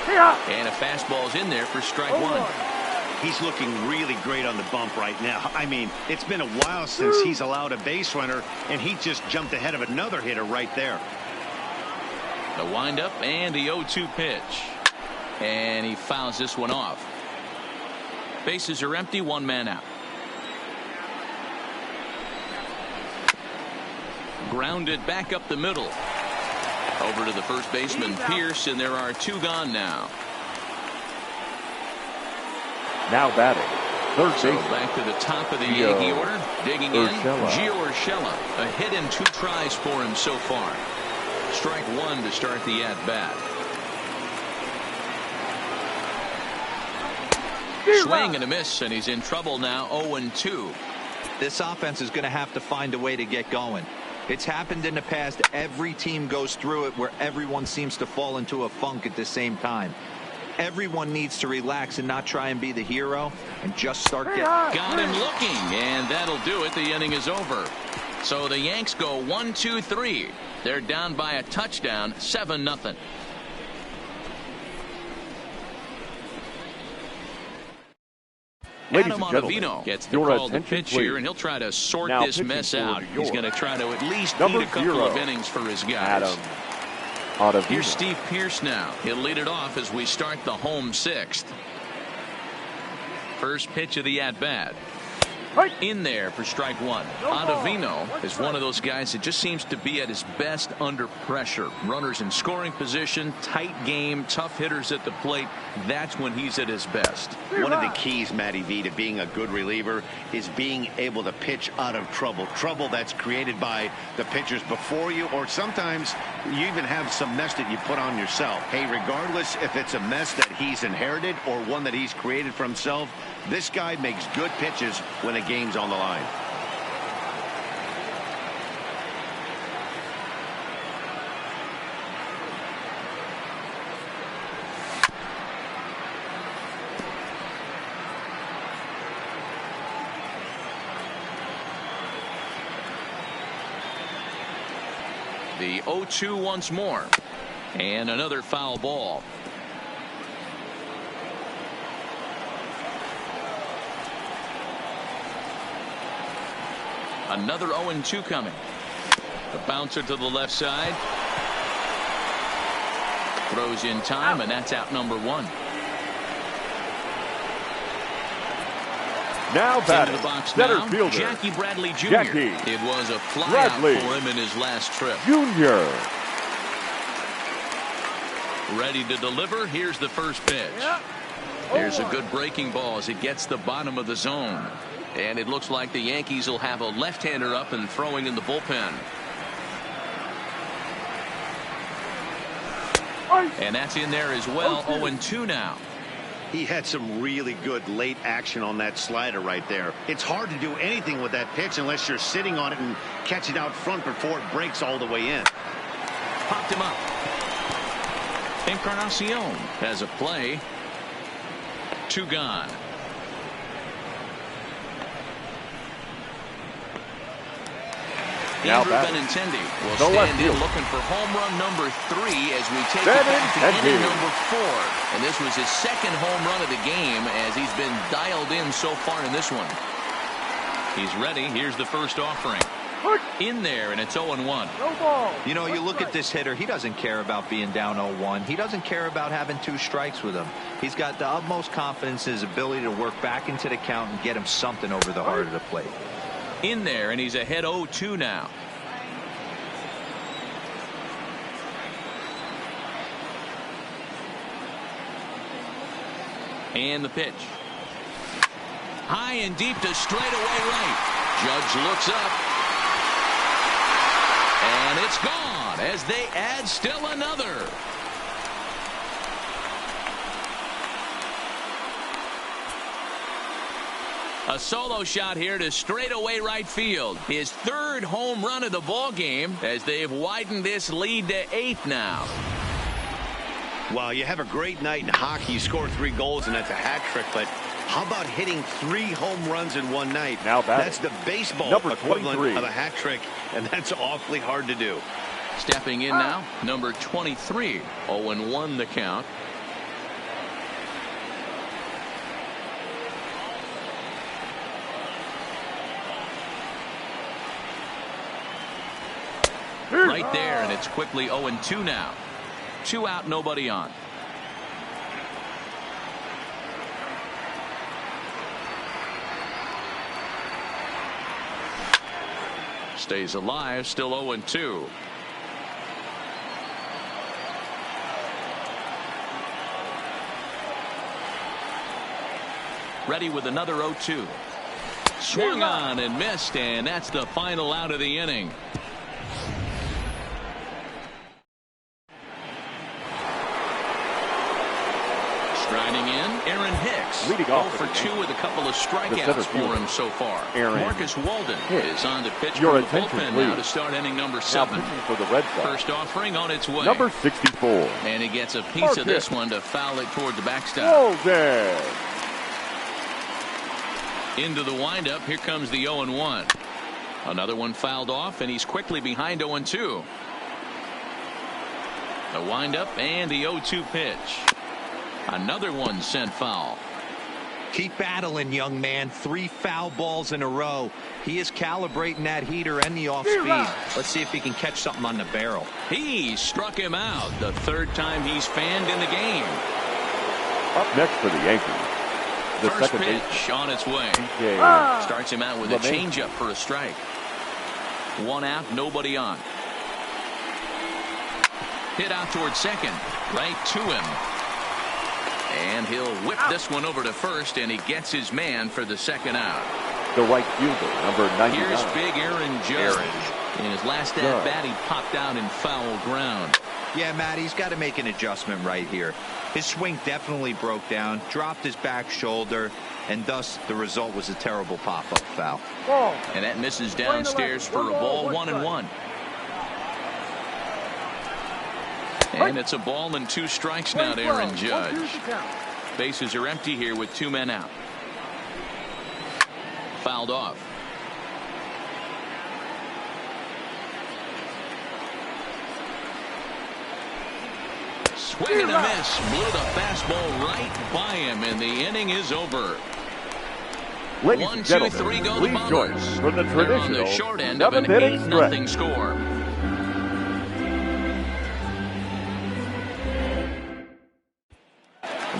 And a fastball's in there for strike one. He's looking really great on the bump right now. I mean, it's been a while since he's allowed a base runner, and he just jumped ahead of another hitter right there. The windup and the 0-2 pitch. And he fouls this one off. Bases are empty, one man out. Grounded back up the middle. Over to the first baseman, Pierce, and there are two gone now. Now batting, third baseman. So back to the top of the Yankee order. Digging in, Gio Urshela. A hit and two tries for him so far. Strike one to start the at-bat. Swing and a miss, and he's in trouble now, 0-2. This offense is going to have to find a way to get going. It's happened in the past. Every team goes through it where everyone seems to fall into a funk at the same time. Everyone needs to relax and not try and be the hero and just start getting. Got him looking, and that'll do it. The inning is over. So the Yanks go 1-2-3. They're down by a touchdown, 7-0. Ladies Adam and gentlemen, Ottavino gets the your call to attention, pitch here, please. and he'll try to sort Now this mess pitching for out. New He's going to York. try to at least Number beat a couple 0, of innings for his guys. Adam Ottavino. Here's Steve Pierce now. He'll lead it off as we start the home sixth. First pitch of the at-bat. In there for strike one. Ottavino is one of those guys that just seems to be at his best under pressure. Runners in scoring position, tight game, tough hitters at the plate. That's when he's at his best. One of the keys, Matty V, to being a good reliever is being able to pitch out of trouble. Trouble that's created by the pitchers before you, or sometimes you even have some mess that you put on yourself. Hey, regardless if it's a mess that he's inherited or one that he's created for himself, this guy makes good pitches when a game's on the line. The 0-2 once more. And another foul ball. Another 0-2 coming. The bouncer to the left side. Throws in time, and that's out number one. Now batting, into the box center now, fielder Jackie Bradley Jr. Jackie It was a flyout Bradley for him in his last trip. Jr. Ready to deliver. Here's the first pitch. There's a good breaking ball as it gets the bottom of the zone. And it looks like the Yankees will have a left-hander up and throwing in the bullpen. And that's in there as well. 0-2 now. He had some really good late action on that slider right there. It's hard to do anything with that pitch unless you're sitting on it and catch it out front before it breaks all the way in. Popped him up. Encarnacion has a play. Two gone. Andrew Benintendi will stand in looking for home run number 3 as we take it back to inning number 4. And this was his second home run of the game as he's been dialed in so far in this one. He's ready. Here's the first offering. In there, and it's 0-1. You know, you look at this hitter, he doesn't care about being down 0-1. He doesn't care about having 2 strikes with him. He's got the utmost confidence in his ability to work back into the count and get him something over the heart of the plate. In there, and he's ahead 0-2 now. And the pitch. High and deep to straightaway right. Judge looks up. And it's gone as they add still another. A solo shot here to straightaway right field. His 3rd home run of the ball game as they've widened this lead to 8 now. Well, you have a great night in hockey. You score 3 goals, and that's a hat trick. But how about hitting 3 home runs in one night? Now that's the baseball equivalent of a hat trick, and that's awfully hard to do. Stepping in now, number 23. 0-1 the count. Right there, and it's quickly 0-2 now. 2 out, nobody on. Stays alive, still 0-2. Ready with another 0-2. Swung on and missed, and that's the final out of the inning. Striding in, Aaron Hicks. Leading off 0 for 2 with a couple of strikeouts for him so far. Marcus Walden is on the pitch for the bullpen now to start inning number 7. For the Red Sox. First offering on its way. Number 64. And he gets a piece of this one to foul it toward the backstop. Walden. Into the windup. Here comes the 0-1. Another one fouled off, and he's quickly behind 0-2. The windup and the 0-2 pitch. Another one sent foul. Keep battling, young man. 3 foul balls in a row. He is calibrating that heater and the off speed. Let's see if he can catch something on the barrel. He struck him out. The 3rd time he's fanned in the game. Up next for the Yankees. The First second pitch on its way. Starts him out with a changeup for a strike. 1 out, nobody on. Hit out towards second. Right to him. And he'll whip this one over to first, and he gets his man for the 2nd out. The right fielder, number 99. Here's big Aaron Judge. In his last at-bat, he popped out in foul ground. Yeah, Matt, he's got to make an adjustment right here. His swing definitely broke down, dropped his back shoulder, and thus the result was a terrible pop-up foul. And that misses downstairs for a ball, 1-1. And it's a ball and 2 strikes now to Aaron Judge. Bases are empty here with 2 men out. Fouled off. Swing and a miss. Blew the fastball right by him, and the inning is over. Ladies 1, and 2, gentlemen, 3 go the please join Bombers. us for the They're on the traditional short end of an 7-inning 8-0 score.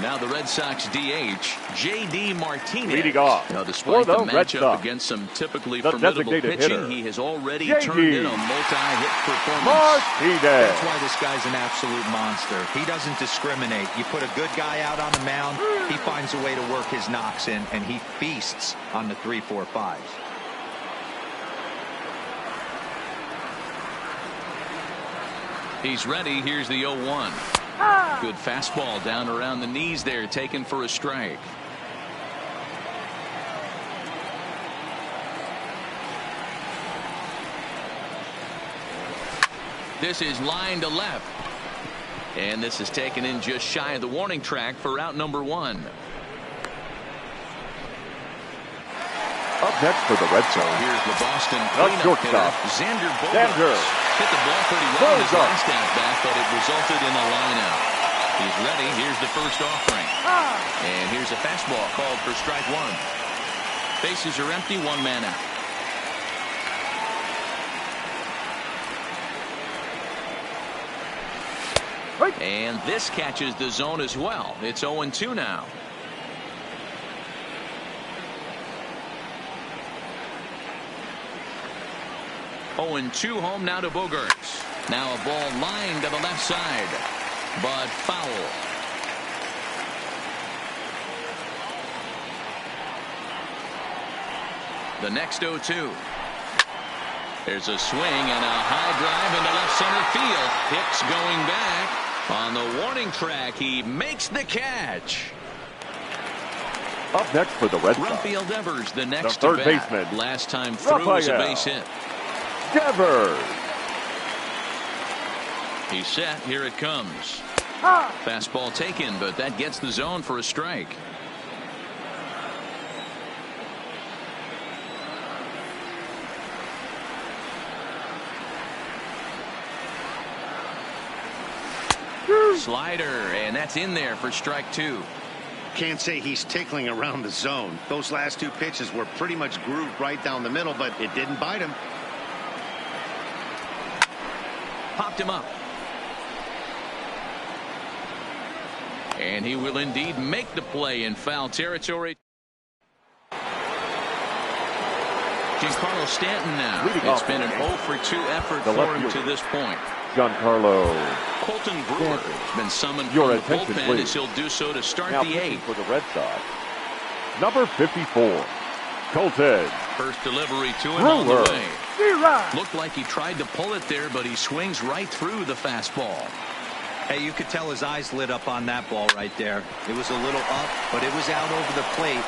Now the Red Sox DH, J.D. Martinez. Leading off despite the matchup against some typically formidable pitching, he has already turned in a multi-hit performance. Martinez. That's why this guy's an absolute monster. He doesn't discriminate. You put a good guy out on the mound, he finds a way to work his knocks in, and he feasts on the 3, 4, 5s. He's ready. Here's the 0-1. Good fastball down around the knees there, taken for a strike. This is line to left. And this is taken in just shy of the warning track for out number 1. Up next for the Red Sox. Here's the Boston cleanup hitter, Xander Bogaerts. Hit the ball pretty well in his last at-bat, but it resulted in a line-out. He's ready. Here's the first offering. And here's a fastball called for strike 1. Bases are empty, 1 man out. And this catches the zone as well. It's 0-2 now. And 2 home now to Bogaerts. Now a ball lined to the left side, but foul. The next 0-2. There's a swing and a high drive into left center field. Hicks going back on the warning track. He makes the catch. Up next for the Red Sox. Rafael Devers, the next third to bat. baseman. Last time through was a base hit. Devers. He's set. Here it comes. Fastball taken, but that gets the zone for a strike. Slider, and that's in there for strike 2. Can't say he's tickling around the zone. Those last 2 pitches were pretty much grooved right down the middle, but it didn't bite him. Popped him up. And he will indeed make the play in foul territory. Giancarlo Stanton now. It's been an 0 for 2 effort for him to this point. Giancarlo. Colton Brewer has been summoned from the bullpen as he'll do so to start the 8th. For the Red Sox, number 54, Colton. First delivery to him on the way. Looked like he tried to pull it there, but he swings right through the fastball. Hey, you could tell his eyes lit up on that ball right there. It was a little up, but it was out over the plate.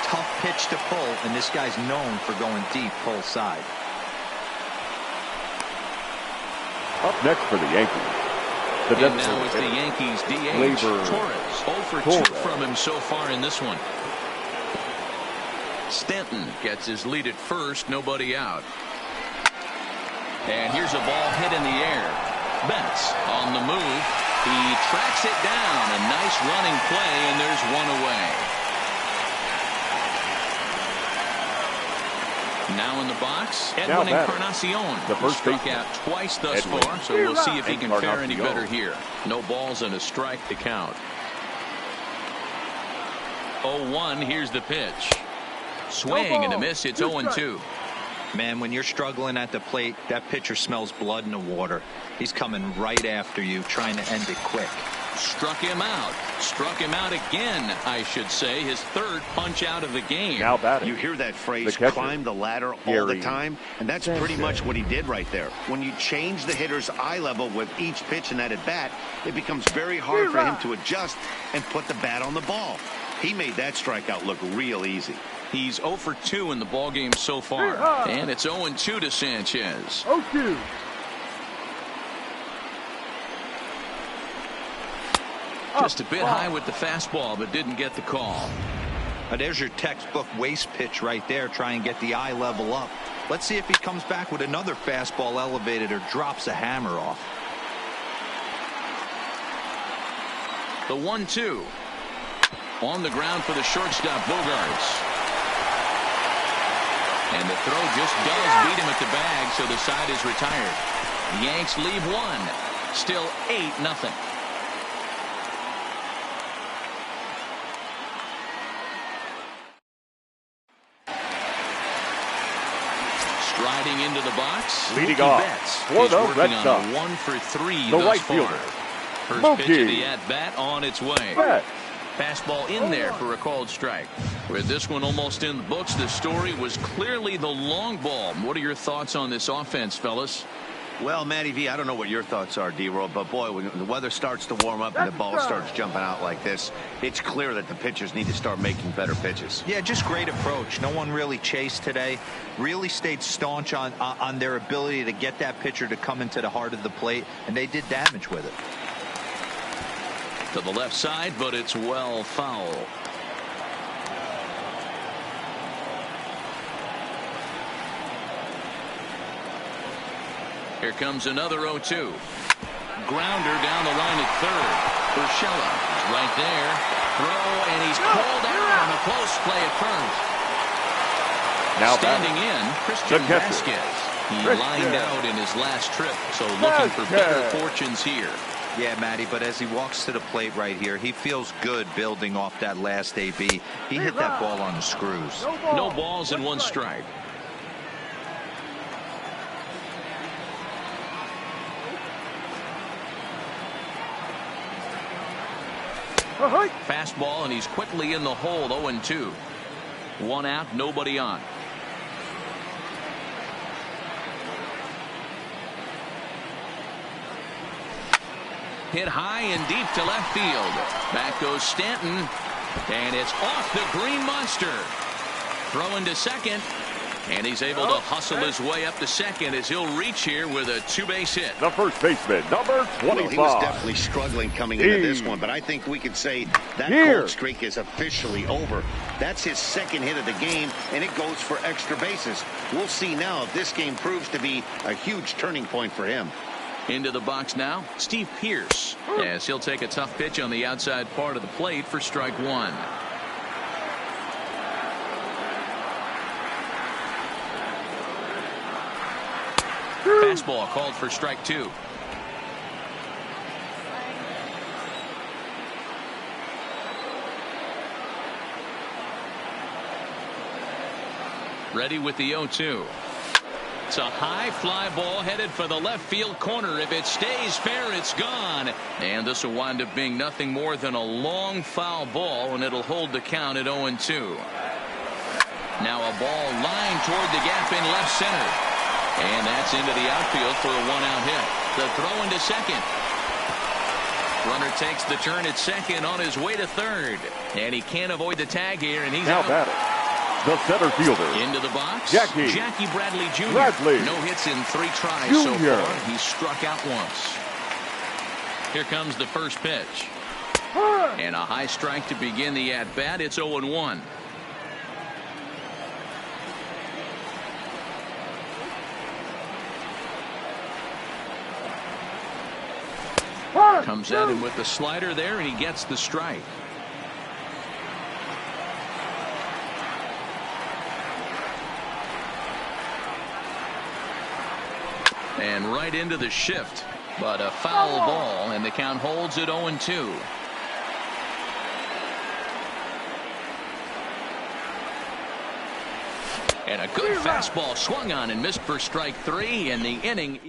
Tough pitch to pull, and this guy's known for going deep pull side. Up next for the Yankees. And now it's the Yankees DH, Torres. 0 for 2 from him so far in this one. Stanton gets his lead at first, nobody out. And here's a ball hit in the air. Betts on the move. He tracks it down. A nice running play, and there's one away. Now in the box, Edwin Encarnacion. He struck out twice thus far, so we'll see if he can fare any better here. No balls and a strike to count. 0-1, here's the pitch. Swing and a miss, it's 0-2. Man, when you're struggling at the plate, that pitcher smells blood in the water. He's coming right after you, trying to end it quick. Struck him out. Struck him out again, I should say. His third punch out of the game. Now batting. You hear that phrase, climb the ladder all the time, and that's pretty much what he did right there. When you change the hitter's eye level with each pitch in that at-bat, it becomes very hard for him to adjust and put the bat on the ball. He made that strikeout look real easy. He's 0 for 2 in the ballgame so far. And it's 0-2 to Sanchez. 0-2. Just a bit high with the fastball, but didn't get the call. There's your textbook waste pitch right there. Try and get the eye level up. Let's see if he comes back with another fastball elevated or drops a hammer off. The 1-2. On the ground for the shortstop, Bogarts. And the throw just does beat him at the bag, so the side is retired. The Yanks leave one. Still 8-0. Striding into the box, leading off for the Red Sox. 1 for 3 the thus right far. fielder. First pitch of the at-bat on its way. Fastball in there for a called strike. With this one almost in the books, the story was clearly the long ball. What are your thoughts on this offense, fellas? Well, Matty V, I don't know what your thoughts are, D-Roll, but boy, when the weather starts to warm up and the ball starts jumping out like this, it's clear that the pitchers need to start making better pitches. Yeah, just great approach. No one really chased today. Really stayed staunch on their ability to get that pitcher to come into the heart of the plate, and they did damage with it. To the left side, but it's well foul. Here comes another 0-2. Grounder down the line at third. Urshela is right there. Throw, and he's called out on a close play at first. Now standing in, Christian Vasquez. He lined out in his last trip, so looking for better fortunes here. Yeah, Matty, but as he walks to the plate right here, he feels good building off that last AB. He hit that ball on the screws. No balls and one strike. Fastball, and he's quickly in the hole. 0-2. One out, nobody on. Hit high and deep to left field. Back goes Stanton, and it's off the green monster. Throwing to second, and he's able to hustle his way up to second as he'll reach here with a two-base hit. The first baseman, number 25. Well, he was definitely struggling coming into this one, but I think we could say that cold streak is officially over. That's his second hit of the game, and it goes for extra bases. We'll see now if this game proves to be a huge turning point for him. Into the box now, Steve Pearce, as he'll take a tough pitch on the outside part of the plate for strike one. Fastball called for strike two. Ready with the 0-2. It's a high fly ball headed for the left field corner. If it stays fair, it's gone. And this will wind up being nothing more than a long foul ball, and it'll hold the count at 0-2. Now a ball lined toward the gap in left center. And that's into the outfield for a one-out hit. The throw into second. Runner takes the turn at second on his way to third. And he can't avoid the tag here, and he's now out. batting, the center fielder. Into the box. Jackie Bradley Jr. Bradley No hits in 3 tries Jr. so far. He's struck out once. Here comes the first pitch. And a high strike to begin the at-bat. It's 0-1. Comes at him with the slider there, and he gets the strike. And right into the shift, but a foul ball, and the count holds at 0-2. And a good fastball swung on and missed for strike 3 in the inning.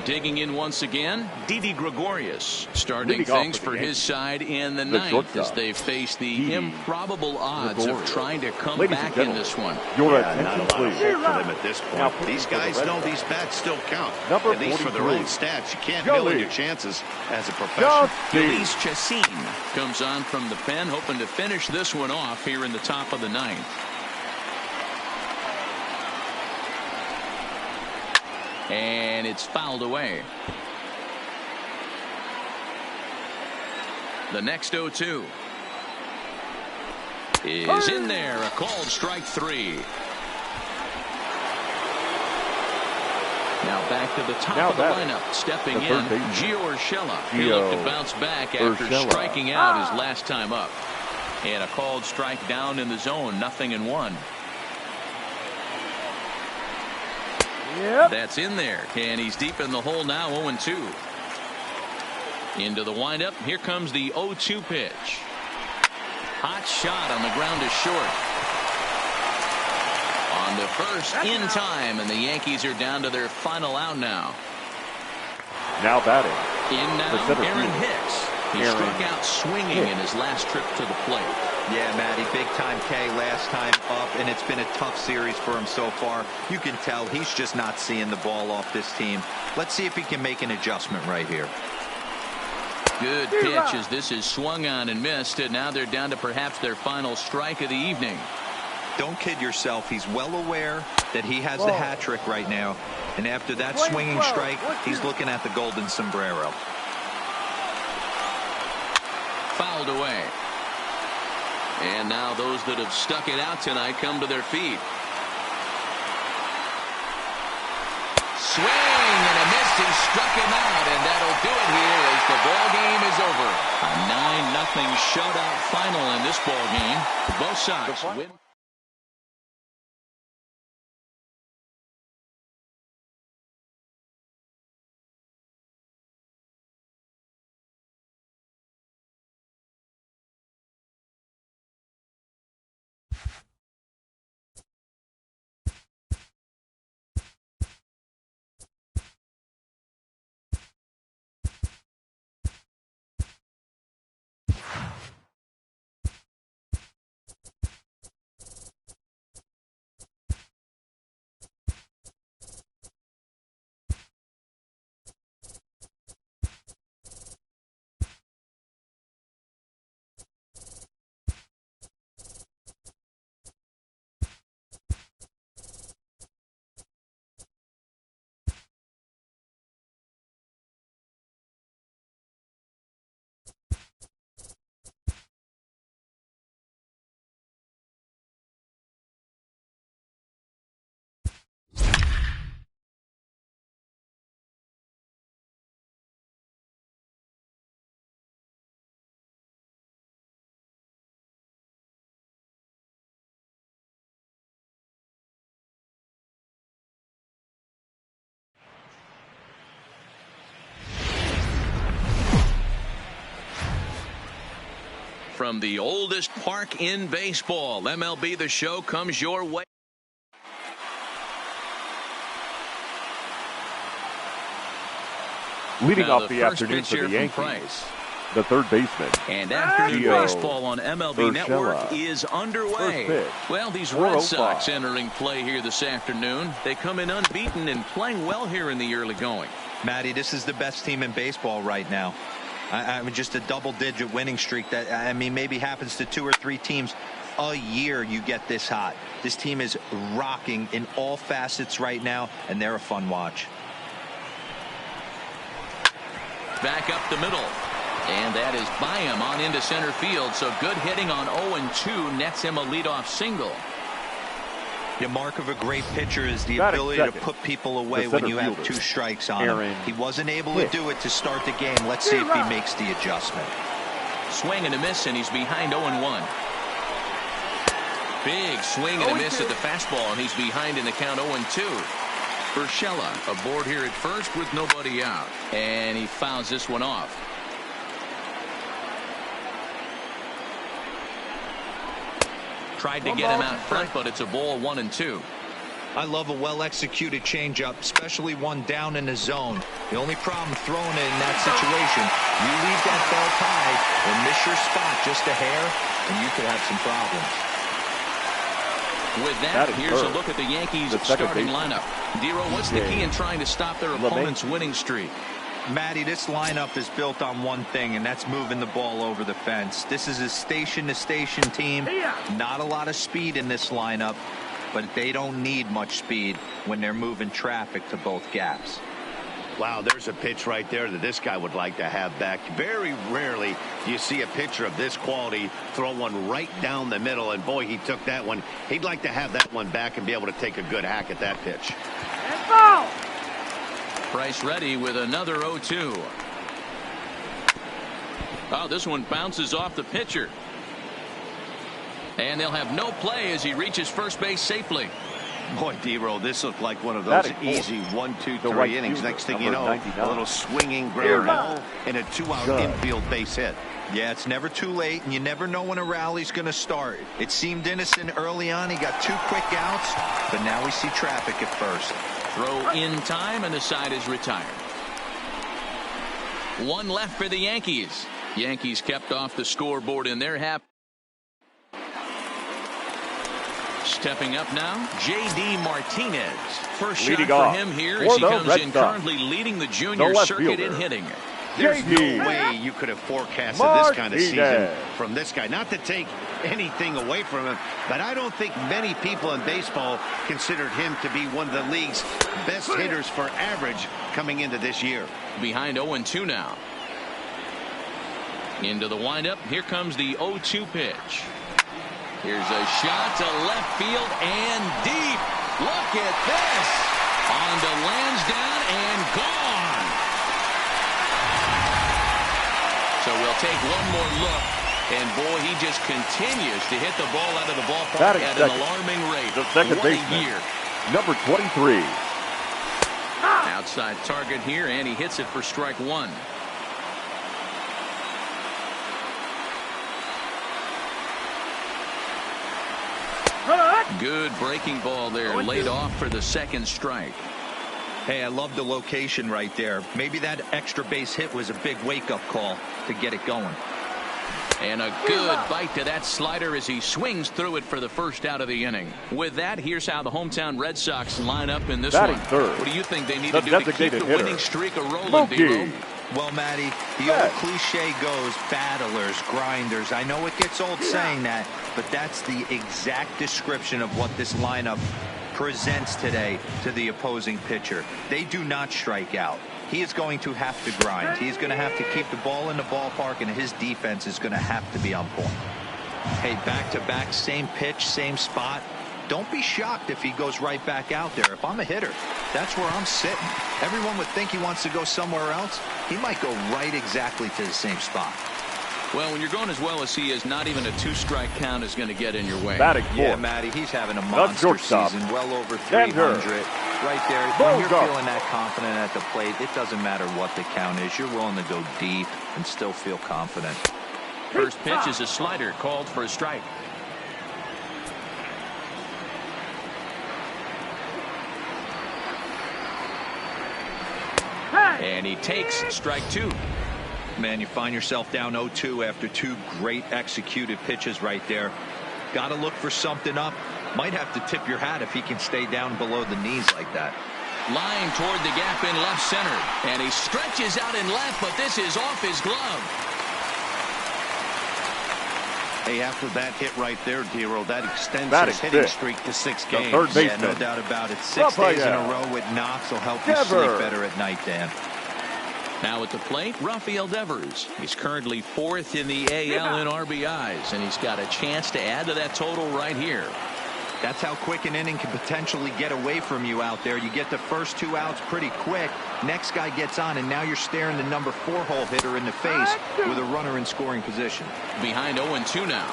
Digging in once again, Didi Gregorius starting things for his side in the ninth as they face the improbable odds of trying to come back in this one. Your not a lot of hope for them at this point. These guys know these bats still count. At least for their own stats. You can't mill your chances as a professional. Elise Chassin comes on from the pen, hoping to finish this one off here in the top of the ninth. And it's fouled away. The next 0-2 is in there. A called strike 3. Now back to the top of the lineup. Stepping in, Gio Urshela. He looked to bounce back after striking out his last time up. And a called strike down in the zone. 0-1. That's in there, and he's deep in the hole now. 0-2. Into the windup. Here comes the 0-2 pitch. Hot shot on the ground is short. On the first in time, and the Yankees are down to their final out now. Now batting. In now, Aaron Hicks. He struck out swinging in his last trip to the plate. Yeah, Matty, big time K last time up, and it's been a tough series for him so far. You can tell he's just not seeing the ball off this team. Let's see if he can make an adjustment right here. Good pitch as this is swung on and missed, and now they're down to perhaps their final strike of the evening. Don't kid yourself. He's well aware that he has the hat trick right now, and after that swinging strike, he's looking at the golden sombrero. Fouled away. And now those that have stuck it out tonight come to their feet. Swing and a miss. He struck him out, and that'll do it here as the ball game is over. A 9-0 shutout final in this ball game. Both sides win. from the oldest park in baseball. MLB The Show comes your way. Leading off the afternoon for the Yankees, the third baseman. And afternoon baseball on MLB Network is underway. Well, these Red Sox entering play here this afternoon. They come in unbeaten and playing well here in the early going. Matty, this is the best team in baseball right now. I mean, just a double-digit winning streak that, I mean, maybe happens to 2 or 3 teams a year you get this hot. This team is rocking in all facets right now, and they're a fun watch. Back up the middle. And that is by him on into center field. So good hitting on 0-2 nets him a leadoff single. The mark of a great pitcher is the ability to put people away when you have 2 strikes on him. He wasn't able to do it to start the game. Let's see if he makes the adjustment. Swing and a miss, and he's behind 0-1. Big swing and a miss at the fastball, and he's behind in the count 0-2. Urshela aboard here at first with nobody out, and he fouls this one off. Tried to get him out front, but it's a ball 1-2. I love a well-executed changeup, especially one down in the zone. The only problem throwing it in that situation, you leave that belt high or miss your spot just a hair, and you could have some problems. With that, here's a look at the Yankees starting lineup. Dero, what's the key in trying to stop their opponent's winning streak? Matty, this lineup is built on one thing, and that's moving the ball over the fence. This is a station-to-station team. Not a lot of speed in this lineup, but they don't need much speed when they're moving traffic to both gaps. Wow, there's a pitch right there that this guy would like to have back. Very rarely do you see a pitcher of this quality throw one right down the middle, and boy, he took that one. He'd like to have that one back and be able to take a good hack at that pitch. Price ready with another 0-2. Oh, this one bounces off the pitcher. And they'll have no play as he reaches first base safely. Boy, Dero, this looked like one of those easy 1, 2, 3 innings. Next thing you know, a little swinging ground ball and a 2-out infield base hit. Yeah, it's never too late, and you never know when a rally's going to start. It seemed innocent early on. He got 2 quick outs, but now we see traffic at first. Throw in time, and the side is retired. 1 left for the Yankees. Yankees kept off the scoreboard in their half. Stepping up now, J.D. Martinez. First shot for him here as he comes in currently leading the junior circuit in hitting. There's no way you could have forecasted this kind of season from this guy. Not to take anything away from him, but I don't think many people in baseball considered him to be one of the league's best hitters for average coming into this year. Behind 0-2 now. Into the windup. Here comes the 0-2 pitch. Here's a shot to left field and deep. Look at this. On to Lansdowne and gone. So we'll take one more look. And boy, he just continues to hit the ball out of the ballpark at an alarming rate. The second baseman, number 23. Outside target here, and he hits it for strike 1. Good breaking ball there, laid off for the second strike. Hey, I love the location right there. Maybe that extra base hit was a big wake-up call to get it going. And a good bite to that slider as he swings through it for the first out of the inning. With that, here's how the hometown Red Sox line up in this one. What do you think they need to do to keep the winning streak a-rolling, Dero? Well, Matty, the old cliche goes, battlers, grinders. I know it gets old saying that, but that's the exact description of what this lineup presents today to the opposing pitcher. They do not strike out. He is going to have to grind. He's going to have to keep the ball in the ballpark, and his defense is going to have to be on point. Hey, back-to-back, same pitch, same spot. Don't be shocked if he goes right back out there. If I'm a hitter, that's where I'm sitting. Everyone would think he wants to go somewhere else. He might go right exactly to the same spot. Well, when you're going as well as he is, not even a 2-strike count is going to get in your way. Yeah, Matty, he's having a monster season, well over 300. Right there, when you're feeling that confident at the plate, it doesn't matter what the count is. You're willing to go deep and still feel confident. First pitch is a slider called for a strike. And he takes strike 2. Man, you find yourself down 0-2 after 2 great executed pitches right there. Got to look for something up. Might have to tip your hat if he can stay down below the knees like that. Line toward the gap in left center. And he stretches out in left, but this is off his glove. Hey, after that hit right there, Dero, that extends his hitting streak to 6 games. Yeah, no doubt about it. 6 days in a row with knocks will help you sleep better at night, Dan. Now at the plate, Rafael Devers. He's currently 4th in the AL in RBIs, and he's got a chance to add to that total right here. That's how quick an inning can potentially get away from you out there. You get the first 2 outs pretty quick. Next guy gets on, and now you're staring the number 4 hole hitter in the face with a runner in scoring position. Behind 0-2 now.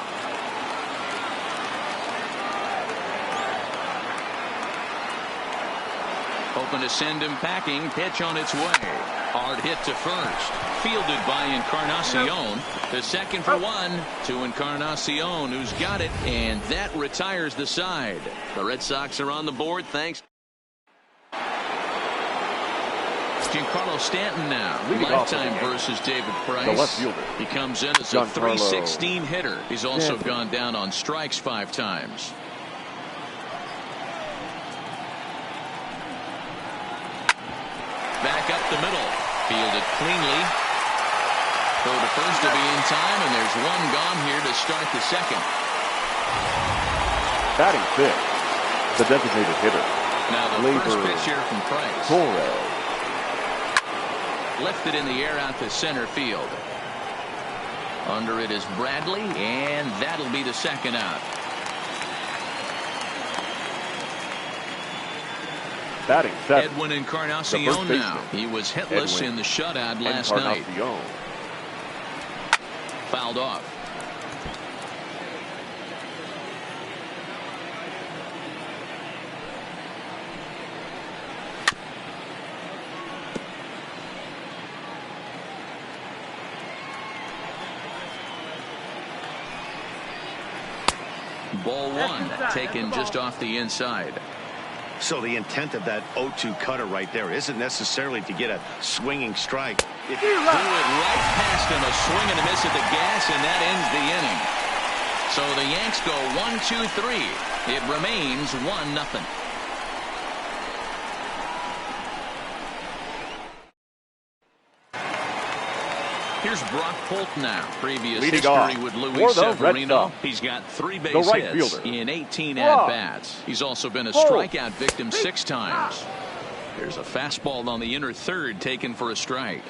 Hoping to send him packing. Pitch on its way. Hard hit to first. Fielded by Encarnacion. The second for 1 to Encarnacion, who's got it, and that retires the side. The Red Sox are on the board thanks. Giancarlo Stanton now. Lifetime versus David Price. The left fielder. He comes in as a 316 hitter. He's also gone down on strikes 5 times. Back up the middle. Fielded cleanly. Throw to first to be in time, and there's 1 gone here to start the second. Batting 5th, the designated hitter. Now the first pitch here from Price. Torres. Lifted in the air out to center field. Under it is Bradley, and that'll be the second out. Batting 7th, Edwin Encarnacion now. He was hitless in the shutout last night. Fouled off. Ball 1 taken just off the inside. So the intent of that 0-2 cutter right there isn't necessarily to get a swinging strike. It threw it right past him, a swing and a miss at the gas, and that ends the inning. So the Yanks go 1-2-3. It remains 1-0. Here's Brock Holt now. Previous history with Luis Severino. He's got 3 base hits in 18 at-bats. He's also been a strikeout victim 6 times. There's a fastball on the inner third taken for a strike.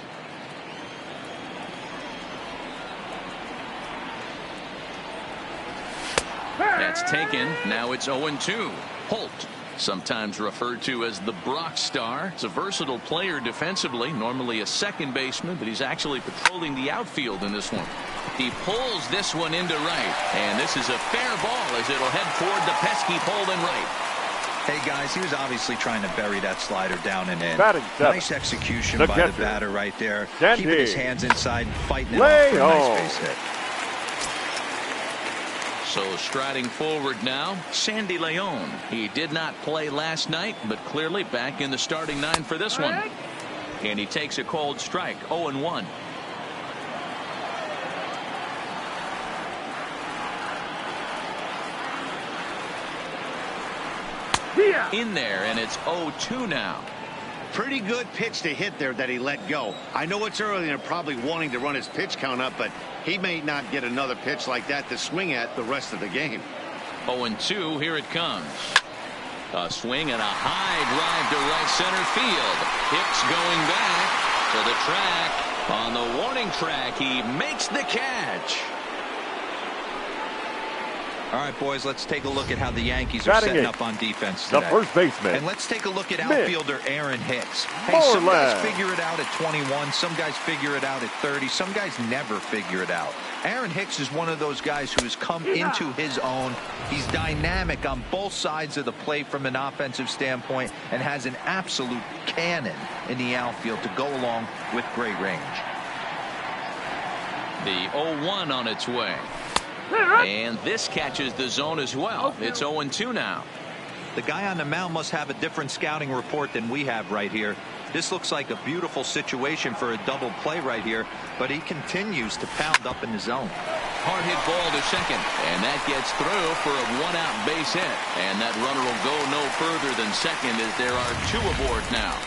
That's taken. Now it's 0-2. Holt, sometimes referred to as the Brock Star. He's a versatile player defensively, normally a second baseman, but he's actually patrolling the outfield in this one. He pulls this one into right, and this is a fair ball as it'll head toward the pesky pole in right. Hey guys, he was obviously trying to bury that slider down and in. Nice execution by the batter right there. Keeping his hands inside, fighting it off for a nice base hit. So striding forward now, Sandy Leon. He did not play last night, but clearly back in the starting 9 for this one. And he takes a cold strike, 0-1. In there, and it's 0-2 now. Pretty good pitch to hit there that he let go. I know it's early and they're probably wanting to run his pitch count up, but he may not get another pitch like that to swing at the rest of the game. 0-2, here it comes. A swing and a high drive to right center field. Hicks going back to the track. On the warning track, he makes the catch. All right, boys, let's take a look at how the Yankees are setting up on defense today. The first baseman. And let's take a look at outfielder Aaron Hicks. Hey, some guys figure it out at 21. Some guys figure it out at 30. Some guys never figure it out. Aaron Hicks is one of those guys who has come into his own. He's dynamic on both sides of the plate from an offensive standpoint and has an absolute cannon in the outfield to go along with great range. The 0-1 on its way. And this catches the zone as well. It's 0-2 now. The guy on the mound must have a different scouting report than we have right here. This looks like a beautiful situation for a double play right here, but he continues to pound up in the zone. Hard hit ball to second, and that gets through for a one-out base hit. And that runner will go no further than second as there are 2 aboard now.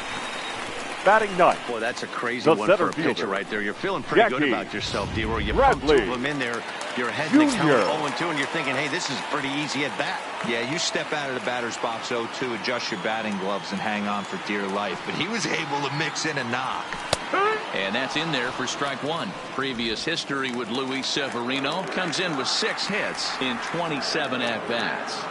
Batting ninth. Boy, that's a crazy one for a pitcher right there. You're feeling pretty good about yourself, D-Roy. You pump 2 of them in there. You're ahead in the count 0-2, and you're thinking, hey, this is pretty easy at bat. Yeah, you step out of the batter's box 0-2, adjust your batting gloves, and hang on for dear life. But he was able to mix in a knock. And that's in there for strike 1. Previous history with Luis Severino comes in with 6 hits in 27 at-bats.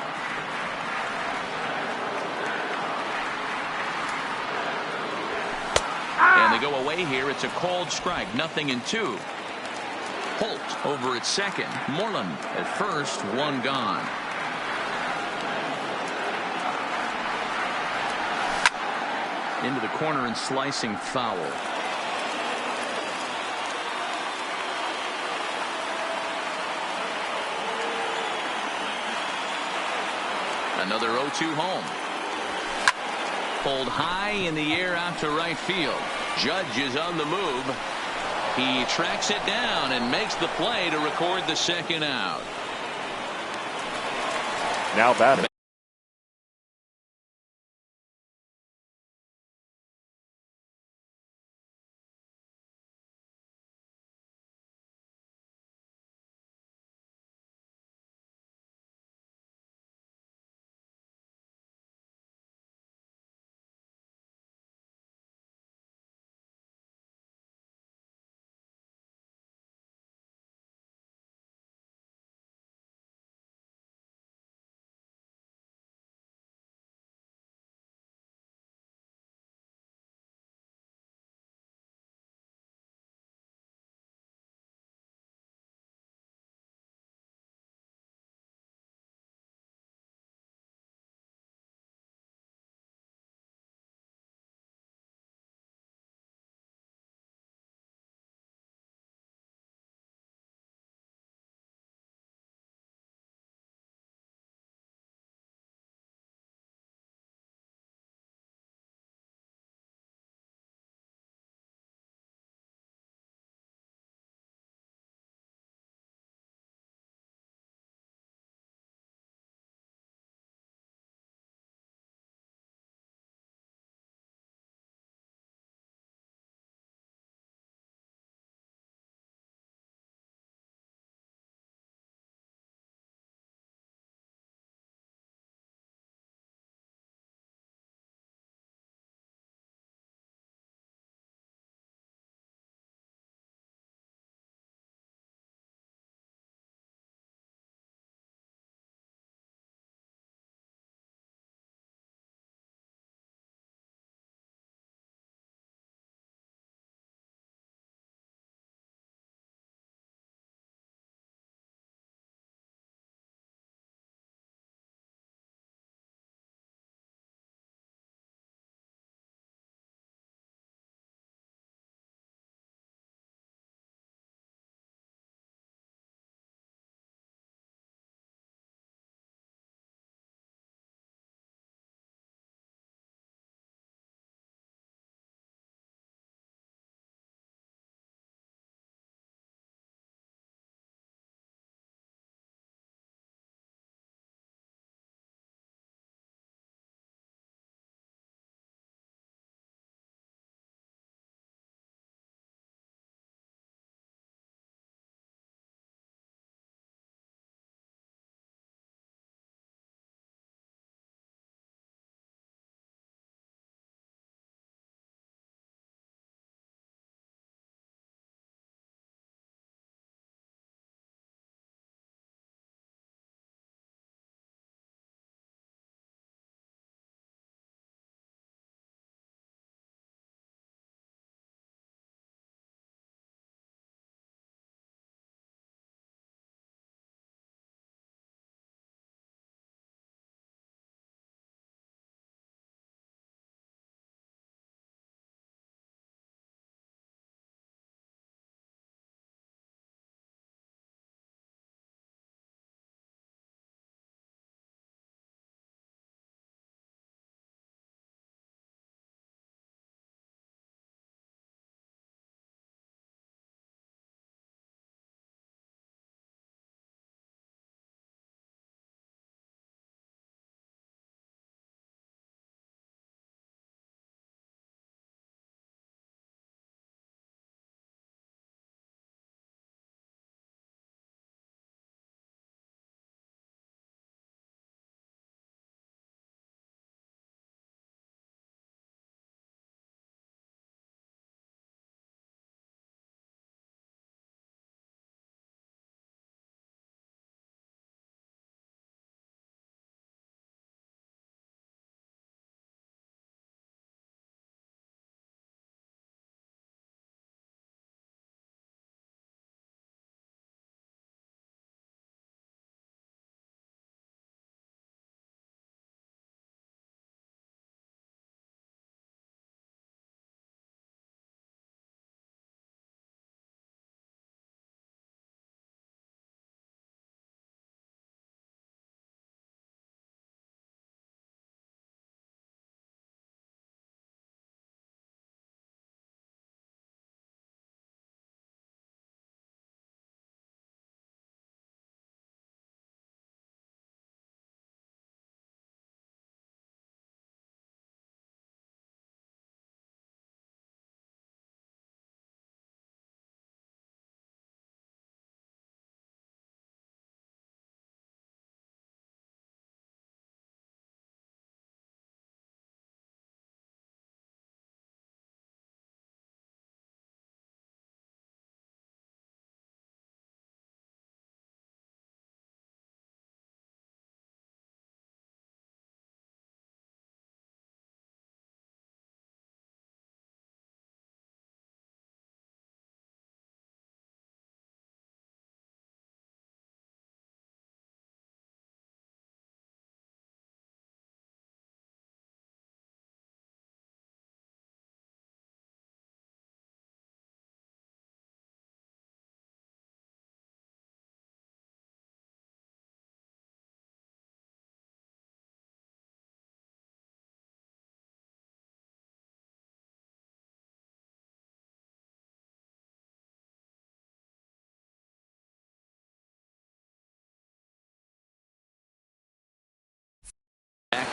And they go away here. It's a called strike. 0-2. Holt over at second. Moreland at first. 1 gone. Into the corner and slicing foul. Another 0-2 home. Pulled high in the air out to right field. Judge is on the move. He tracks it down and makes the play to record the second out. Now batting.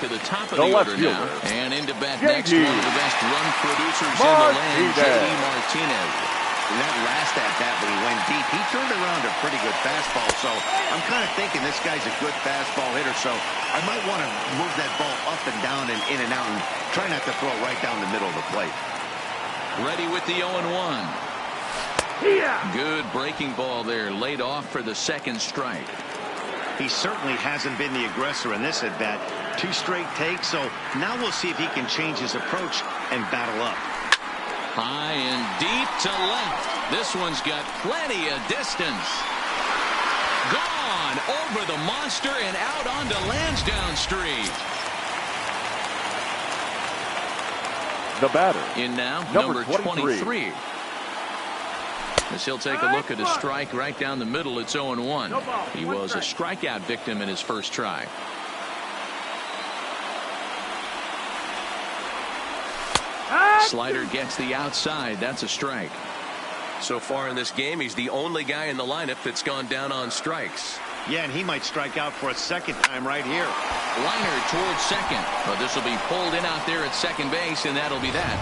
to the top of the order now. And into bat next, one of the best run producers in the land, J.D. Martinez. In that last at-bat when he went deep, he turned around a pretty good fastball. So I'm kind of thinking this guy's a good fastball hitter. So I might want to move that ball up and down and in and out and try not to throw right down the middle of the plate. Ready with the 0-1. Good breaking ball there, laid off for the second strike. He certainly hasn't been the aggressor in this at-bat. 2 straight takes, so now we'll see if he can change his approach and battle up. High and deep to left. This one's got plenty of distance. Gone over the monster and out onto Lansdowne Street. The batter. In now, number 23. As he'll take a look at a strike right down the middle, it's 0-1. He was a strikeout victim in his first try. Slider gets the outside. That's a strike. So far in this game, he's the only guy in the lineup that's gone down on strikes. Yeah, and he might strike out for a second time right here. Liner towards second. But this will be pulled in out there at second base, and that'll be that.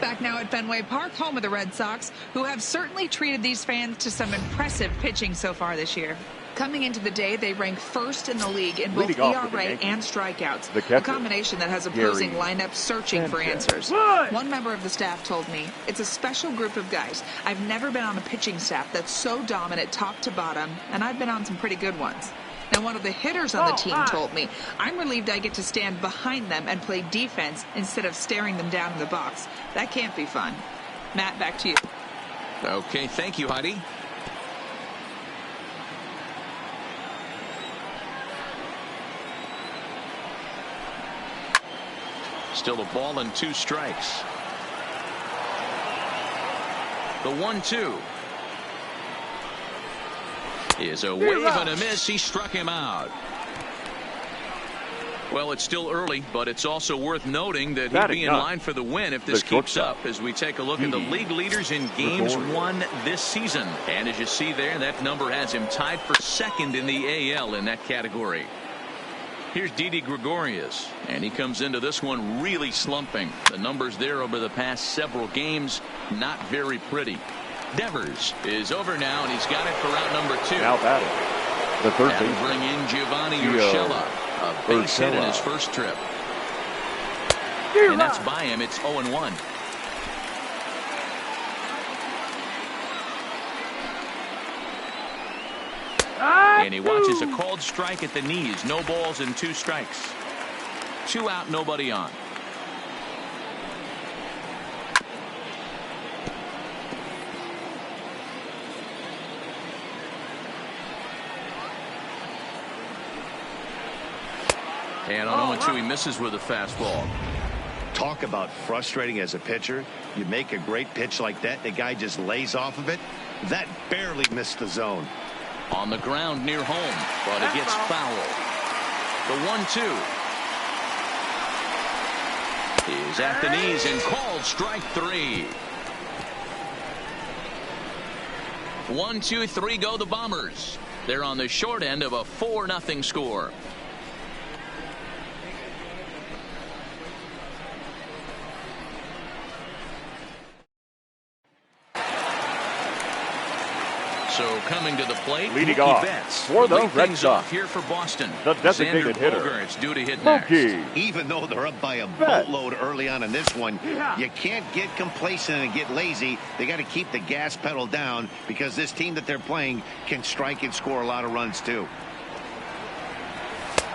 Back now at Fenway Park, home of the Red Sox, who have certainly treated these fans to some impressive pitching so far this year. Coming into the day, they rank first in the league in both ERA and strikeouts, a combination that has opposing lineups searching for answers. One member of the staff told me, it's a special group of guys. I've never been on a pitching staff that's so dominant top to bottom, and I've been on some pretty good ones. Now, one of the hitters on the team told me, I'm relieved I get to stand behind them and play defense instead of staring them down in the box. That can't be fun. Matt, back to you. Okay, thank you, Heidi. Still a ball and 2 strikes. The 1-2 is a wave and a miss. He struck him out. Well, it's still early, but it's also worth noting that he'd be in line for the win if this keeps up, as we take a look at the league leaders in games won this season. And as you see there, that number has him tied for second in the AL in that category. Here's Didi Gregorius, and he comes into this one really slumping. The numbers there over the past several games, not very pretty. Devers is over now, and he's got it for out number 2. Now batting. The third base. Bring in Giovanni Urshela, a base hit in his first trip. And that's by him. It's 0-1. And he watches a called strike at the knees. No balls and 2 strikes. 2 out, nobody on. And on 0-2, he misses with a fastball. Talk about frustrating as a pitcher. You make a great pitch like that, the guy just lays off of it. That barely missed the zone. On the ground near home, but it gets foul. The 1-2 is at the knees and called strike 3. 1, 2, 3 go the Bombers. They're on the short end of a 4-0 score. So coming to the plate, leading off for the Red Sox here for Boston. The designated hitter, it's due to hit next. Even though they're up by a boatload early on in this one, you can't get complacent and get lazy. They got to keep the gas pedal down because this team that they're playing can strike and score a lot of runs too.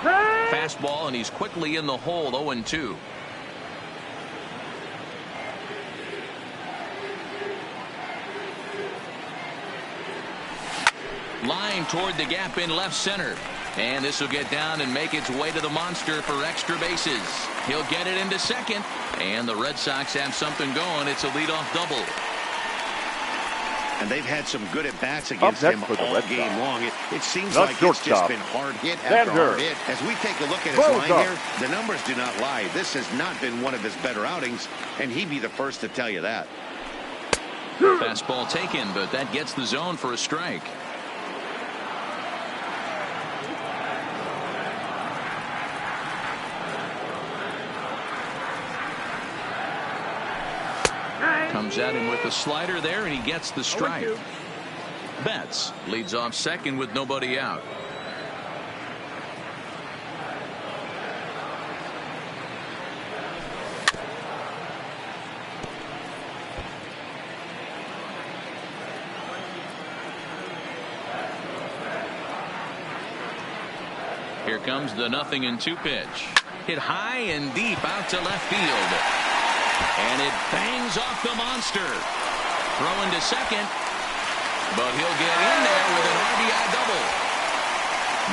Fastball, and he's quickly in the hole. 0-2. Line toward the gap in left center. And this will get down and make its way to the monster for extra bases. He'll get it into second. And the Red Sox have something going. It's a leadoff double. And they've had some good at-bats against him all game long. It seems like it's just been hard hit after hard hit. As we take a look at his line here, the numbers do not lie. This has not been one of his better outings, and he'd be the first to tell you that. Fastball taken, but that gets the zone for a strike. Comes at him with a slider there, and he gets the strike. Betts leads off second with nobody out. Here comes the 0-2 pitch. Hit high and deep out to left field. And it bangs off the monster. Throwing to second. But he'll get in there with an RBI double.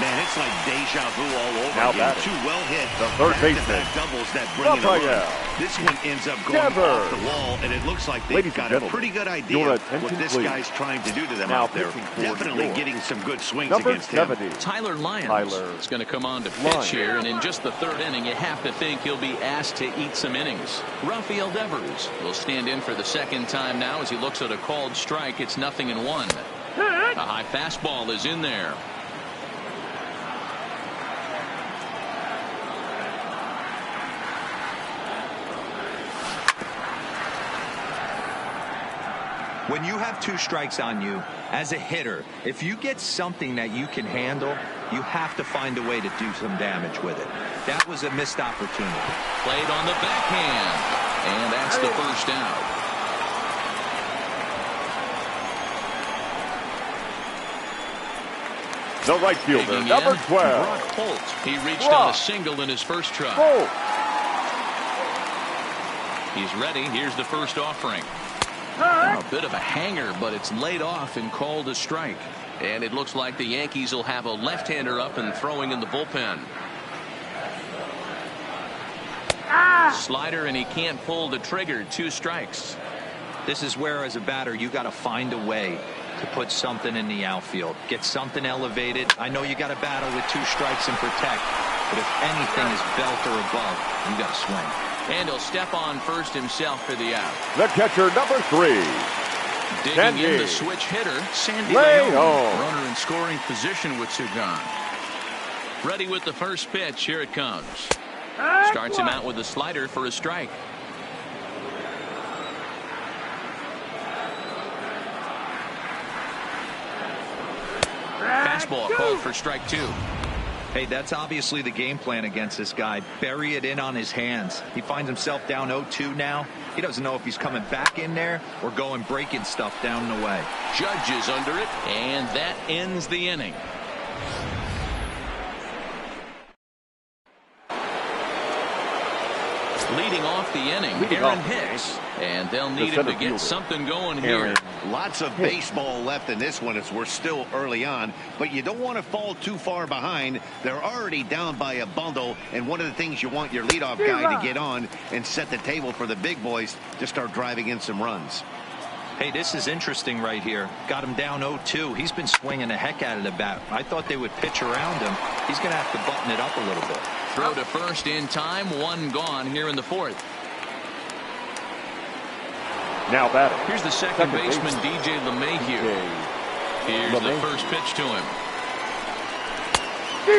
Man, it's like deja vu all over Now again. batting. 2 well hit The third baseman. doubles that bring it on. This one ends up going off the wall, and it looks like they've got a pretty good idea what this guy's trying to do to them out there. Definitely getting some good swings against him. Tyler Lyons is going to come on to pitch here, and in just the third inning, you have to think he'll be asked to eat some innings. Rafael Devers will stand in for the second time now as he looks at a called strike. It's 0-1. A high fastball is in there. When you have 2 strikes on you, as a hitter, if you get something that you can handle, you have to find a way to do some damage with it. That was a missed opportunity. Played on the backhand, and that's the first out. The right fielder, number 12. Brock Holt. He reached on a single in his first try. He's ready. Here's the first offering. A bit of a hanger, but it's laid off and called a strike. And it looks like the Yankees will have a left-hander up and throwing in the bullpen. Slider, and he can't pull the trigger. 2 strikes. This is where, as a batter, you got to find a way to put something in the outfield. Get something elevated. I know you got to battle with 2 strikes and protect, but if anything is belt or above, you got to swing. And he'll step on first himself for the out. The catcher, number 3. Digging in the switch hitter, Sandy Leon. Runner in scoring position with Sugan. Ready with the first pitch. Here it comes. Starts him out with a slider for a strike. Fastball called for strike 2. Hey, that's obviously the game plan against this guy. Bury it in on his hands. He finds himself down 0-2 now. He doesn't know if he's coming back in there or going breaking stuff down the way. Judge is under it, and that ends the inning. Leading off the inning, Aaron Hicks. And they'll need him to get something going here. Lots of baseball left in this one as we're still early on, but you don't want to fall too far behind. They're already down by a bundle, and one of the things you want your leadoff guy to get on and set the table for the big boys to start driving in some runs. Hey, this is interesting right here. Got him down 0-2. He's been swinging the heck out of the bat. I thought they would pitch around him. He's going to have to button it up a little bit. Throw to first in time. 1 gone here in the 4th. Now batting. Here's the second baseman, DJ LeMahieu. Here's the first pitch to him.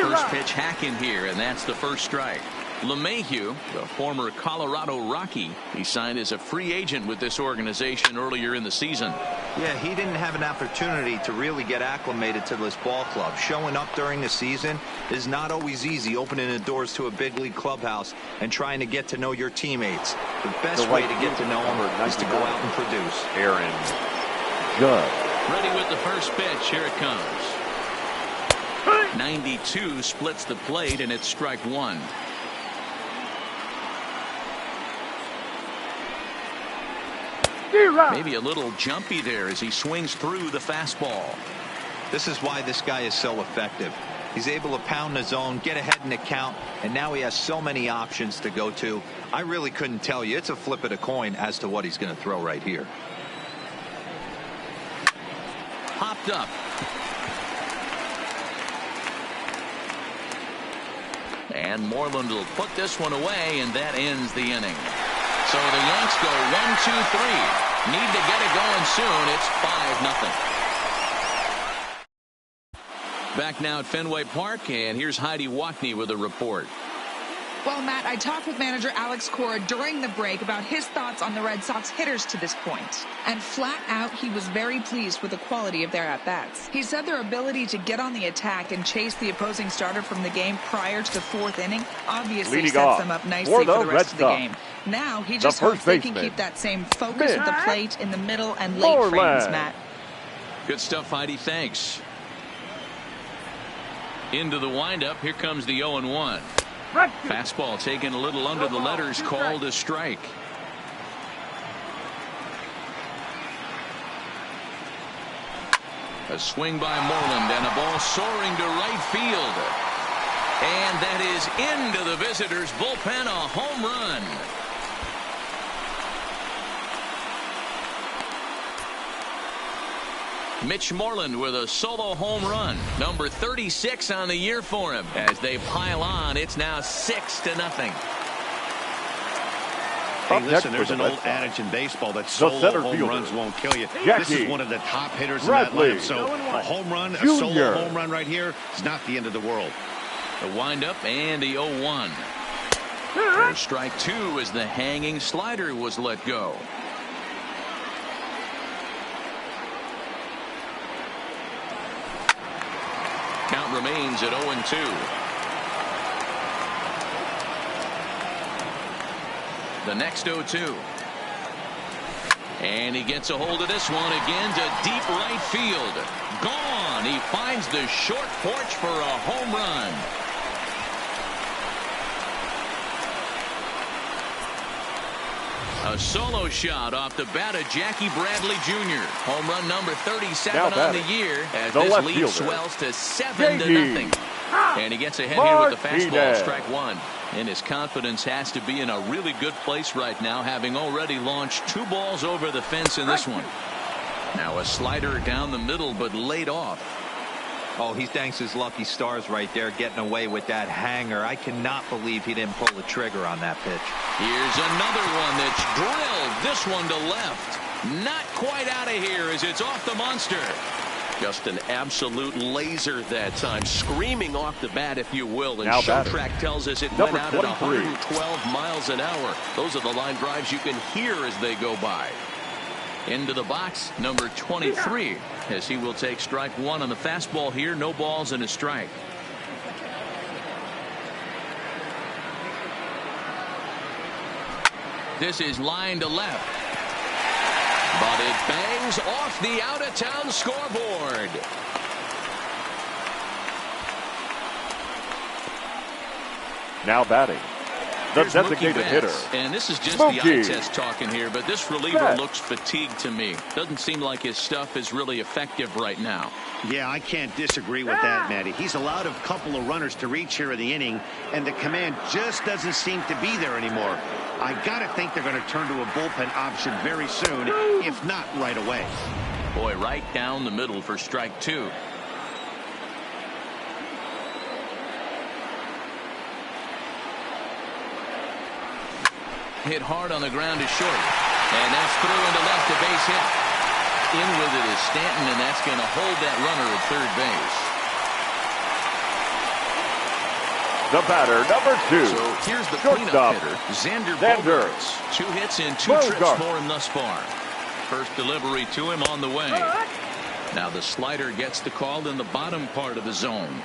First pitch hacking here, and that's the first strike. LeMahieu, the former Colorado Rocky, he signed as a free agent with this organization earlier in the season. Yeah, he didn't have an opportunity to really get acclimated to this ball club. Showing up during the season is not always easy, opening the doors to a big league clubhouse and trying to get to know your teammates. The best way to get to know them is to go out and produce. Aaron Judge. Ready with the first pitch. Here it comes. 92 splits the plate, and it's strike 1. Maybe a little jumpy there as he swings through the fastball. This is why this guy is so effective. He's able to pound the zone, get ahead in the count, and now he has so many options to go to. I really couldn't tell you. It's a flip of the coin as to what he's going to throw right here. Popped up. And Moreland will put this one away, and that ends the inning. So the Yanks go 1-2-3. Need to get it going soon. It's 5-0. Back now at Fenway Park, and here's Heidi Wackney with a report. Well, Matt, I talked with manager Alex Cora during the break about his thoughts on the Red Sox hitters to this point. And flat out, he was very pleased with the quality of their at-bats. He said their ability to get on the attack and chase the opposing starter from the game prior to the fourth inning obviously Leading sets off them up nicely for for the the rest of the Red game. Sox, Now, he just hopes they can keep that same focus at the plate in the middle and late frames, Matt. Good stuff, Heidi. Thanks. Into the windup. Here comes the 0-1. Fastball taken a little under the letters, called a strike. A swing by Moreland and a ball soaring to right field. And that is into the visitors' bullpen, a home run. Mitch Moreland with a solo home run, number 36 on the year for him. As they pile on, it's now 6-0. Hey, listen, there's an old adage in baseball that solo home runs won't kill you. This is one of the top hitters in that lineup. So a home run, a solo home run right here is not the end of the world. The windup and the 0-1. There's strike two as the hanging slider was let go. Count remains at 0-2. The next 0-2. And he gets a hold of this one again to deep right field. Gone. He finds the short porch for a home run. A solo shot off the bat of Jackie Bradley Jr. Home run number 37 on the year as this lead swells to 7-0. And he gets ahead here with the fastball, strike one. And his confidence has to be in a really good place right now, having already launched 2 balls over the fence in this one. Now a slider down the middle, but laid off. Oh, he thanks his lucky stars right there, getting away with that hanger. I cannot believe he didn't pull the trigger on that pitch. Here's another one that's drilled. This one to left. Not quite out of here as it's off the monster. Just an absolute laser that time, screaming off the bat, if you will. And Showtrack tells us it went out at 112 miles an hour. Those are the line drives you can hear as they go by. Into the box, number 23, as he will take strike one on the fastball here. No balls and a strike. This is line to left. But it bangs off the out-of-town scoreboard. Now batting, the designated hitter. And this is just the eye test talking here, but this reliever looks fatigued to me. Doesn't seem like his stuff is really effective right now. Yeah, I can't disagree with that, Matty. He's allowed a couple of runners to reach here in the inning, and the command just doesn't seem to be there anymore. I gotta think they're going to turn to a bullpen option very soon, if not right away. Boy, right down the middle for strike two. Hit hard on the ground to short, and that's through into left, a base hit. In with it is Stanton, and that's going to hold that runner at third base. The batter, number 2. So here's the cleanup hitter, Xander Bogaerts. 2 hits in 2 trips for him thus far. First delivery to him on the way. Now the slider gets the call in the bottom part of the zone.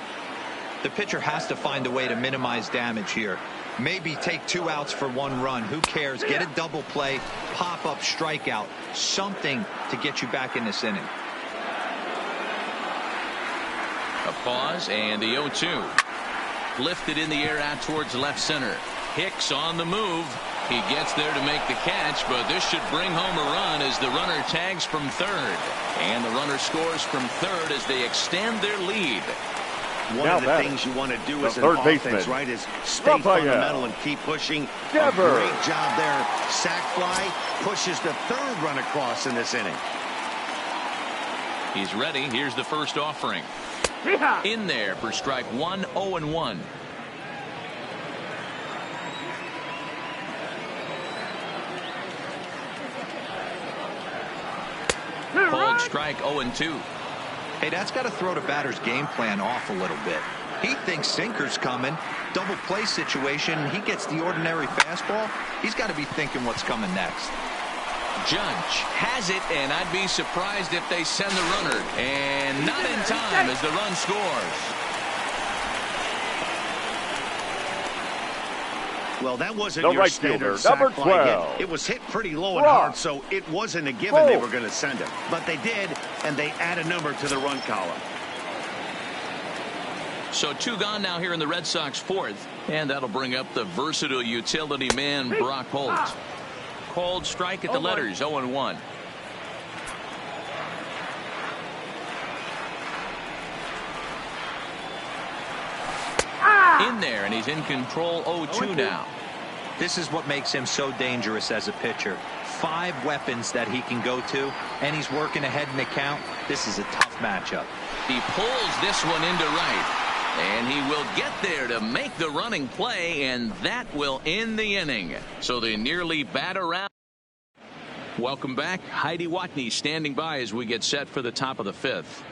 The pitcher has to find a way to minimize damage here. Maybe take 2 outs for 1 run. Who cares? Get a double play, pop up, strikeout, something to get you back in this inning. A pause and the 0-2. Lifted in the air out towards left center. Hicks on the move. He gets there to make the catch, but this should bring home a run as the runner tags from third. And the runner scores from third as they extend their lead. One of the things you want to do as an offense, right, is stay fundamental and keep pushing. A great job there. Sac fly pushes the third run across in this inning. He's ready. Here's the first offering. In there for strike one, 0-1. Called strike 0-2. Hey, that's got to throw the batter's game plan off a little bit. He thinks sinker's coming. double play situation, he gets the ordinary fastball. He's got to be thinking what's coming next. Judge has it, and I'd be surprised if they send the runner. And not in time as the run scores. Well, that wasn't your standard sac number fly 12. hit. It was hit pretty low and hard, so it wasn't a given they were going to send him. But they did, and they add a number to the run column. So 2 gone now here in the Red Sox 4th, and that'll bring up the versatile utility man Brock Holt. Cold strike at the letters, 0-1. In there, and he's in control, 0-2 now. This is what makes him so dangerous as a pitcher. 5 weapons that he can go to, and he's working ahead in the count. This is a tough matchup. He pulls this one into right. And he will get there to make the running play, and that will end the inning. So they nearly bat around. Welcome back. Heidi Watney standing by as we get set for the top of the 5th.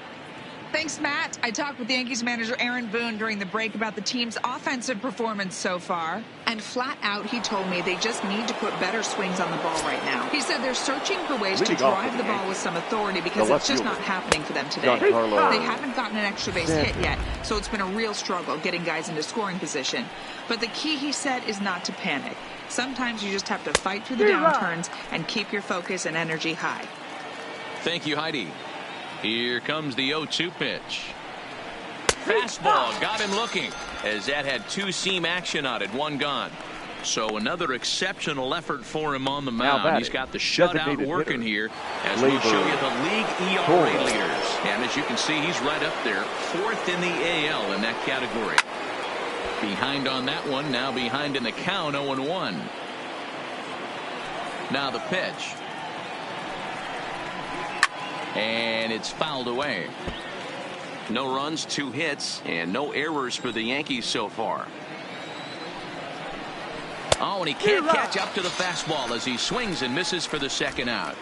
Thanks, Matt. I talked with Yankees manager Aaron Boone during the break about the team's offensive performance so far. And flat out, he told me they just need to put better swings on the ball right now. He said they're searching for ways to drive the ball with some authority because it's just not happening for them today. They haven't gotten an extra base hit yet, so it's been a real struggle getting guys into scoring position. But the key, he said, is not to panic. Sometimes you just have to fight through the downturns and keep your focus and energy high. Thank you, Heidi. Here comes the 0-2 pitch. Fastball got him looking as that had 2-seam action on it, 1 gone. So another exceptional effort for him on the mound. He's got the shutout working here as we'll show you the league ERA leaders. And as you can see, he's right up there, 4th in the AL in that category. Behind on that one, now behind in the count, 0-1. Now the pitch. And it's fouled away. No runs, 2 hits, and no errors for the Yankees so far. Oh, and he can't catch up to the fastball as he swings and misses for the 2nd out.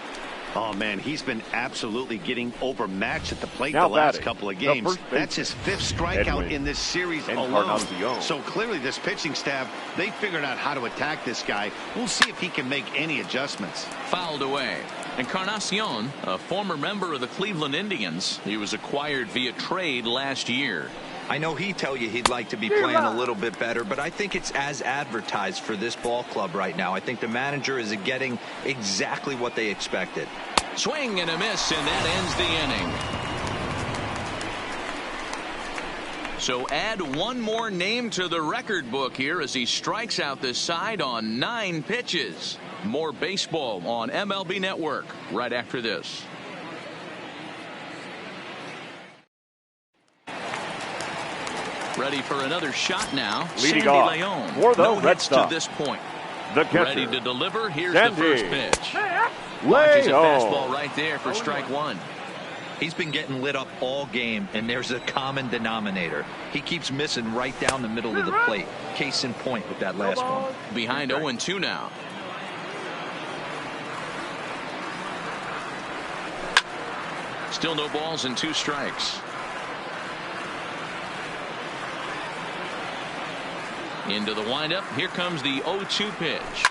Oh, man, he's been absolutely getting overmatched at the plate the last couple of games. That's his 5th strikeout in this series alone. So clearly this pitching staff, they figured out how to attack this guy. We'll see if he can make any adjustments. Fouled away. Encarnacion, a former member of the Cleveland Indians. He was acquired via trade last year. I know he'd tell you he'd like to be playing a little bit better, but I think it's as advertised for this ball club right now. I think the manager is getting exactly what they expected. Swing and a miss, and that ends the inning. So add 1 more name to the record book here as he strikes out this side on 9 pitches. More baseball on MLB Network right after this. Ready for another shot now. Leading Sandy off Leon. for the No Red hits Sox. to this point. The catcher. Ready to deliver. Here's Sandy the first pitch. Leon. Watches a fastball right there for strike 1. He's been getting lit up all game, and there's a common denominator. He keeps missing right down the middle of the plate. Case in point with that last one. Behind 0-2 now. Still no balls and 2 strikes. Into the windup. Here comes the 0-2 pitch.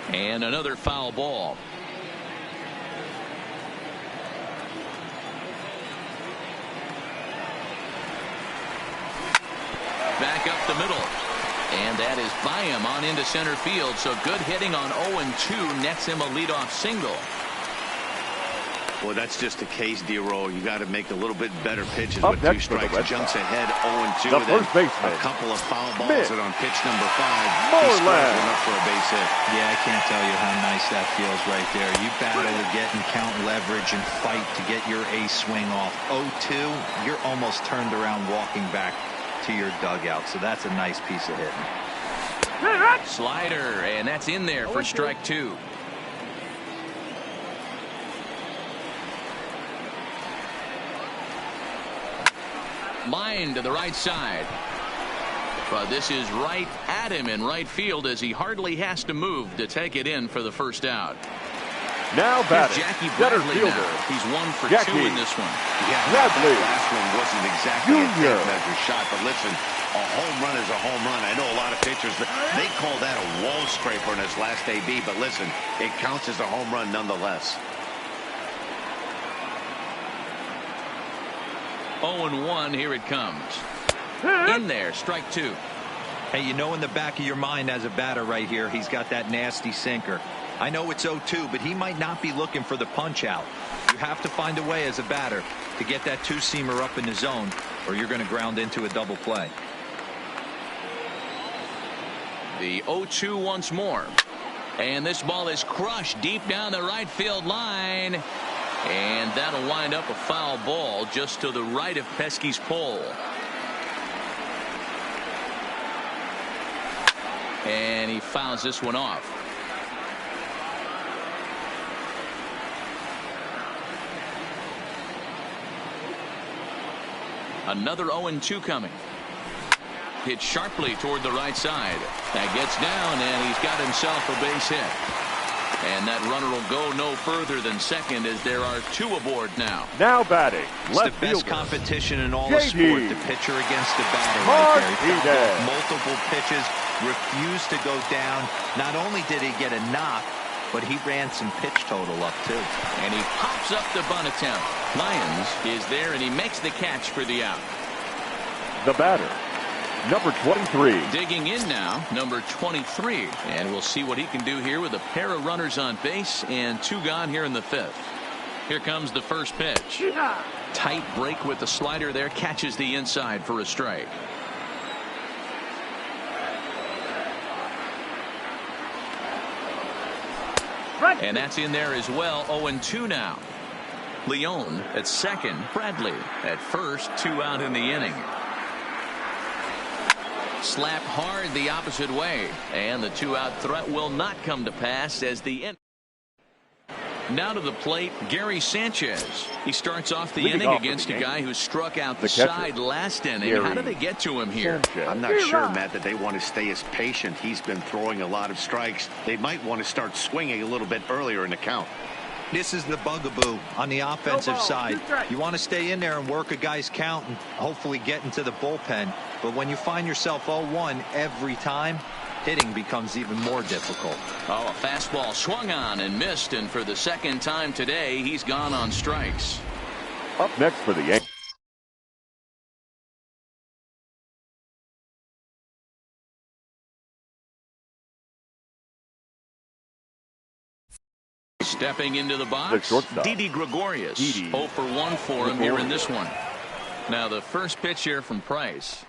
And another foul ball. Back up the middle. And that is by him on into center field. So good hitting on 0-2 nets him a leadoff single. Well, that's just a case, D-Roll. You got to make a little bit better pitches with 2 strikes. Jumps ahead 0-2. The first baseman. A couple of foul balls, and on pitch number 5, he squares one up for a base hit. Yeah, I can't tell you how nice that feels right there. You battle to get and count leverage and fight to get your ace swing off. 0-2, you're almost turned around walking back to your dugout. So that's a nice piece of hitting. Slider, and that's in there for strike 2. Line to the right side. But this is right at him in right field as he hardly has to move to take it in for the first out. Now batting, Jackie center Bradley fielder. now. He's 1 for Jackie 2 in this one. Yeah, Bradley that last one wasn't exactly a Jr. tape measure shot, but listen, a home run is a home run. I know a lot of pitchers, they call that a wall scraper in his last AB, but listen, it counts as a home run nonetheless. 0-1, here it comes. In there, strike 2. Hey, you know in the back of your mind as a batter right here, he's got that nasty sinker. I know it's 0-2, but he might not be looking for the punch out. You have to find a way as a batter to get that two-seamer up in the zone, or you're going to ground into a double play. The 0-2 once more. And this ball is crushed deep down the right field line. And that'll wind up a foul ball just to the right of Pesky's pole. And he fouls this one off. Another 0-2 coming. Hit sharply toward the right side. That gets down, and he's got himself a base hit. And that runner will go no further than second as there are 2 aboard now. Now batting, It's left the best fielder. competition in all of JD. sport, the pitcher against the batter right there. He fouled Martinez. off multiple pitches, refused to go down. Not only did he get a knock, but he ran some pitch total up too. And he pops up the bunt attempt. Lyons is there, and he makes the catch for the out. The batter, number 23. Digging in now, number 23. And we'll see what he can do here with a pair of runners on base and 2 gone here in the 5th. Here comes the first pitch. Tight break with the slider there. Catches the inside for a strike. And that's in there as well. 0-2 now. Leone at second. Bradley at first. 2 out in the inning. Slap hard the opposite way. And the 2-out threat will not come to pass as the end. Now to the plate, Gary Sanchez. He starts off the inning against a guy who struck out the side last inning. How did they get to him here? I'm not sure, Matt, that they want to stay as patient. He's been throwing a lot of strikes. They might want to start swinging a little bit earlier in the count. This is the bugaboo on the offensive side. You want to stay in there and work a guy's count and hopefully get into the bullpen. But when you find yourself 0-1 every time, hitting becomes even more difficult. Oh, a fastball swung on and missed, and for the second time today, he's gone on strikes. Up next for the Yankees. Stepping into the box, Didi Gregorius. 0 for 1 for him here in this one. Now the first pitch here from Price.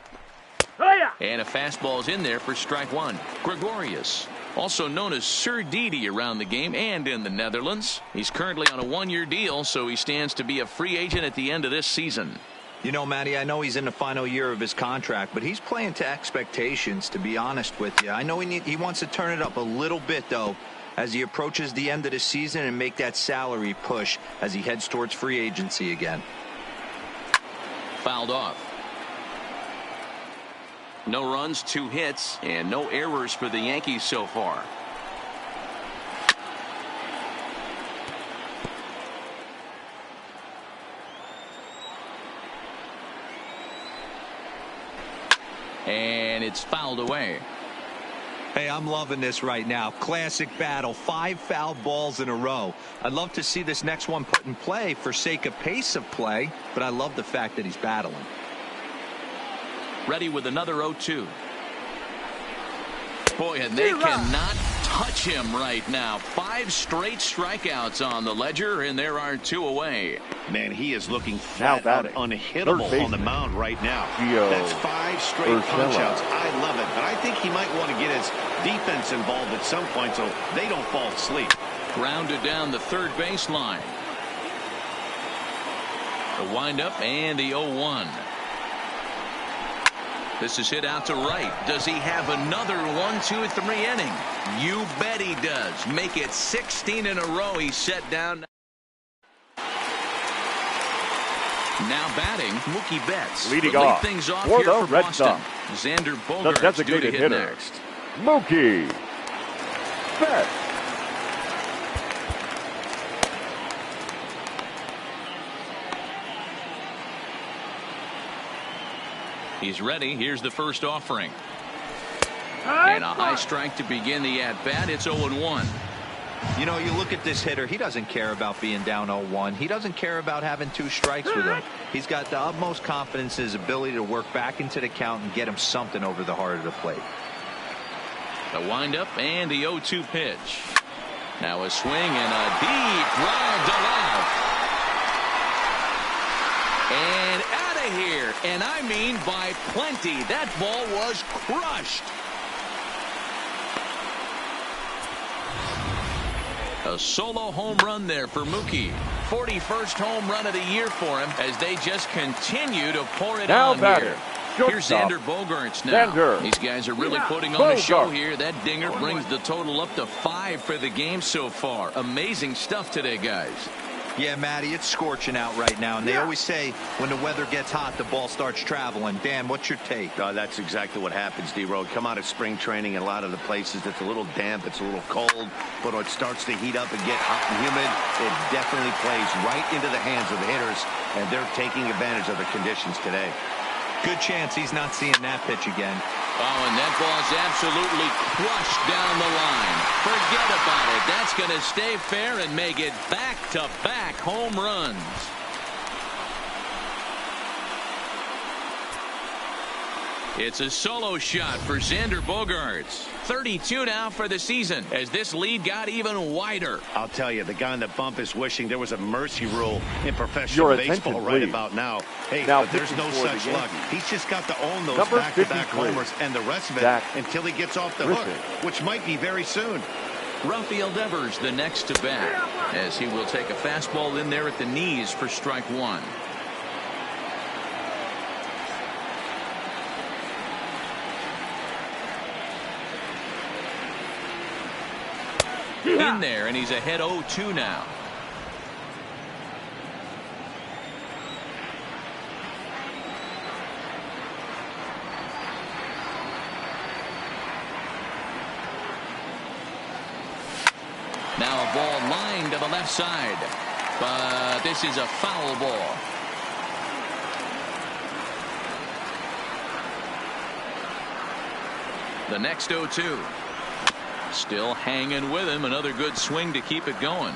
And a fastball is in there for strike 1. Gregorius, also known as Sir Didi around the game and in the Netherlands. He's currently on a 1-year deal, so he stands to be a free agent at the end of this season. You know, Matty, I know he's in the final year of his contract, but he's playing to expectations, to be honest with you. I know he wants to turn it up a little bit, though, as he approaches the end of the season and make that salary push as he heads towards free agency again. Fouled off. No runs, 2 hits, and no errors for the Yankees so far. And it's fouled away. Hey, I'm loving this right now. Classic battle. 5 foul balls in a row. I'd love to see this next one put in play for sake of pace of play, but I love the fact that he's battling. Ready with another 0-2. Boy, and they cannot touch him right now. 5 straight strikeouts on the ledger, and there are 2 away. Man, he is looking flat out unhittable on the mound right now. That's 5 straight punch-outs. I love it, but I think he might want to get his defense involved at some point so they don't fall asleep. Grounded down the third baseline. The windup and the 0-1. This is hit out to right. Does he have another 1, 2, 3 inning? You bet he does. Make it 16 in a row. He's set down. Now batting, Mookie Betts. Leading lead off things off for here the for Red Boston. Sox. Xander The Bogaerts designated due to hit hitter, next. Mookie Betts. He's ready. Here's the first offering. And a high strike to begin the at-bat. It's 0-1. You know, you look at this hitter, he doesn't care about being down 0-1. He doesn't care about having 2 strikes with him. He's got the utmost confidence in his ability to work back into the count and get him something over the heart of the plate. The windup and the 0-2 pitch. Now a swing and a deep drive to left. And out of here. And I mean by plenty. That ball was crushed. A solo home run there for Mookie. 41st home run of the year for him as they just continue to pour it on here. Here's Xander Bogaerts now. These guys are really putting on a show here. That dinger brings the total up to 5 for the game so far. Amazing stuff today, guys. Yeah, Matty, it's scorching out right now. And they always say when the weather gets hot, the ball starts traveling. Dan, what's your take? That's exactly what happens, D-Road. Come out of spring training in a lot of the places. It's a little damp. It's a little cold. But when it starts to heat up and get hot and humid, it definitely plays right into the hands of the hitters. And they're taking advantage of the conditions today. Good chance he's not seeing that pitch again. Oh, and that ball's absolutely crushed down the line. Forget about it. That's going to stay fair and make it back-to-back home runs. It's a solo shot for Xander Bogaerts. 32 now for the season as this lead got even wider. I'll tell you, the guy on the bump is wishing there was a mercy rule in professional baseball right about now. Hey, but there's no such luck. He's just got to own those back-to-back homers and the rest of it until he gets off the hook, which might be very soon. Rafael Devers the next to bat as he will take a fastball in there at the knees for strike 1. In there, and he's ahead 0-2 now. Now a ball lined to the left side, but this is a foul ball. The next 0-2. Still hanging with him. Another good swing to keep it going.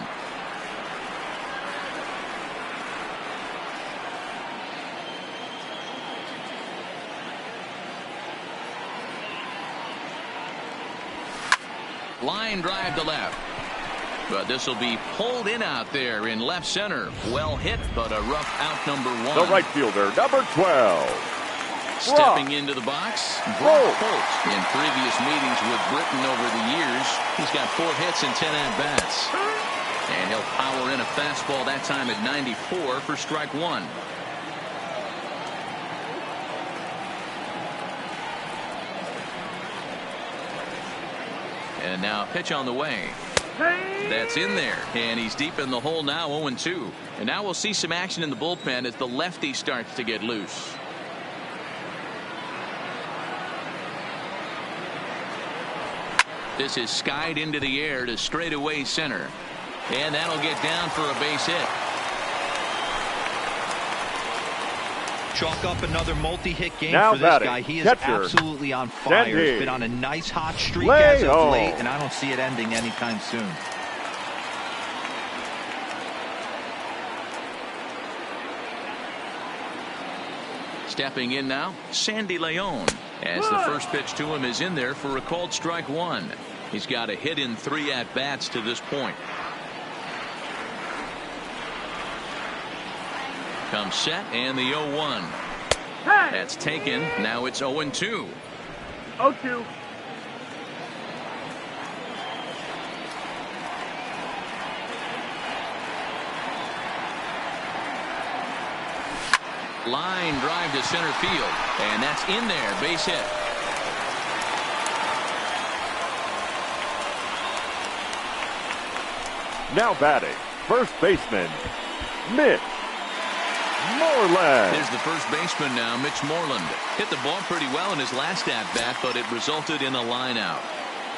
Line drive to left. But this will be pulled in out there in left center. Well hit, but a rough out number 1. The right fielder, number 12. Stepping into the box, Brock Holt. In previous meetings with Britain over the years, he's got 4 hits and 10 at-bats. And he'll power in a fastball that time at 94 for strike 1. And now a pitch on the way. That's in there, and he's deep in the hole now, 0-2. And now we'll see some action in the bullpen as the lefty starts to get loose. This is skied into the air to straightaway center. And that'll get down for a base hit. Chalk up another multi-hit game now for this guy. He is absolutely on fire. He's been on a nice hot streak as of late, and I don't see it ending anytime soon. Stepping in now, Sandy Leon. As the first pitch to him is in there for a called strike 1. He's got a hit in 3 at-bats to this point. Comes set and the 0-1. That's taken. Now it's 0-2. 0-2. Line drive to center field, and that's in there. Base hit. Now batting, first baseman, Mitch Moreland. There's the first baseman now, Mitch Moreland. Hit the ball pretty well in his last at-bat, but it resulted in a line out.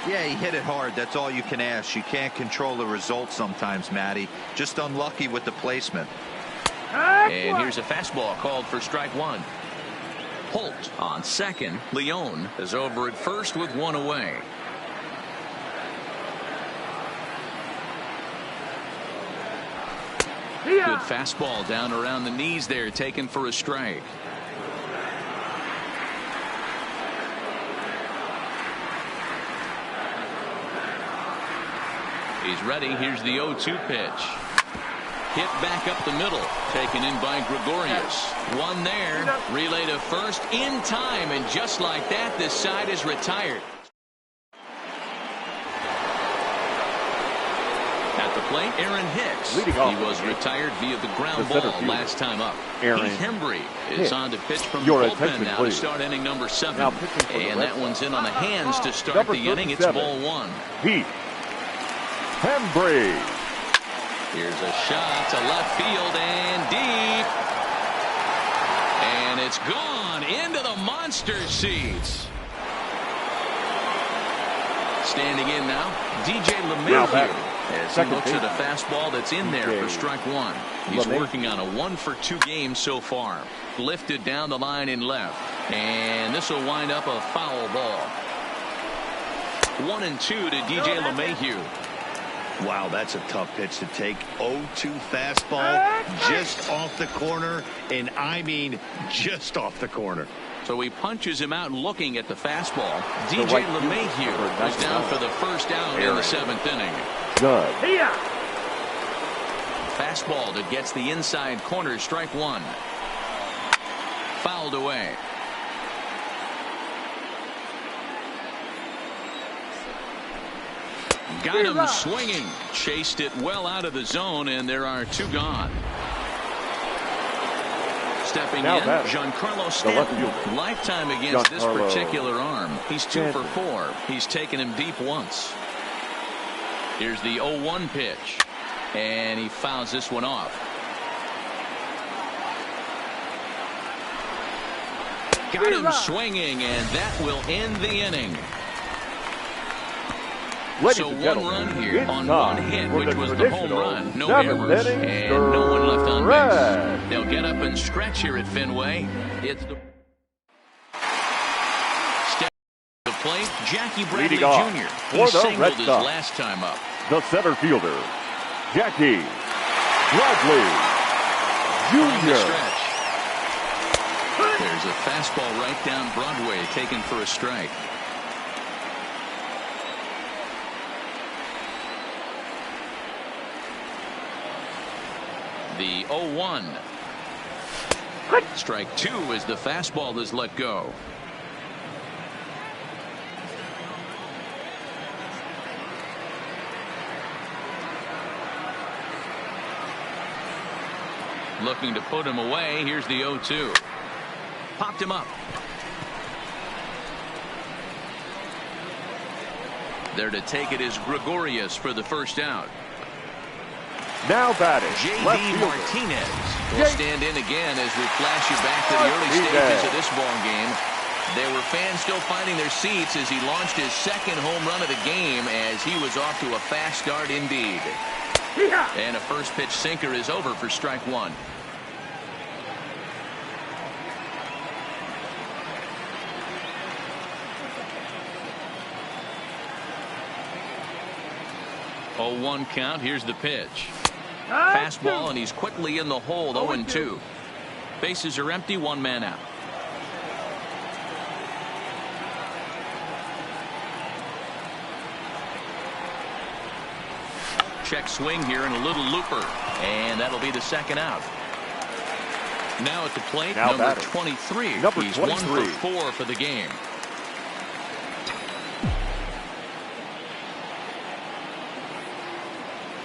Yeah, he hit it hard. That's all you can ask. You can't control the result sometimes, Matty. Just unlucky with the placement. And here's a fastball called for strike 1. Holt on second. Leone is over at first with one away. Good fastball down around the knees there, taken for a strike. He's ready. Here's the 0-2 pitch. Hit back up the middle. Taken in by Gregorius. One there. Relay to first in time. And just like that, this side is retired. At the plate, Aaron Hicks. He was retired via the ground ball last time up. Heath Hembry is on to pitch from the bullpen now to start inning number 7. And that one's in on the hands to start the inning. It's ball 1. Heath Hembry. Here's a shot to left field and deep. And it's gone into the monster seats. Standing in now, DJ LeMahieu. As he looks at a fastball that's in there for strike 1. He's working on a 1-for-2 game so far. Lifted down the line in left. And this will wind up a foul ball. 1-2 to DJ LeMahieu. Wow, that's a tough pitch to take. 0-2 fastball just off the corner, and I mean just off the corner. So he punches him out looking at the fastball. DJ LeMahieu was down for the first out in the 7th inning. Good. Fastball that gets the inside corner, strike 1. Fouled away. Got him swinging. Chased it well out of the zone, and there are 2 gone. Stepping in, Giancarlo Stanton. Lifetime against this particular arm. He's 2 for 4. He's taken him deep once. Here's the 0-1 pitch. And he fouls this one off. Got him swinging, and that will end the inning. So 1 run here on 1 hit, which was the home run. No errors, and no one left on base. They'll get up and stretch here at Fenway. It's the step to the plate, Jackie Bradley Jr. He singled his last time up. The center fielder, Jackie Bradley Jr. There's a fastball right down Broadway, taken for a strike. The 0-1. Strike 2 as the fastball is let go. Looking to put him away. Here's the 0-2. Popped him up. There to take it is Gregorius for the first out. Now batting, J.D. Martinez will stand in again as we flash you back to the early stages of this ball game. There were fans still finding their seats as he launched his 2nd home run of the game as he was off to a fast start indeed. And a first pitch sinker is over for strike 1. Oh, 1 count. Here's the pitch. Fastball, and he's quickly in the hole. 0-2. Bases are empty. 1 man out. Check swing here and a little looper, and that'll be the 2nd out. Now at the plate, number 23. He's 1 for 4 for the game.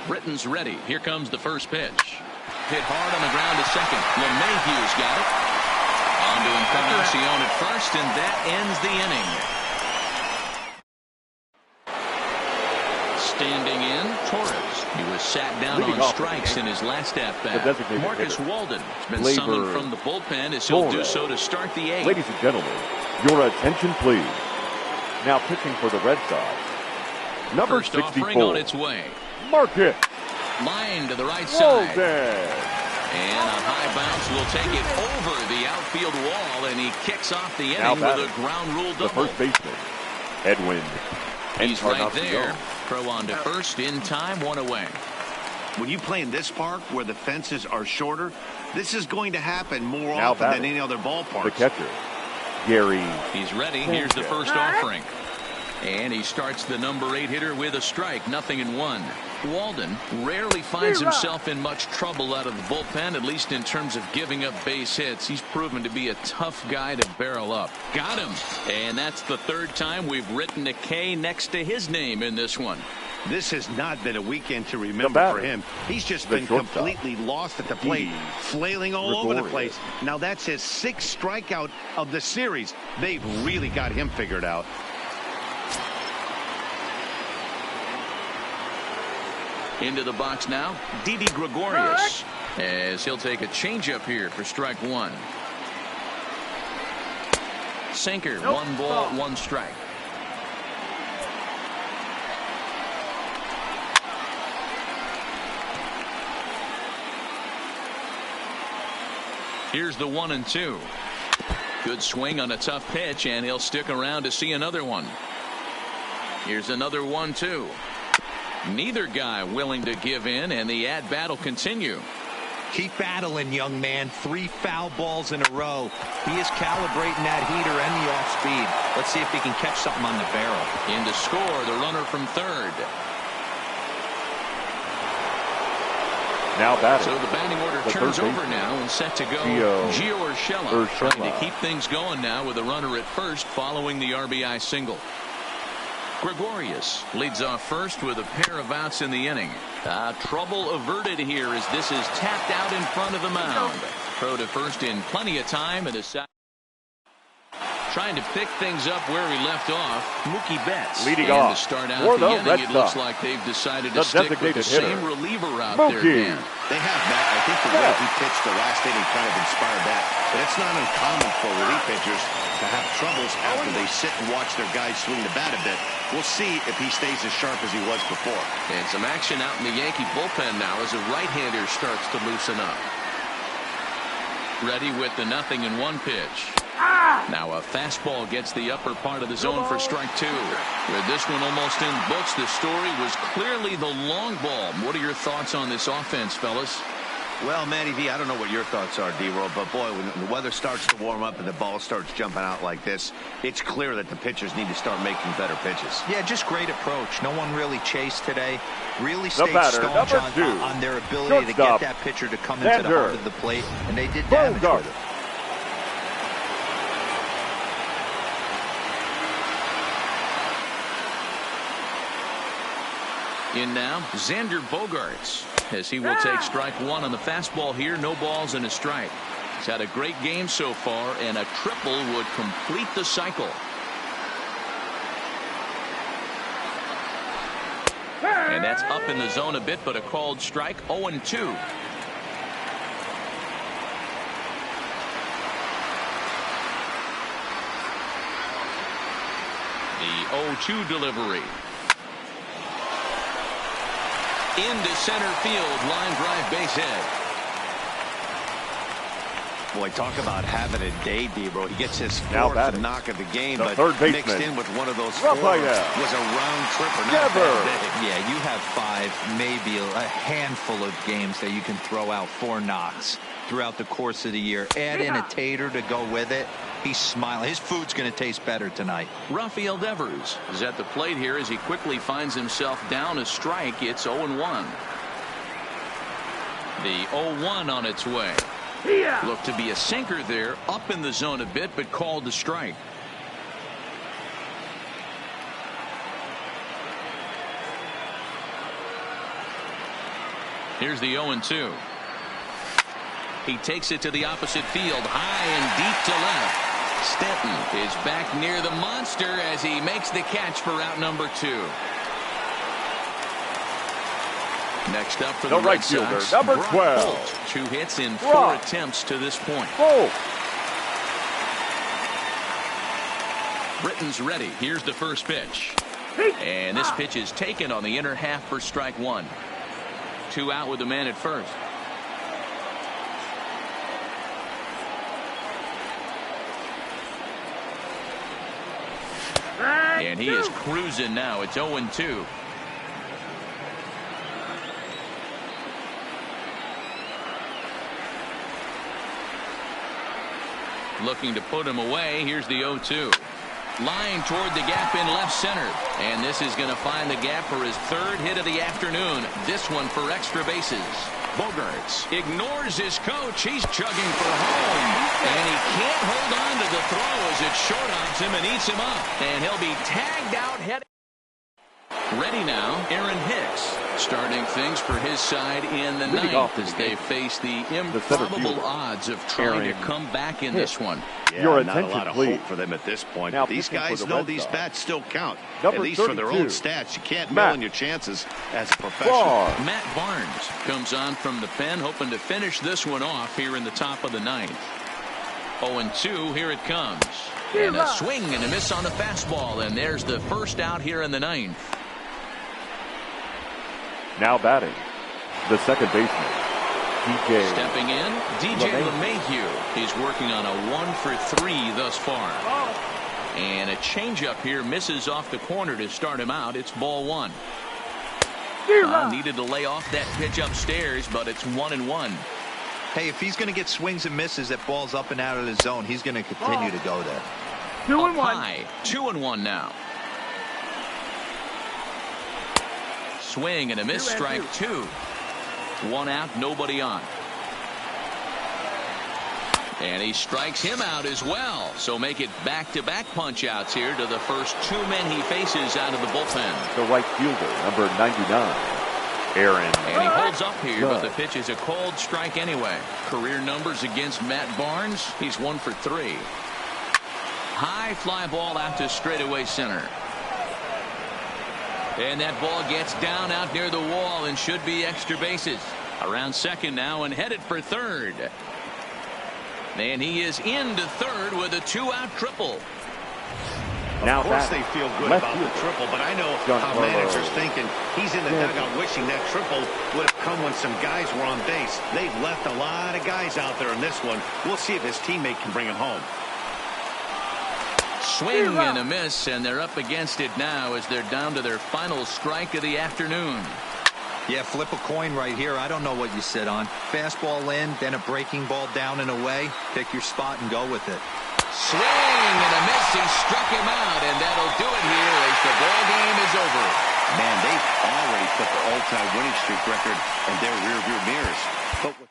Britton's ready. Here comes the first pitch. Hit hard on the ground to second. LeMahieu's got it. On to Encarnacion at first, and that ends the inning. Standing in, Torres. He was sat down on strikes in his last at-bat. Marcus Walden has been summoned from the bullpen as he'll do so to start the 8th. Ladies and gentlemen, your attention please. Now pitching for the Red Sox, number 64. Offering on its way. Marcus line to the right side. And a high bounce will take it over the outfield wall, and he kicks off the inning with a ground rule double. The first baseman, Edwin. He's right there. Throw on to first in time, 1 away. When you play in this park where the fences are shorter, this is going to happen more often than any other ballpark. The catcher, Gary. He's ready. Here's the first offering. And he starts the number 8 hitter with a strike, 0-1. Walden rarely finds himself in much trouble out of the bullpen, at least in terms of giving up base hits. He's proven to be a tough guy to barrel up. Got him. And that's the 3rd time we've written a K next to his name in this one. This has not been a weekend to remember for him. He's just been completely lost at the plate, flailing all over the place. Now that's his 6th strikeout of the series. They've really got him figured out. Into the box now, Didi Gregorius, as he'll take a changeup here for strike 1. Sinker, 1 ball, 1 strike. Here's the 1-2. Good swing on a tough pitch, and he'll stick around to see another one. Here's another 1-2. Neither guy willing to give in, and the at-bat will continue. Keep battling, young man. 3 foul balls in a row. He is calibrating that heater and the off-speed. Let's see if he can catch something on the barrel. In to score, the runner from 3rd. Now batting. So the batting order turns over now and set to go. Gio Urshela trying to keep things going now with a runner at first following the RBI single. Gregorius leads off first with a pair of outs in the inning. Trouble averted here as this is tapped out in front of the mound. Throw to first in plenty of time, and trying to pick things up where he left off. Mookie Betts. Leading off to start out the inning, it looks like they've decided to stick with the same reliever out there, Dan. They have that. I think the way he pitched the last inning kind of inspired that. But it's not uncommon for relief pitchers to have troubles after they sit and watch their guys swing the bat a bit. We'll see if he stays as sharp as he was before. And some action out in the Yankee bullpen now as a right-hander starts to loosen up. Ready with the 0-1 pitch. Now a fastball gets the upper part of the zone for strike 2. With this one almost in books, the story was clearly the long ball. What are your thoughts on this offense, fellas? Well, Matty V, I don't know what your thoughts are, D-Roll, but boy, when the weather starts to warm up and the ball starts jumping out like this, it's clear that the pitchers need to start making better pitches. Yeah, just great approach. No one really chased today. Really stayed staunch on their ability to get that pitcher to come into the heart of the plate, and they did damage with it. In now, Xander Bogaerts, as he will take strike 1 on the fastball here. No balls and a strike. He's had a great game so far, and a triple would complete the cycle. And that's up in the zone a bit, but a called strike. 0-2. The 0-2 delivery. Into center field, line drive, base hit. Boy, talk about having a day, D-Bro. He gets his 4th knock of the game, but mixed in with one of those 4 was a round tripper. Yeah, you have 5, maybe a handful of games that you can throw out 4 knocks throughout the course of the year. Add in a tater to go with it. He's smiling. His food's going to taste better tonight. Rafael Devers is at the plate here as he quickly finds himself down a strike. It's 0-1. The 0-1 on its way. Looked to be a sinker there, up in the zone a bit, but called the strike. Here's the 0-2. He takes it to the opposite field, high and deep to left. Stanton is back near the monster as he makes the catch for out number 2. Next up for the right Red fielder, Sox, number Brock 12. Holt. 2 hits in 4 attempts to this point. Britton's ready. Here's the first pitch. And this pitch is taken on the inner half for strike 1. 2 out with the man at first. And he is cruising now. It's 0-2. Looking to put him away. Here's the 0-2. Line toward the gap in left center. And this is going to find the gap for his third hit of the afternoon. This one for extra bases. Bogarts ignores his coach. He's chugging for home. And he can't hold on to the throw as it short-hops him and eats him up. And he'll be tagged out heading. Ready now, Aaron Hicks starting things for his side in the ninth as they face the improbable odds of trying to come back in this one. Yeah, not a lot of hope for them at this point. Now, these guys know these bats still count, at least for their own stats. You can't mill in your chances as a professional. Matt Barnes comes on from the pen, hoping to finish this one off here in the top of the ninth. 0-2, here it comes. And a swing and a miss on the fastball, and there's the first out here in the ninth. Now batting, the second baseman, DJ. Stepping in, DJ LeMahieu. He's working on a 1-for-3 thus far. And a changeup here misses off the corner to start him out. It's ball one. Needed to lay off that pitch upstairs, but it's 1-1. Hey, if he's going to get swings and misses at balls up and out of the zone, he's going to continue to go there. 2-1. High, 2-1 now. Swing and a miss, strike two. One out, nobody on. And he strikes him out as well. So make it back-to-back punch-outs here to the first two men he faces out of the bullpen. The right fielder, number 99, Aaron. And he holds up here, but the pitch is a cold strike anyway. Career numbers against Matt Barnes. He's 1-for-3. High fly ball out to straightaway center. And that ball gets down out near the wall and should be extra bases. Around second now and headed for third. And he is into third with a two-out triple. Of course they feel good about the triple, but I know how managers thinking. He's in the dugout wishing that triple would have come when some guys were on base. They've left a lot of guys out there in this one. We'll see if his teammate can bring him home. Swing and a miss, and they're up against it now as they're down to their final strike of the afternoon. Yeah, flip a coin right here. I don't know what you sit on. Fastball in, then a breaking ball down and away. Pick your spot and go with it. Swing and a miss. He struck him out, and that'll do it here as the ball game is over. Man, they've already put the all-time winning streak record in their rearview mirrors. But with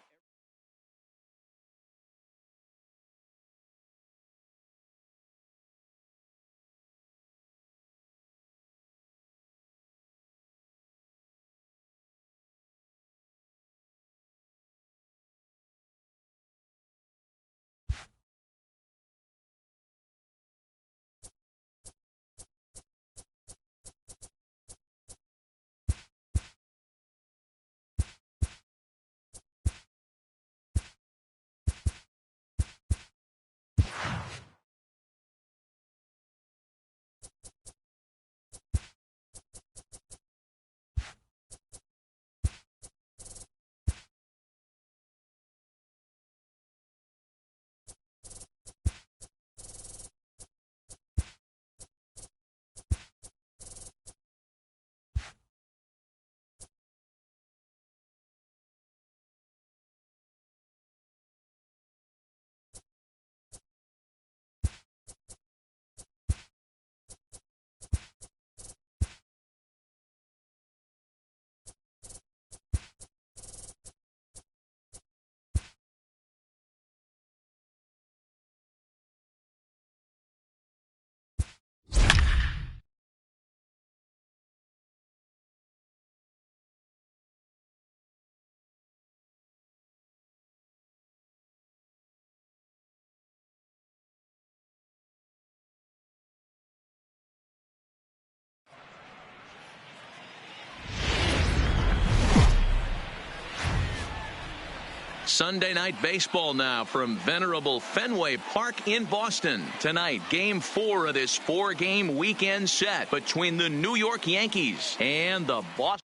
Sunday night baseball now from venerable Fenway Park in Boston. Tonight, Game 4 of this 4-game weekend set between the New York Yankees and the Boston.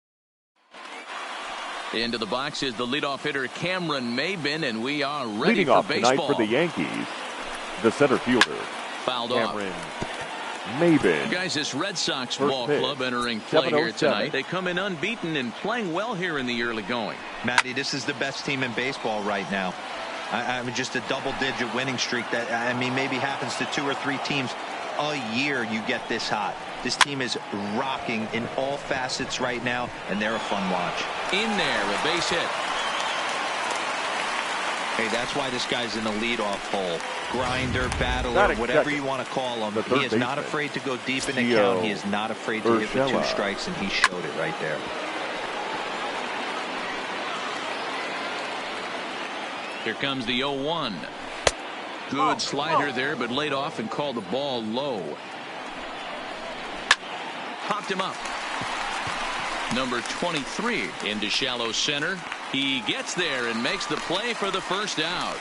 Into the box is the leadoff hitter Cameron Maybin, and we are ready Leading for off baseball. tonight for the Yankees, the center fielder, Fouled Cameron off. Maben. Guys, this Red Sox First ball pitch. club entering play here 7-0-7. tonight. They come in unbeaten and playing well here in the early going. Matty, this is the best team in baseball right now. I mean, just a double-digit winning streak that, I mean, maybe happens to 2 or 3 teams a year. You get this hot. This team is rocking in all facets right now, and they're a fun watch. In there, a base hit. Hey, that's why this guy's in the leadoff hole. Grinder, battler, whatever you want to call him. He is not afraid to go deep in the count. He is not afraid to hit with 2 strikes, and he showed it right there. Here comes the 0-1. Good slider there, but laid off and called the ball low. Popped him up. Number 23 into shallow center. He gets there and makes the play for the first out.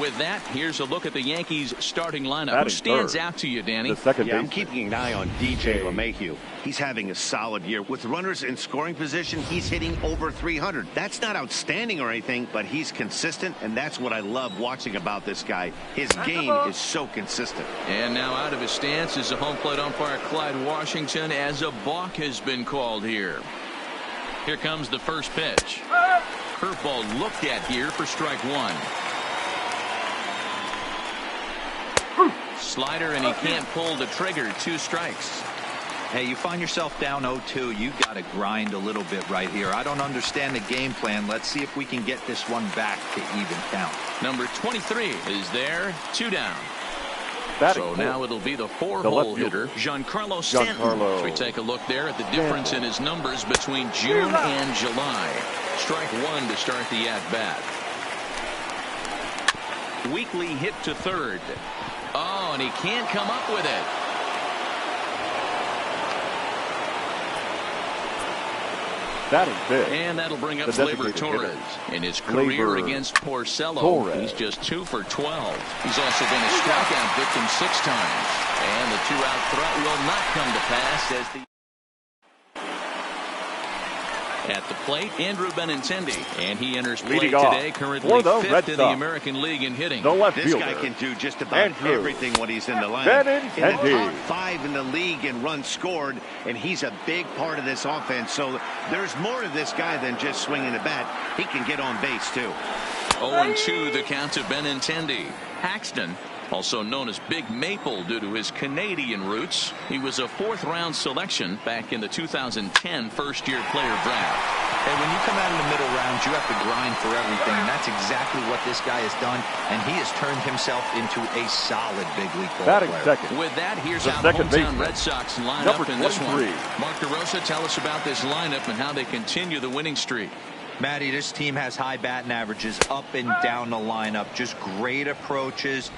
With that, here's a look at the Yankees starting lineup. Who stands out to you, Danny? I'm keeping an eye on DJ LeMahieu. He's having a solid year. With runners in scoring position, he's hitting over 300. That's not outstanding or anything, but he's consistent, and that's what I love watching about this guy. His game is so consistent. And now out of his stance is the home plate umpire Clyde Washington, as a balk has been called here. Here comes the first pitch. Curveball looked at here for strike 1. Slider, and he can't pull the trigger. 2 strikes. Hey, you find yourself down 0-2. You got to grind a little bit right here. I don't understand the game plan. Let's see if we can get this one back to even count. Number 23 is there. 2 down. So now it'll be the 4-hole hitter, Giancarlo Stanton. As we take a look there at the difference in his numbers between June and July. Strike 1 to start the at-bat. Weekly hit to third. Oh, and he can't come up with it. And that'll bring up Gleyber Torres in his career against Porcello. He's just 2 for 12. He's also been a strikeout victim 6 times. And the 2-out threat will not come to pass as the at the plate, Andrew Benintendi, and he enters play today, currently 5th in the American League in hitting. This guy can do just about everything when he's in the lineup. In the top 5 in the league in runs scored, and he's a big part of this offense. So there's more to this guy than just swinging the bat. He can get on base too. 0-2 the count to Benintendi. Paxton, also known as Big Maple due to his Canadian roots. He was a 4th-round selection back in the 2010 first-year player draft. And when you come out in the middle rounds, you have to grind for everything. And that's exactly what this guy has done. And he has turned himself into a solid big league ball player. With that, here's how the hometown Red Sox line up in this one. Mark DeRosa, tell us about this lineup and how they continue the winning streak. Matty, this team has high batting averages up and down the lineup. Just great approaches.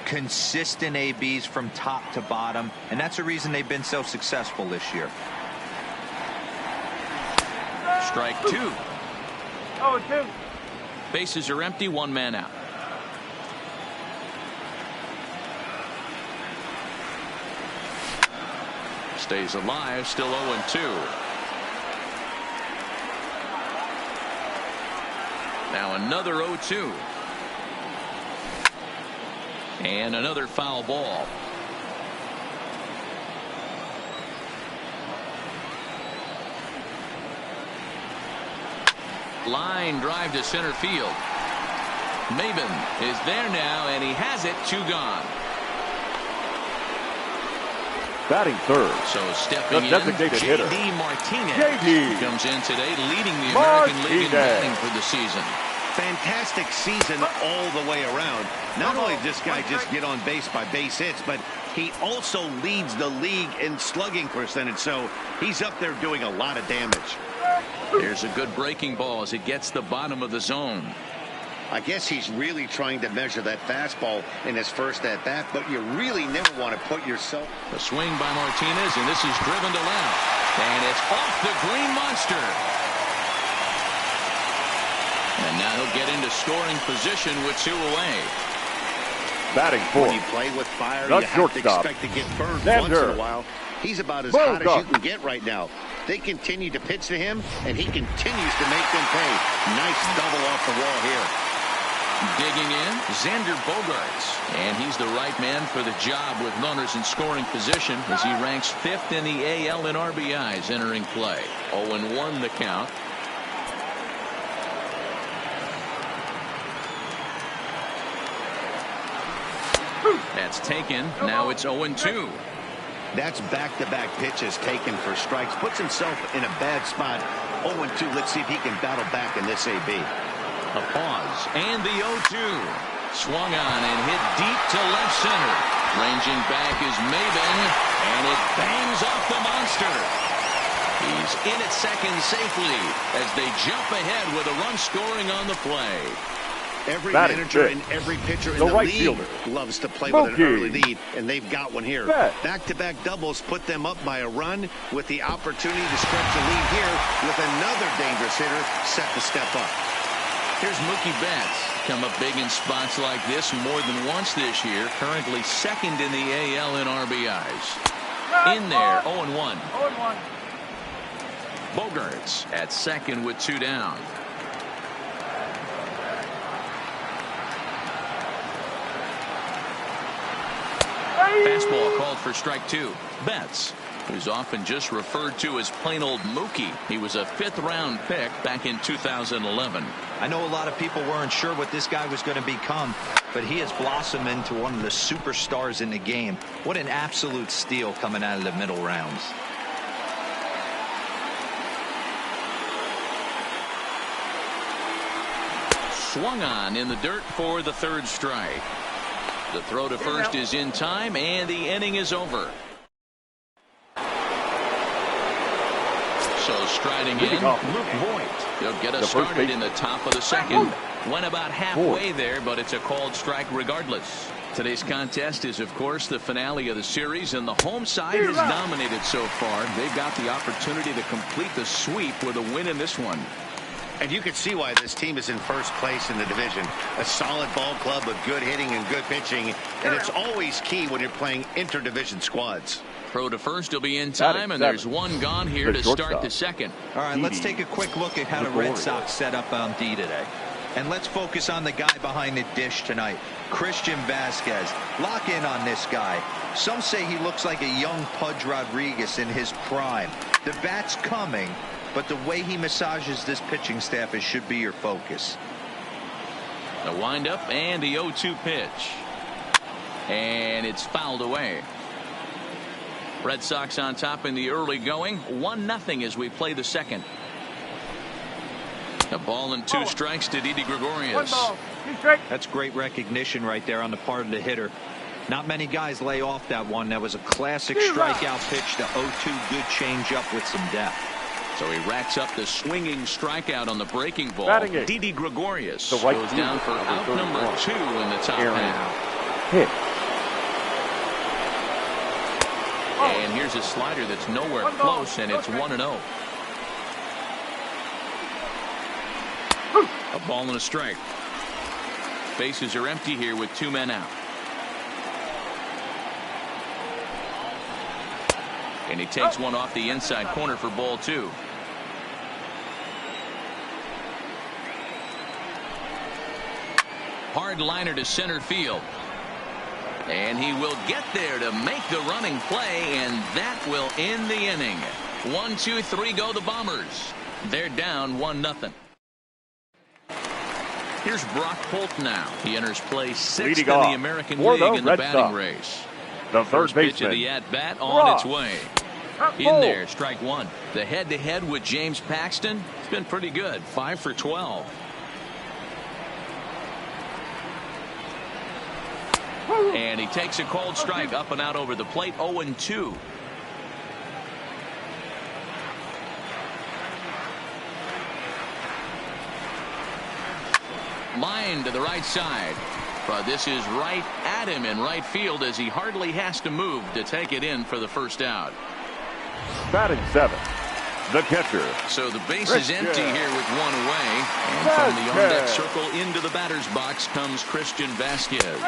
Consistent ABs from top to bottom, and that's the reason they've been so successful this year. Strike 2. 0-2. Bases are empty, 1 man out. Stays alive, still 0-2. Now another 0-2. And another foul ball. Line drive to center field. Maben is there now, and he has it. 2 gone. Batting third. So stepping in, J.D. Martinez comes in today, leading the American League in batting for the season. Fantastic season all the way around. Not only does this guy just get on base by base hits, but he also leads the league in slugging percentage. So he's up there doing a lot of damage. There's a good breaking ball as it gets the bottom of the zone. I guess he's really trying to measure that fastball in his first at bat, but you really never want to put yourself. A swing by Martinez, and this is driven to left. And it's off the green monster. And now he'll get into scoring position with 2 away. Batting fourth. When you play with fire, you have to expect to get burned once in a while. He's about as hot as you can get right now. They continue to pitch to him, and he continues to make them pay. Nice double off the wall here. Digging in, Xander Bogaerts. And he's the right man for the job with runners in scoring position as he ranks 5th in the AL in RBIs entering play. 0-1 the count. That's taken. Now it's 0-2. That's back-to-back pitches taken for strikes. Puts himself in a bad spot. 0-2. Let's see if he can battle back in this AB. A pause. And the 0-2. Swung on and hit deep to left center. Ranging back is Maben. And it bangs off the monster. He's in at second safely as they jump ahead with a run scoring on the play. Every manager and every pitcher in the league loves to play with an early lead, and they've got one here. Back-to-back doubles put them up by a run with the opportunity to stretch the lead here with another dangerous hitter set to step up. Here's Mookie Betts. Come up big in spots like this more than once this year. Currently 2nd in the AL in RBIs. In there, 0-1. 0-1. Bogaerts at second with 2 down. Fastball called for strike 2. Betts, who's often just referred to as plain old Mookie. He was a 5th-round pick back in 2011. I know a lot of people weren't sure what this guy was going to become, but he has blossomed into one of the superstars in the game. What an absolute steal coming out of the middle rounds. Swung on in the dirt for the 3rd strike. The throw to first is in time, and the inning is over. So striding in, Luke Voigt. He'll get us started in the top of the 2nd. Went about halfway there, but it's a called strike regardless. Today's contest is, of course, the finale of the series, and the home side has dominated so far. They've got the opportunity to complete the sweep with a win in this one. And you can see why this team is in first place in the division. A solid ball club with good hitting and good pitching. And it's always key when you're playing interdivision squads. Throw to first will be in time, and there's one gone here to start the 2nd. All right, let's take a quick look at how the Red Sox set up on D today. And let's focus on the guy behind the dish tonight, Christian Vasquez. Lock in on this guy. Some say he looks like a young Pudge Rodriguez in his prime. The bat's coming, but the way he massages this pitching staff should be your focus. The windup and the 0-2 pitch. And it's fouled away. Red Sox on top in the early going. 1-0 as we play the 2nd. A ball and 2 strikes to Didi Gregorius. That's great recognition right there on the part of the hitter. Not many guys lay off that one. That was a classic strikeout pitch. The 0-2 good changeup with some depth. So he racks up the swinging strikeout on the breaking ball. Didi Gregorius goes down for out number 2 in the top half. Hit. And here's a slider that's nowhere close, and it's 1-0. A ball and a strike. Bases are empty here with 2 men out. And he takes one off the inside corner for ball 2. Hard liner to center field. And he will get there to make the running play, and that will end the inning. 1, 2, 3 go the Bombers. They're down 1-0. Here's Brock Holt now. He enters play 6th in the American League in the batting race. The first pitch of the at-bat on its way. In there, strike 1. The head-to-head with James Paxton. It's been pretty good. 5 for 12. And he takes a cold strike up and out over the plate. 0-2. Line to the right side. But this is right at him in right field as he hardly has to move to take it in for the first out. Batting 7, the catcher. So the base is empty here with 1 away. And from the on-deck circle into the batter's box comes Christian Vasquez.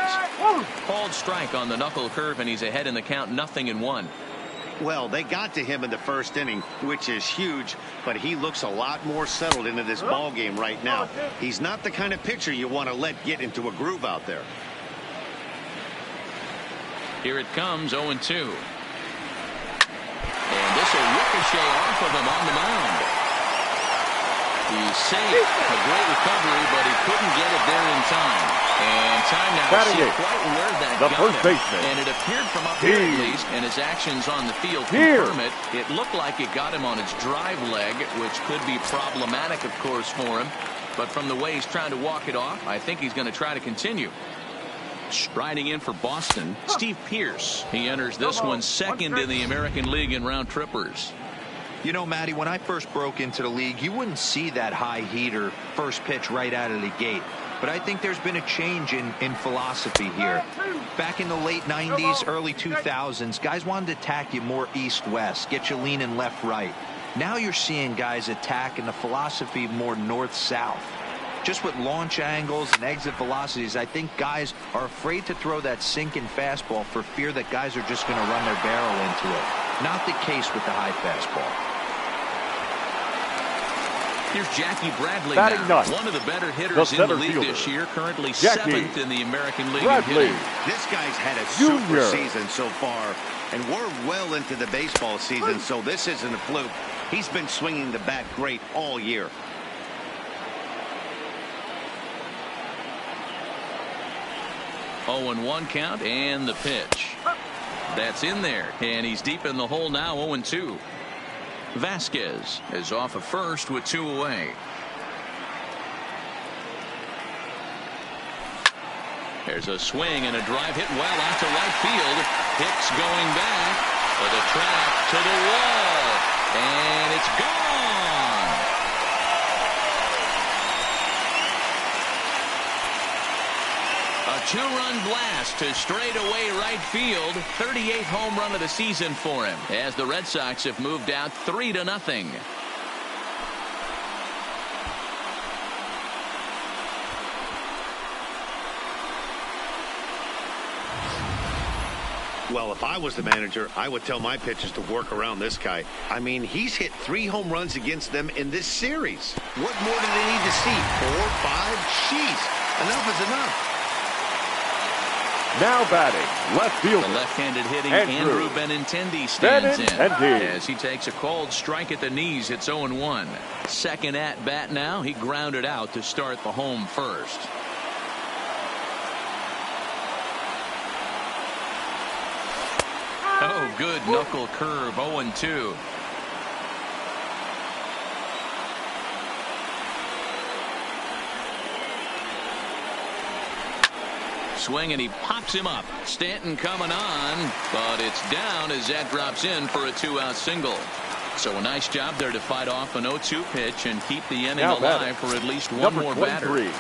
Called strike on the knuckle curve, and he's ahead in the count, 0-1. Well, they got to him in the first inning, which is huge, but he looks a lot more settled into this ball game right now. He's not the kind of pitcher you want to let get into a groove out there. Here it comes, 0-2. And this will ricochet off of him on the mound. He's safe. A great recovery, but he couldn't get it there in time. And time now to see quite where that got him. And it appeared from up here at least, and his actions on the field confirm it. It looked like it got him on his drive leg, which could be problematic, of course, for him. But from the way he's trying to walk it off, I think he's going to try to continue. Striding in for Boston, Steve Pearce. He enters this one second in the American League in round trippers. You know, Matty, when I first broke into the league, you wouldn't see that high heater first pitch right out of the gate. But I think there's been a change in philosophy here. Back in the late 90s, early 2000s, guys wanted to attack you more east-west, get you leaning left-right. Now you're seeing guys attack in the philosophy more north-south. Just with launch angles and exit velocities, I think guys are afraid to throw that sinking fastball for fear that guys are just going to run their barrel into it. Not the case with the high fastball. Here's Jackie Bradley now, one of the better hitters in the league this year, currently 7th in the American League in hitting. This guy's had a super season so far, and we're well into the baseball season, so this isn't a fluke. He's been swinging the bat great all year. Oh, and 1 count, and the pitch. That's in there, and he's deep in the hole now, 0-2. Vasquez is off of first with 2 away. There's a swing and a drive hit well out to right field. Hicks going back for the track to the wall, and it's gone. A 2-run blast to straightaway right field. 38th home run of the season for him, as the Red Sox have moved out 3-0. Well, if I was the manager, I would tell my pitchers to work around this guy. I mean, he's hit 3 home runs against them in this series. What more do they need to see? 4, 5? Jeez, enough is enough. Now batting, left fielder. The left-handed hitting Andrew Benintendi stands in as he takes a called strike at the knees. It's 0-1. Second at bat now. He grounded out to start the home first. Oh, good knuckle curve. 0-2. Swing, and he pops him up. Stanton coming on, but it's down as that drops in for a 2-out single. So a nice job there to fight off an 0-2 pitch and keep the inning alive for at least one more batter.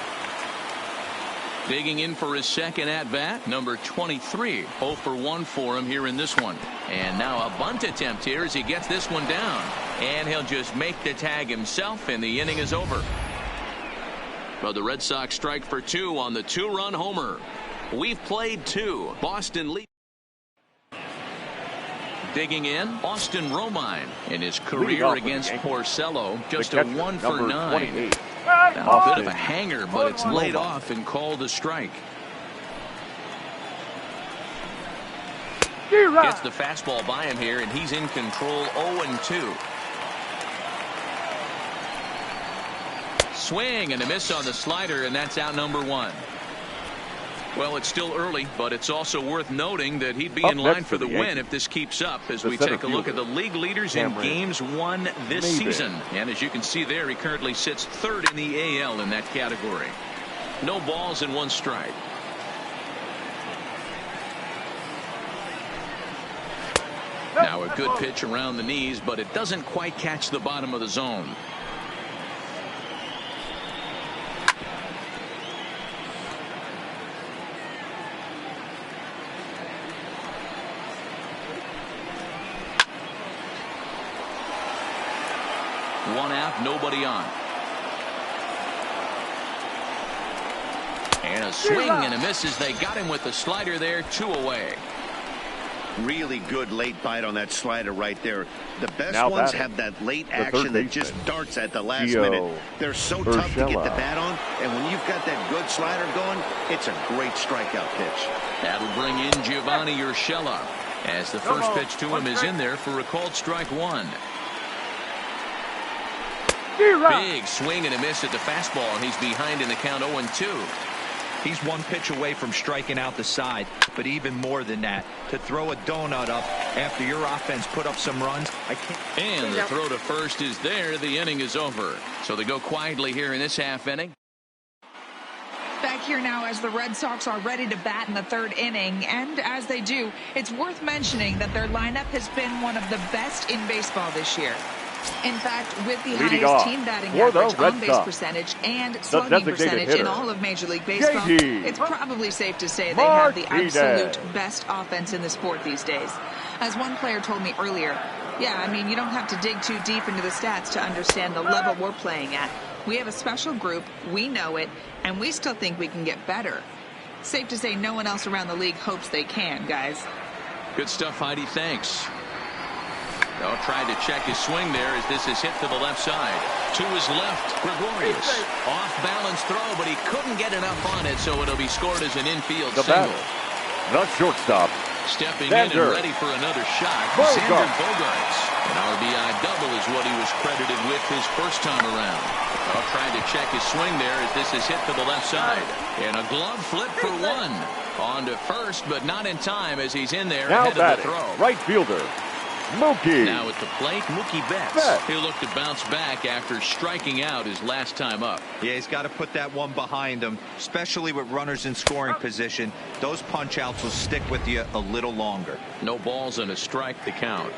Digging in for his second at-bat, number 23. 0 for 1 for him here in this one. And now a bunt attempt here as he gets this one down. And he'll just make the tag himself, and the inning is over. Well, the Red Sox strike for 2 on the 2-run homer. We've played 2. Boston lead. Digging in, Austin Romine in his career against Porcello, just a 1 for 9. Now, a bit of a hanger, but it's laid off and called a strike. Gets the fastball by him here, and he's in control. 0-2. Swing and a miss on the slider, and that's out number 1. Well, it's still early, but it's also worth noting that he'd be in line for the win if this keeps up as we take a look at the league leaders in games won this season. And as you can see there, he currently sits 3rd in the AL in that category. No balls and 1 strike. Now a good pitch around the knees, but it doesn't quite catch the bottom of the zone. One out, nobody on. And a swing and a miss as they got him with the slider there. 2 away. Really good late bite on that slider right there. The best Now ones batting, have that late action that just darts at the last minute. They're so tough to get the bat on, and when you've got that good slider going, it's a great strikeout pitch. That'll bring in Giovanni Urshela as the first pitch to him is in there for a called strike one. Big swing and a miss at the fastball, and he's behind in the count 0-2. He's one pitch away from striking out the side, but even more than that, to throw a donut up after your offense put up some runs, I can't. And the throw to first is there. The inning is over. So they go quietly here in this half inning. Back here now as the Red Sox are ready to bat in the third inning, and as they do, it's worth mentioning that their lineup has been one of the best in baseball this year. In fact, with the highest team batting average, on-base percentage, and slugging percentage in all of Major League Baseball, it's probably safe to say they have the absolute best offense in the sport these days. As one player told me earlier, yeah, I mean, you don't have to dig too deep into the stats to understand the level we're playing at. We have a special group, we know it, and we still think we can get better. Safe to say no one else around the league hopes they can, guys. Good stuff, Heidi. Thanks. They'll try to check his swing there as this is hit to the left side. To his left, Gregorius. Off-balance throw, but he couldn't get enough on it, so it'll be scored as an infield single. The shortstop. Stepping in and ready for another shot, Xander Bogaerts. An RBI double is what he was credited with his first time around. They'll try to check his swing there as this is hit to the left side. And a glove flip for one. On to first, but not in time as he's in there now ahead of the throw. Right fielder, Mookie. Now at the plate, Mookie Betts. He'll look to bounce back after striking out his last time up. Yeah, he's got to put that one behind him, especially with runners in scoring position. Those punch-outs will stick with you a little longer. No balls and a strike to count.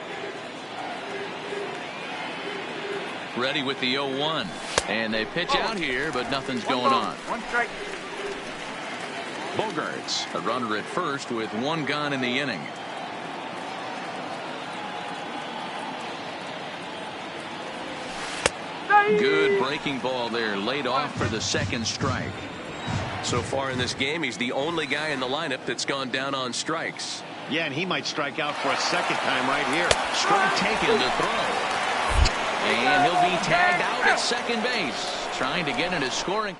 Ready with the 0-1. And they pitch out here, but nothing's going on. One strike. Bogaerts, a runner at first with one gone in the inning. Good breaking ball there, laid off for the second strike. So far in this game, he's the only guy in the lineup that's gone down on strikes. Yeah, and he might strike out for a second time right here. Strike taken to throw. And he'll be tagged out at second base, trying to get into scoring.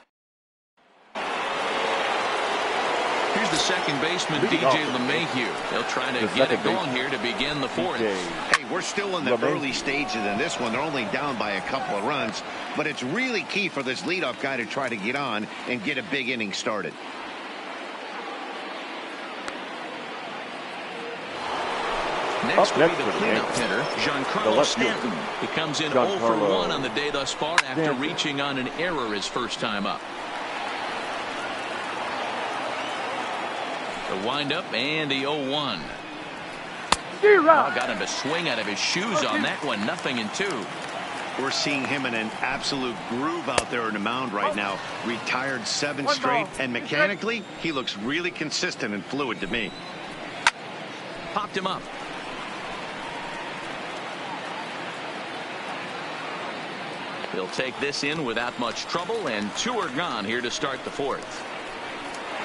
Here's the second baseman, DJ LeMahieu. They'll try to get it going here to begin the fourth. Hey, we're still in the early stages in this one. They're only down by a couple of runs, but it's really key for this leadoff guy to try to get on and get a big inning started. Next will be the cleanup hitter, Giancarlo Stanton. He comes in 0 for 1 on the day thus far after reaching on an error his first time up. The windup and the 0-1. Got him to swing out of his shoes on that one. 0-2. We're seeing him in an absolute groove out there in the mound right now. Retired 7 straight, and mechanically, he looks really consistent and fluid to me. Popped him up. He'll take this in without much trouble, and 2 are gone here to start the fourth.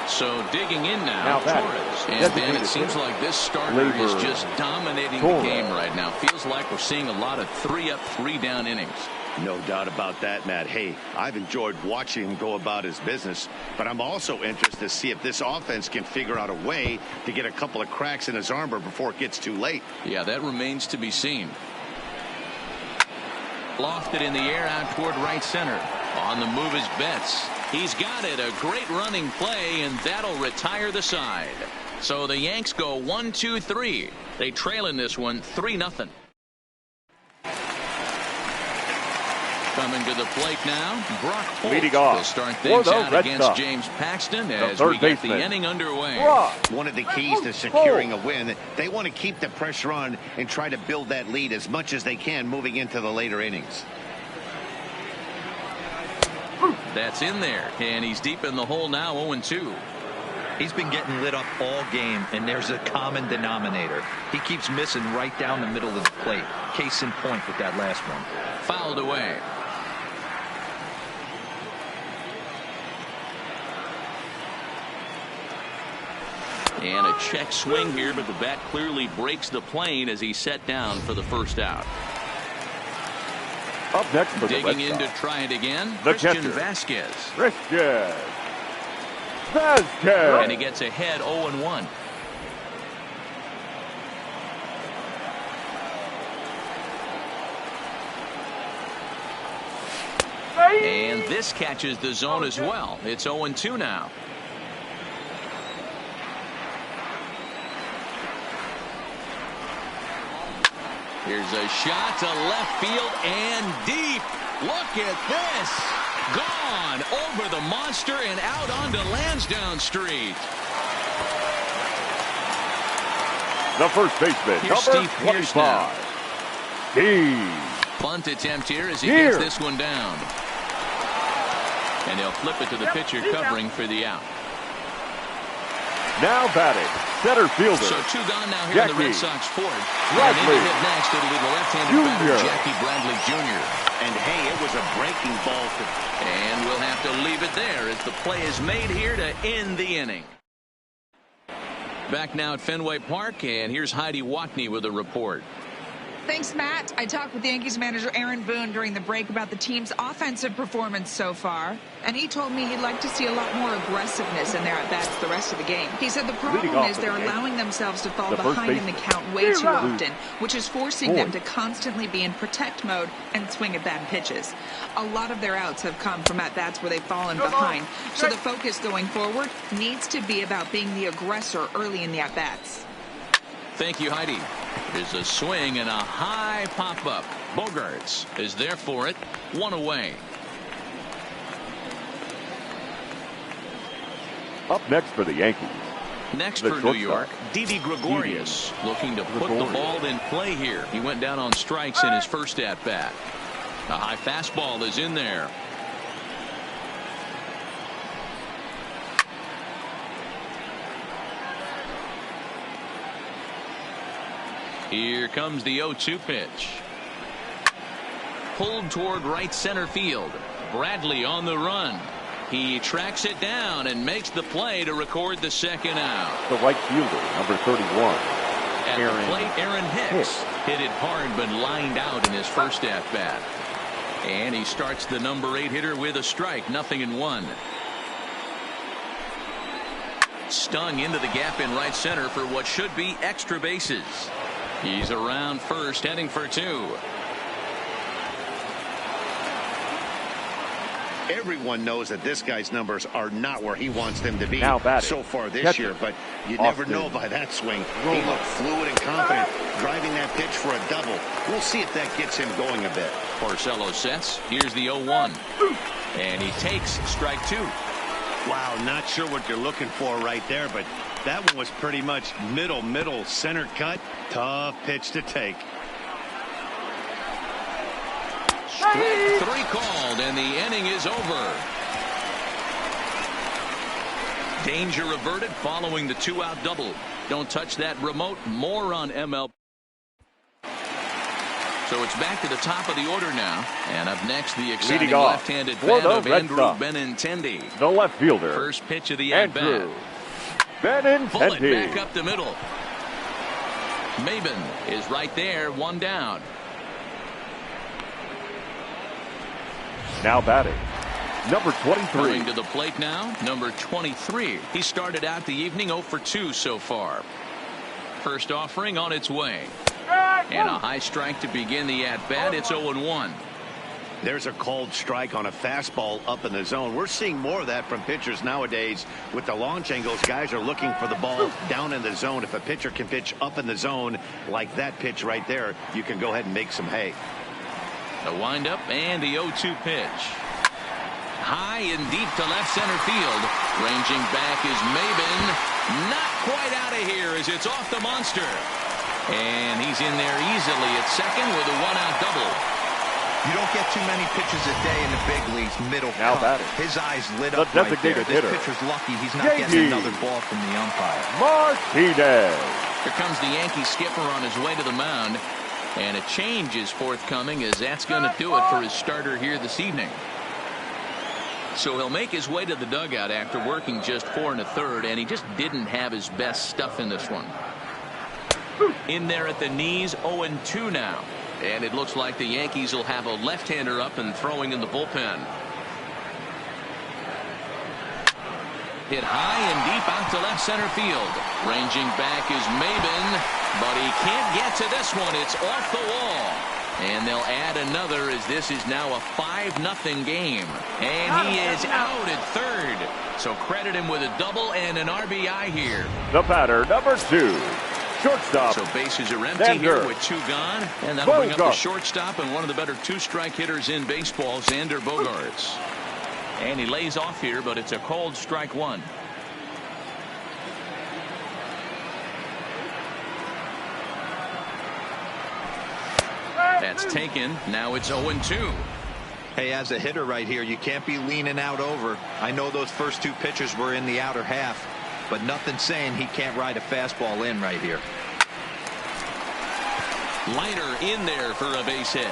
So digging in now, Torres. And then it seems like this starter is just dominating the game right now. Feels like we're seeing a lot of 3-up, 3-down innings. No doubt about that, Matt. Hey, I've enjoyed watching him go about his business, but I'm also interested to see if this offense can figure out a way to get a couple of cracks in his armor before it gets too late. Yeah, that remains to be seen. Lofted in the air out toward right center. On the move is Betts. He's got it. A great running play, and that'll retire the side. So the Yanks go 1-2-3. They trail in this one 3-0. Coming to the plate now, Brock Holt to start things out against James Paxton as we get the inning underway. One of the keys to securing a win, they want to keep the pressure on and try to build that lead as much as they can moving into the later innings. That's in there, and he's deep in the hole now, 0-2. He's been getting lit up all game, and there's a common denominator. He keeps missing right down the middle of the plate. Case in point with that last one. Fouled away. And a check swing here, but the bat clearly breaks the plane as he's set down for the first out. Up next for the Red Digging in to Sox, try it again, the Christian catcher, Vasquez. Vasquez. And he gets ahead 0-1. And this catches the zone as well. It's 0-2 now. Here's a shot to left field and deep. Look at this. Gone over the monster and out onto Lansdowne Street. The first baseman, Here's number Steve Pierce 25. Steve. Bunt attempt here as he gets this one down. And they'll flip it to the pitcher covering for the out. Now batting, center fielder. So two gone now here in the Red Sox fourth. And in to hit next, it'll be the left-handed batter, Jackie Bradley Jr. And hey, it was a breaking ball. And we'll have to leave it there as the play is made here to end the inning. Back now at Fenway Park, and here's Heidi Watney with a report. Thanks, Matt. I talked with Yankees manager Aaron Boone during the break about the team's offensive performance so far, and he told me he'd like to see a lot more aggressiveness in their at-bats the rest of the game. He said the problem is they're allowing themselves to fall behind in the count way too often, which is forcing them to constantly be in protect mode and swing at bad pitches. A lot of their outs have come from at-bats where they've fallen behind, so the focus going forward needs to be about being the aggressor early in the at-bats. Thank you, Heidi. There's a swing and a high pop-up. Bogarts is there for it. One away. Up next for the Yankees. Next for New York, Didi Gregorius looking to put the ball in play here. He went down on strikes in his first at-bat. A high fastball is in there. Here comes the 0-2 pitch. Pulled toward right center field. Bradley on the run. He tracks it down and makes the play to record the second out. The right fielder, number 31. At the plate, Aaron Hicks hit it hard but lined out in his first at-bat. And he starts the number 8 hitter with a strike, 0-1. Stung into the gap in right center for what should be extra bases. He's around first, heading for 2. Everyone knows that this guy's numbers are not where he wants them to be so far this year, but you never know by that swing. He looked fluid and confident, driving that pitch for a double. We'll see if that gets him going a bit. Porcello sets. Here's the 0-1. And he takes strike 2. Wow, not sure what you're looking for right there, but that one was pretty much middle center cut. Tough pitch to take. Strike 3 called, and the inning is over. Danger averted following the 2-out double. Don't touch that remote. More on MLB. So it's back to the top of the order now. And up next, the exciting left-handed bat of Andrew Benintendi. The left fielder. First pitch of the at-bat. Benintendi. Pull it back up the middle. Maben is right there, 1 down. Now batting, number 23. Coming to the plate now, number 23. He started out the evening 0 for 2 so far. First offering on its way. And a high strike to begin the at-bat. It's 0-1. There's a called strike on a fastball up in the zone. We're seeing more of that from pitchers nowadays. With the launch angles, guys are looking for the ball down in the zone. If a pitcher can pitch up in the zone like that pitch right there, you can go ahead and make some hay. The windup and the 0-2 pitch. High and deep to left center field. Ranging back is Maben. Not quite out of here as it's off the monster. And he's in there easily at second with a 1-out double. You don't get too many pitches a day in the big leagues. Middle cut. His eyes lit up right there. This pitcher's lucky he's not getting another ball from the umpire. Martinez. Here comes the Yankee skipper on his way to the mound. And a change is forthcoming as that's going to do it for his starter here this evening. So he'll make his way to the dugout after working just 4 1/3, and he just didn't have his best stuff in this one. In there at the knees, 0-2 now. And it looks like the Yankees will have a left-hander up and throwing in the bullpen. Hit high and deep out to left center field. Ranging back is Maben, but he can't get to this one. It's off the wall. And they'll add another as this is now a 5-0 game. And he is out at third. So credit him with a double and an RBI here. The batter, number 2, shortstop. So bases are empty here with 2 gone. And that'll bring up the shortstop and one of the better 2-strike hitters in baseball, Xander Bogaerts. And he lays off here, but it's a cold strike 1. That's taken. Now it's 0-2. Hey, as a hitter right here, you can't be leaning out over. I know those first 2 pitches were in the outer half, but nothing saying he can't ride a fastball in right here. Liner in there for a base hit.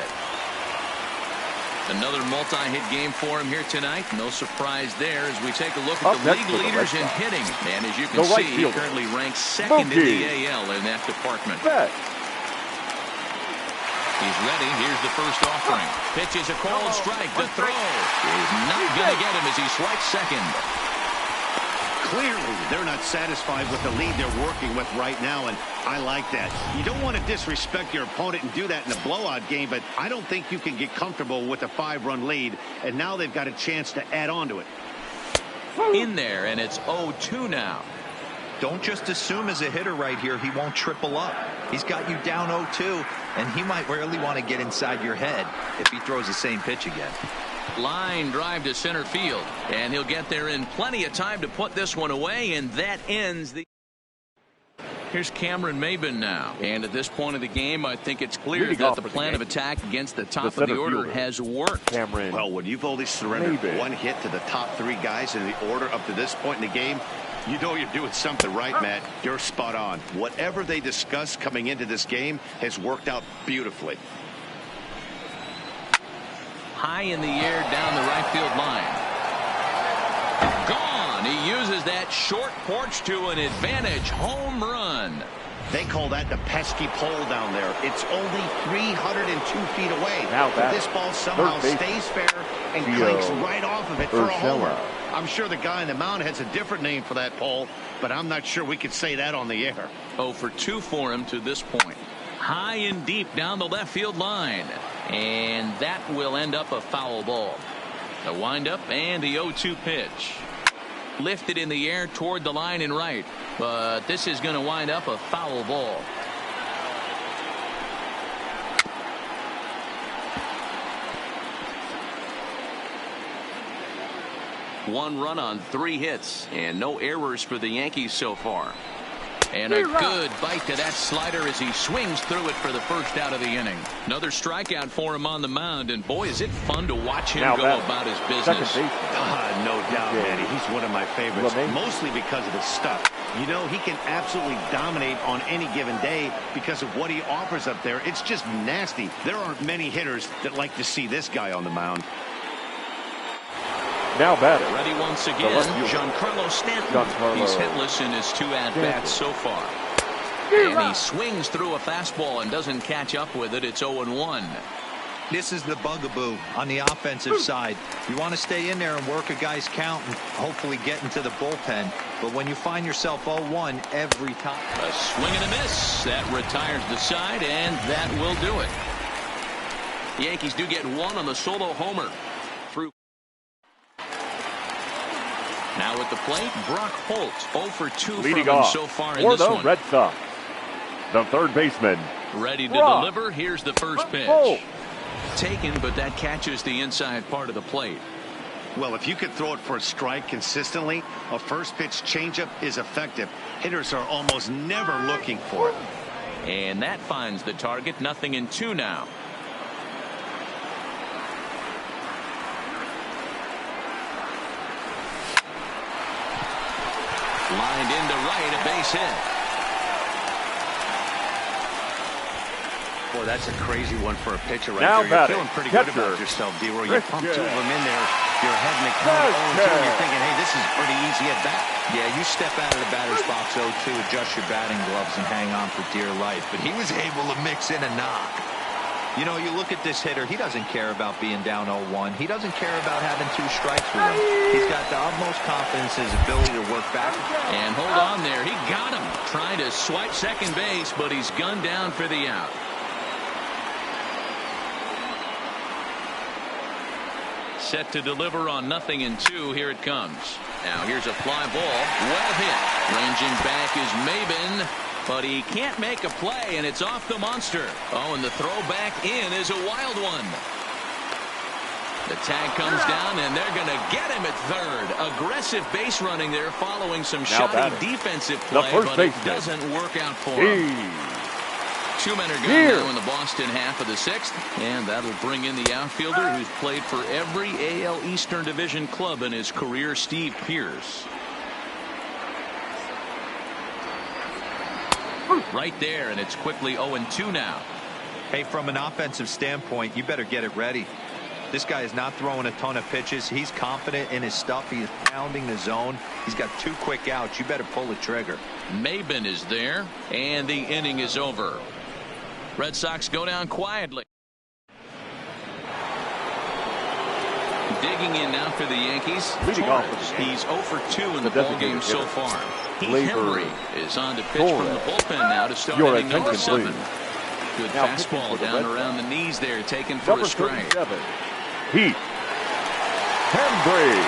Another multi-hit game for him here tonight. No surprise there as we take a look at the league leaders in hitting. And as you can see, he currently ranks second in the AL in that department. He's ready. Here's the first offering. Pitch is a cold strike. The throw is not going to get him as he swipes second. Clearly, they're not satisfied with the lead they're working with right now, and I like that. You don't want to disrespect your opponent and do that in a blowout game, but I don't think you can get comfortable with a 5-run lead, and now they've got a chance to add on to it. In there, and it's 0-2 now. Don't just assume as a hitter right here he won't triple up. He's got you down 0-2, and he might really want to get inside your head if he throws the same pitch again. Line drive to center field, and he'll get there in plenty of time to put this one away, and that ends the... Here's Cameron Maben now, and at this point of the game, I think it's clear that the plan of attack against the top of the order has worked. Well, when you've only surrendered 1 hit to the top 3 guys in the order up to this point in the game, you know you're doing something right, Matt. You're spot on. Whatever they discussed coming into this game has worked out beautifully. High in the air down the right field line. Gone. He uses that short porch to an advantage home run. They call that the pesky pole down there. It's only 302 feet away. But this ball somehow stays fair and clanks right off of it for a homer. I'm sure the guy on the mound has a different name for that pole, but I'm not sure we could say that on the air. 0 for 2 for him to this point. High and deep down the left field line. And that will end up a foul ball. The windup and the 0-2 pitch. Lifted in the air toward the line and right. But this is going to wind up a foul ball. One run on 3 hits and no errors for the Yankees so far. And a good bite to that slider as he swings through it for the first out of the inning. Another strikeout for him on the mound, and boy, is it fun to watch him go about his business. No doubt, Manny. He's one of my favorites, mostly because of his stuff. You know, he can absolutely dominate on any given day because of what he offers up there. It's just nasty. There aren't many hitters that like to see this guy on the mound. Now batting. Ready once again, Giancarlo Stanton. He's hitless in his 2 at-bats so far. And he swings through a fastball and doesn't catch up with it. It's 0-1. This is the bugaboo on the offensive side. You want to stay in there and work a guy's count and hopefully get into the bullpen. But when you find yourself 0-1 every time. A swing and a miss. That retires the side, and that will do it. The Yankees do get 1 on the solo homer. Now at the plate, Brock Holt, 0 for 2 leading from him off so far in for this the one. Red Sox, the third baseman. Ready to deliver. Here's the first pitch. Taken, but that catches the inside part of the plate. Well, if you could throw it for a strike consistently, a first pitch changeup is effective. Hitters are almost never looking for it. And that finds the target. 0-2 now. Lined into right, a base hit. Boy, that's a crazy one for a pitcher right now there. You're feeling pretty good about yourself, D-Roy. You pumped 2 of them in there. You're heading the count 0-2, and you're thinking, hey, this is pretty easy at bat. Yeah, you step out of the batter's box 0-2, adjust your batting gloves, and hang on for dear life. But he was able to mix in a knock. You know, you look at this hitter, he doesn't care about being down 0-1. He doesn't care about having 2 strikes with him. He's got the utmost confidence in his ability to work back. And hold on there. He got him. Trying to swipe second base, but he's gunned down for the out. Set to deliver on 0-2. Here it comes. Now here's a fly ball. Well hit. Ranging back is Maben. But he can't make a play, and it's off the monster. Oh, and the throw back in is a wild one. The tag comes down, and they're going to get him at third. Aggressive base running there following some shoddy defensive play, but it doesn't work out for him. 2 men are gone now in the Boston half of the 6th, and that'll bring in the outfielder who's played for every AL Eastern Division club in his career, Steve Pearce. Right there, and it's quickly 0-2 now. Hey, from an offensive standpoint, you better get it ready. This guy is not throwing a ton of pitches. He's confident in his stuff. He's pounding the zone. He's got 2 quick outs. You better pull the trigger. Maben is there, and the inning is over. Red Sox go down quietly. Digging in now for the Yankees. He's 0 for 2 in the ball game so far. Heath Henry is on to pitch from the bullpen now to start inning number 7. Good fastball down around the knees there, taken for a strike. Heath Henry.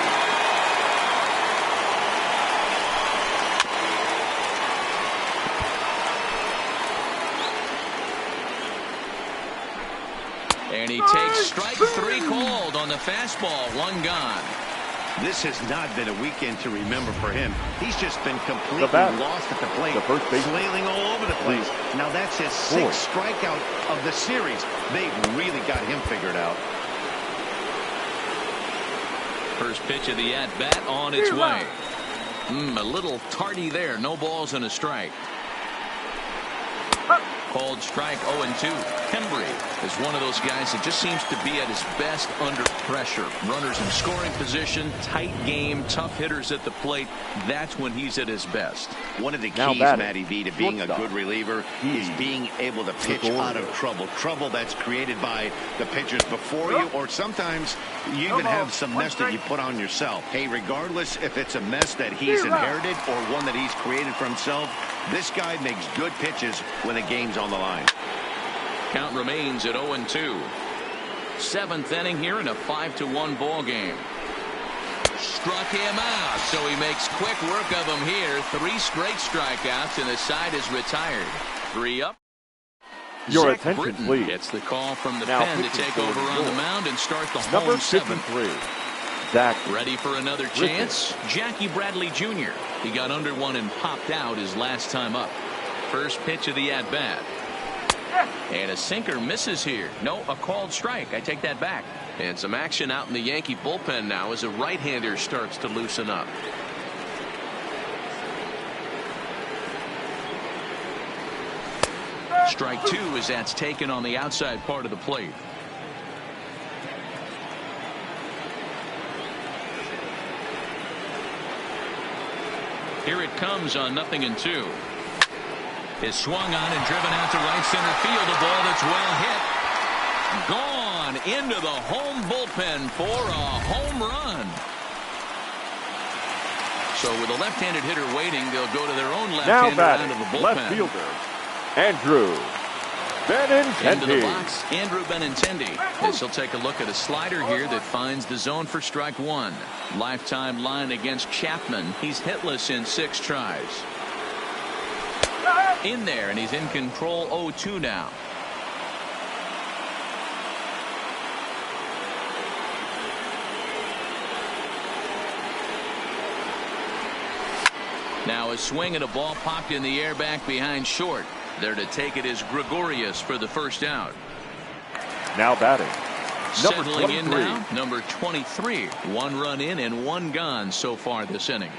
And he takes strike 3 called on the fastball. 1 gone. This has not been a weekend to remember for him. He's just been completely lost at the plate, flailing all over the place. Now that's his 6th strikeout of the series. They've really got him figured out. First pitch of the at-bat on its way. A little tardy there. No balls and a strike. Called strike 0-2. Henry is one of those guys that just seems to be at his best under pressure. Runners in scoring position, tight game, tough hitters at the plate. That's when he's at his best. One of the keys, Matty V, to being a good reliever is being able to pitch out of trouble. Trouble that's created by the pitchers before you, or sometimes you even have some mess that you put on yourself. Hey, regardless if it's a mess that he's inherited or one that he's created for himself, this guy makes good pitches when the game's on the line. Count remains at 0-2. 7th inning here in a 5-1 ball game. Struck him out, so he makes quick work of him here. 3 straight strikeouts, and the side is retired. 3 up. Your Zach attention, Britton please. gets the call from the Now pen to take over on the mound and start the number home 7th. 53. Zach ready for another chance. Jackie Bradley Jr. He got under one and popped out his last time up. First pitch of the at-bat. And a sinker misses here. No, a called strike. I take that back. And some action out in the Yankee bullpen now as a right-hander starts to loosen up. Strike 2 as that's taken on the outside part of the plate. Here it comes on 0-2. Is swung on and driven out to right center field. A ball that's well hit. Gone into the home bullpen for a home run. So with a left-handed hitter waiting, they'll go to their own left-hander out of the bullpen. Left fielder Andrew Benintendi. Into the box, Andrew Benintendi. As he'll take a look at a slider here that finds the zone for strike 1. Lifetime line against Chapman. He's hitless in 6 tries. In there, and he's in control. 0-2 now. Now a swing and a ball popped in the air back behind short. There to take it is Gregorius for the first out. Now batting. Number Settling 23. in now, number 23. 1 run in and 1 gone so far this inning.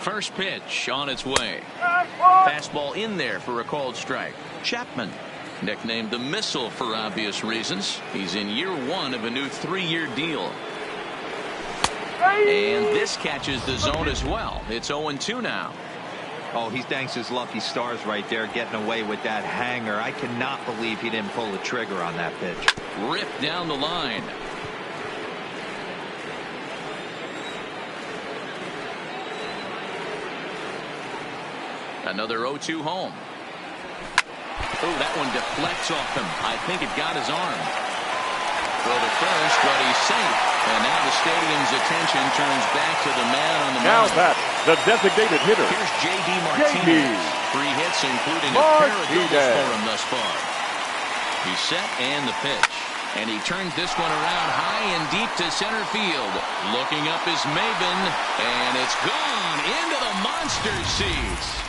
First pitch on its way. Fastball in there for a called strike. Chapman. Nicknamed the Missile for obvious reasons. He's in year 1 of a new 3-year deal. And this catches the zone as well. It's 0-2 now. Oh, he thanks his lucky stars right there, getting away with that hanger. I cannot believe he didn't pull the trigger on that pitch. Ripped down the line. Another 0-2 home. Oh, that one deflects off him. I think it got his arm. Throw to first, but he's safe. And now the stadium's attention turns back to the man on the mound. Now that's the designated hitter. Here's J.D. Martinez. 3 hits, including a pair of doubles for him thus far. He's set and the pitch. And he turns this one around high and deep to center field. Looking up is Maben. And it's gone into the monster seats.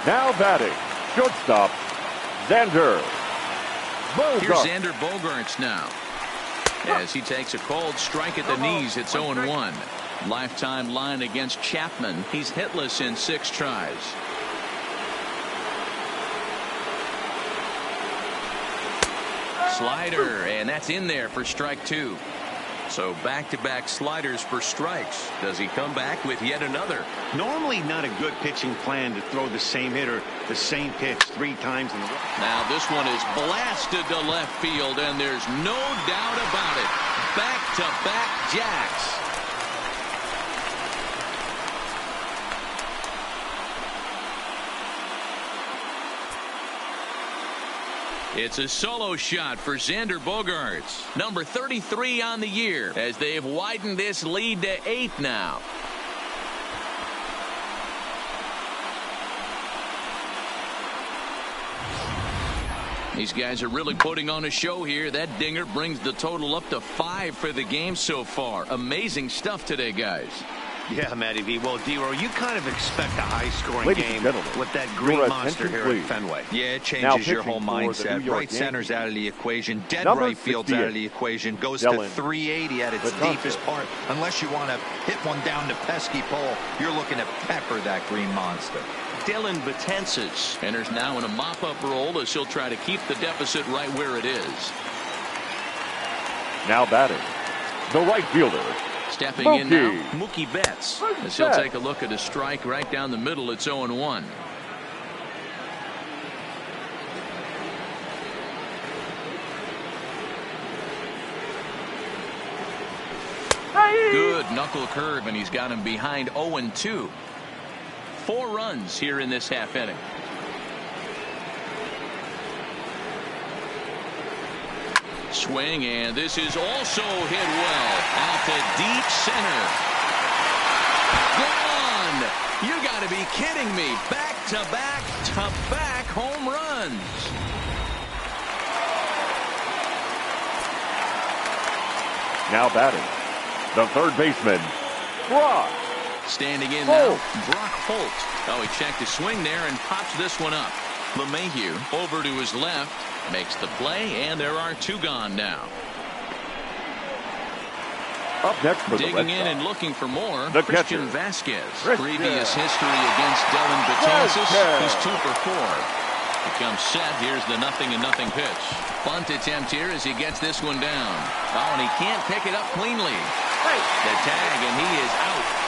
Now batting, shortstop, Xander Bogaerts. Here's Xander Bogaerts now. As he takes a cold strike at the knees, it's 0-1. Lifetime line against Chapman. He's hitless in 6 tries. Slider, and that's in there for strike 2. So back-to-back sliders for strikes. Does he come back with yet another? Normally not a good pitching plan to throw the same hitter the same pitch 3 times in a row. Now this one is blasted to left field, and there's no doubt about it. Back-to-back jacks. It's a solo shot for Xander Bogaerts, number 33 on the year, as they've widened this lead to 8 now. These guys are really putting on a show here. That dinger brings the total up to 5 for the game so far. Amazing stuff today, guys. Yeah, Matty V. Well, D-Row, you kind of expect a high-scoring game with that green monster here at Fenway. Yeah, it changes your whole mindset. Right center's out of the equation. Dead right field's out of the equation. Goes to 380 at its deepest part. Unless you want to hit one down the pesky pole, you're looking to pepper that green monster. Dylan Betances enters now in a mop-up role as he'll try to keep the deficit right where it is. Now batting, the right fielder, stepping in now, Mookie Betts, as he'll take a look at a strike right down the middle. It's 0-1. Good knuckle curve, and he's got him behind 0-2. 4 runs here in this half inning. Swing, and this is also hit well out to deep center. Gone! You got to be kidding me. Back-to-back home runs. Now batting, the third baseman, Brock. Standing in now, Brock Holt. Oh, he checked his swing there and pops this one up. LeMahieu over to his left, makes the play, and there are 2 gone now. Up next for digging in and looking for more, the Christian Vasquez. Previous history against Dylan Betances, who's 2 for 4. Becomes set. Here's the 0-0 pitch. Bunt attempt here as he gets this one down. Oh, and he can't pick it up cleanly. The tag, and he is out.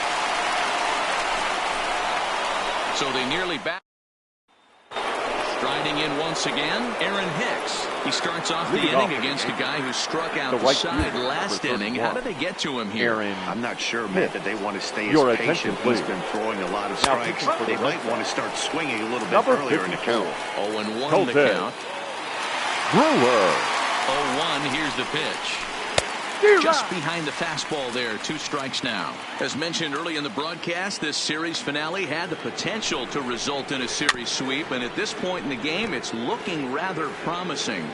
So they nearly back. Striding Checking in once again, Aaron Hicks. He starts off the inning against a guy who struck out the side last inning. How did they get to him here? I'm not sure, Matt, that they want to stay as patient. He's been throwing a lot of strikes. They might want to start swinging a little bit earlier in the count. 0-1 the count. Brewer. 0-1, here's the pitch. Just behind the fastball there, 2 strikes now. As mentioned early in the broadcast, this series finale had the potential to result in a series sweep, and at this point in the game, it's looking rather promising.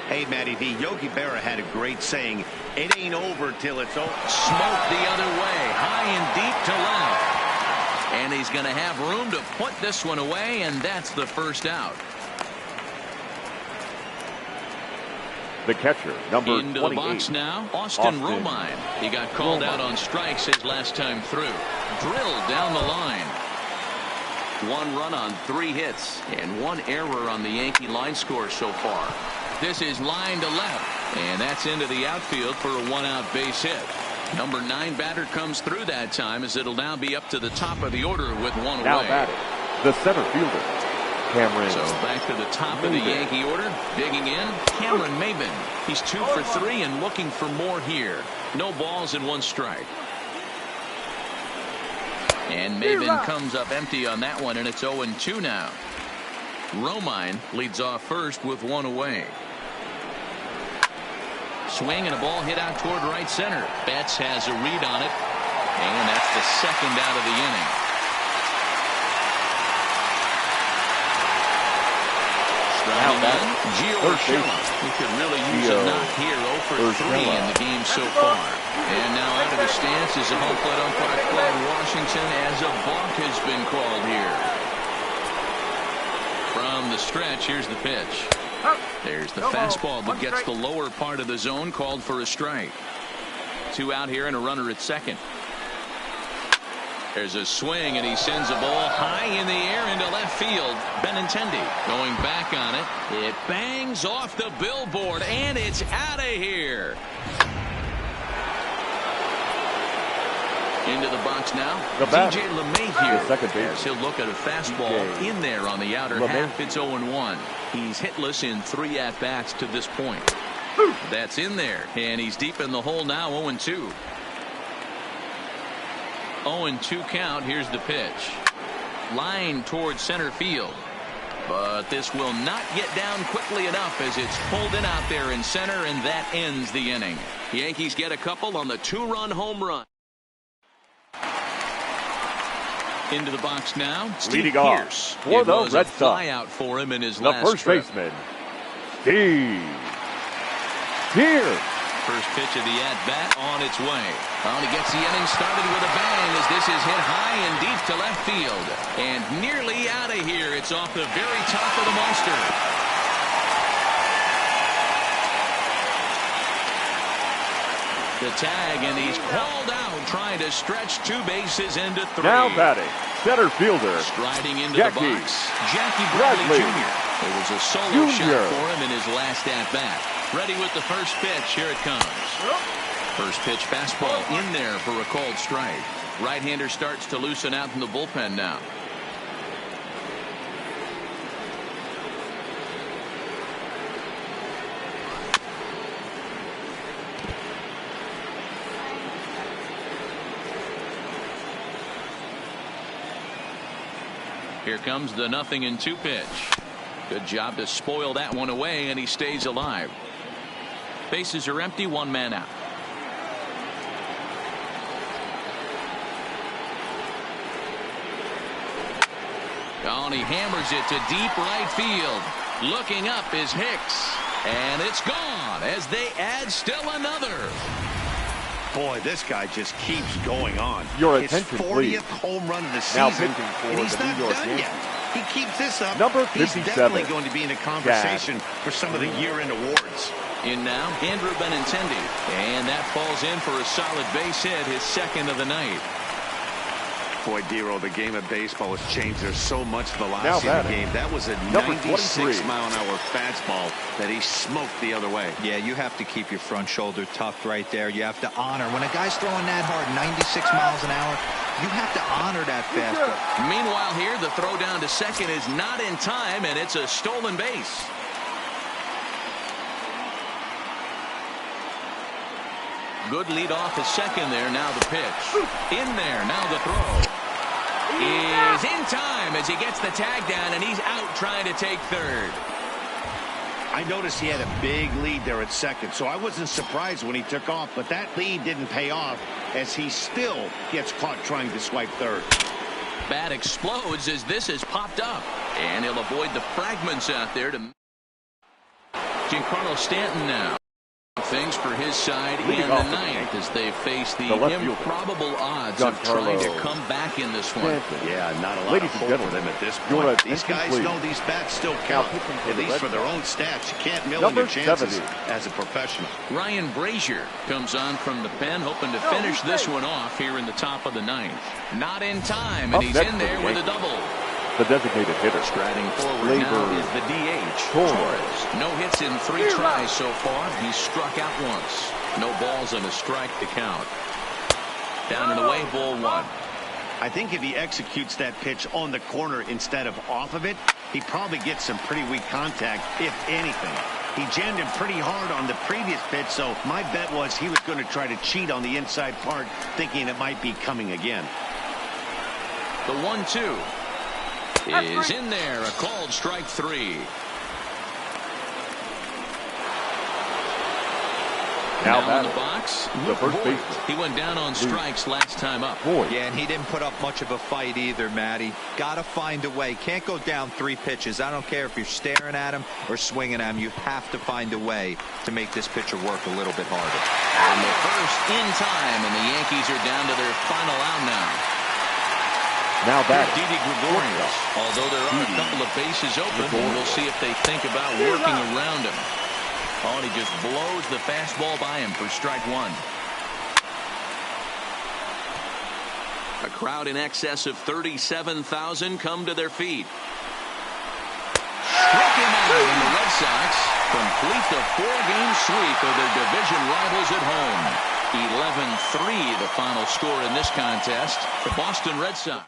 Hey, Matty V, Yogi Berra had a great saying, it ain't over till it's over. Smoke the other way, high and deep to left. And he's going to have room to put this one away, and that's the first out. The catcher, number Into 28. the box now, Austin Romine. He got called out on strikes his last time through. Drilled down the line. 1 run on 3 hits and 1 error on the Yankee line score so far. This is line to left, and that's into the outfield for a 1-out base hit. Number 9 batter comes through that time, as it'll now be up to the top of the order with 1 now away. batting, the center fielder, Cameron. So back to the top of the Yankee order, digging in, Cameron Maybin. He's 2 for 3 and looking for more here. No balls and 1 strike. And Maybin comes up empty on that one, and it's 0-2 now. Romine leads off first with 1 away. Swing and a ball hit out toward right center. Betts has a read on it, and that's the 2nd out of the inning. Striking in, Gio Urshela. He could really use a knock here. 0 for 3 in the game so far. And now out of the stance is a home plate umpire, Claude Washington, as a balk has been called here. From the stretch, here's the pitch. There's the fastball that gets the lower part of the zone, called for a strike. 2 out here and a runner at second. There's a swing, and he sends a ball high in the air into left field. Benintendi going back on it. It bangs off the billboard, and it's out of here. Into the box now. DJ LeMahieu. Second base. As he'll look at a fastball in there on the outer half. It's 0-1. He's hitless in 3 at-bats to this point. That's in there, and he's deep in the hole now. 0-2. 0-2 count. Here's the pitch. Line towards center field. But this will not get down quickly enough, as it's pulled in out there in center, and that ends the inning. Yankees get a couple on the 2-run home run. Into the box now, Steve Pierce. For the Red Sox. Flyout for him in his last first trip. Baseman, Steve Pierce. First pitch of the at-bat on its way. Well, he gets the inning started with a bang, as this is hit high and deep to left field. And nearly out of here. It's off the very top of the monster. The tag, and he's called out, trying to stretch 2 bases into 3. Now batting, center fielder, striding into the box, Jackie Bradley Jr. It was a solo shot for him in his last at-bat. Ready with the first pitch. Here it comes. First pitch fastball in there for a called strike. Right-hander starts to loosen out in the bullpen now. Here comes the 0-2 pitch. Good job to spoil that one away, and he stays alive. Bases are empty, 1 man out. Oh, and he hammers it to deep right field. Looking up is Hicks, and it's gone as they add still another. Boy, this guy just keeps going on. Your His attention, 40th please. home run of the Now season, pitching for and he's the not New York done Yankees. yet. He keeps this up. Number He's 57, definitely going to be in a conversation for some of the year-end awards. In now, Andrew Benintendi, and that falls in for a solid base hit, his 2nd of the night. Boy, Dero, the game of baseball has changed. There's so much velocity in the game. That was a 96-mile-an-hour fastball that he smoked the other way. Yeah, you have to keep your front shoulder tucked right there. You have to honor. When a guy's throwing that hard, 96 miles an hour, You have to honor that fastball. Meanwhile here, the throw down to second is not in time, and it's a stolen base. Good lead off at second there. Now the pitch. In there. Now the throw. Is in time as he gets the tag down, and he's out trying to take third. I noticed he had a big lead there at second, so I wasn't surprised when he took off, but that lead didn't pay off as he still gets caught trying to swipe third. Bat explodes as this has popped up, and he'll avoid the fragments out there to Giancarlo Stanton now. Things for his side in the ninth as they face the improbable odds of trying to come back in this one. Yeah, not a lot of hope for them at this point. These guys know these bats still count, at least for their own stats. You can't mill in your chances as a professional. Ryan Brazier comes on from the pen, hoping to finish this one off here in the top of the ninth. Not in time, and he's in there with a double. The designated hitter. Striding forward now is the DH. Torres. No hits in 3 tries so far. He's struck out once. No balls and a strike to count. Down and away, ball 1. I think if he executes that pitch on the corner instead of off of it, he probably gets some pretty weak contact, if anything. He jammed him pretty hard on the previous pitch, so my bet was he was going to try to cheat on the inside part, thinking it might be coming again. The 1-2. Is in there, a called strike 3. Now in the box, the first baseman. He went down on strikes last time up. Yeah, and he didn't put up much of a fight either, Matty. Got to find a way. Can't go down 3 pitches. I don't care if you're staring at him or swinging at him. You have to find a way to make this pitcher work a little bit harder. And the first in time, and the Yankees are down to their final out now. Now back. Didi Gregorius. Although there are a couple of bases open, we'll see if they think about working around him. Oh, and he just blows the fastball by him for strike 1. A crowd in excess of 37,000 come to their feet. Struck him out, and the Red Sox complete the 4-game sweep of their division rivals at home. 11-3 the final score in this contest. The Boston Red Sox.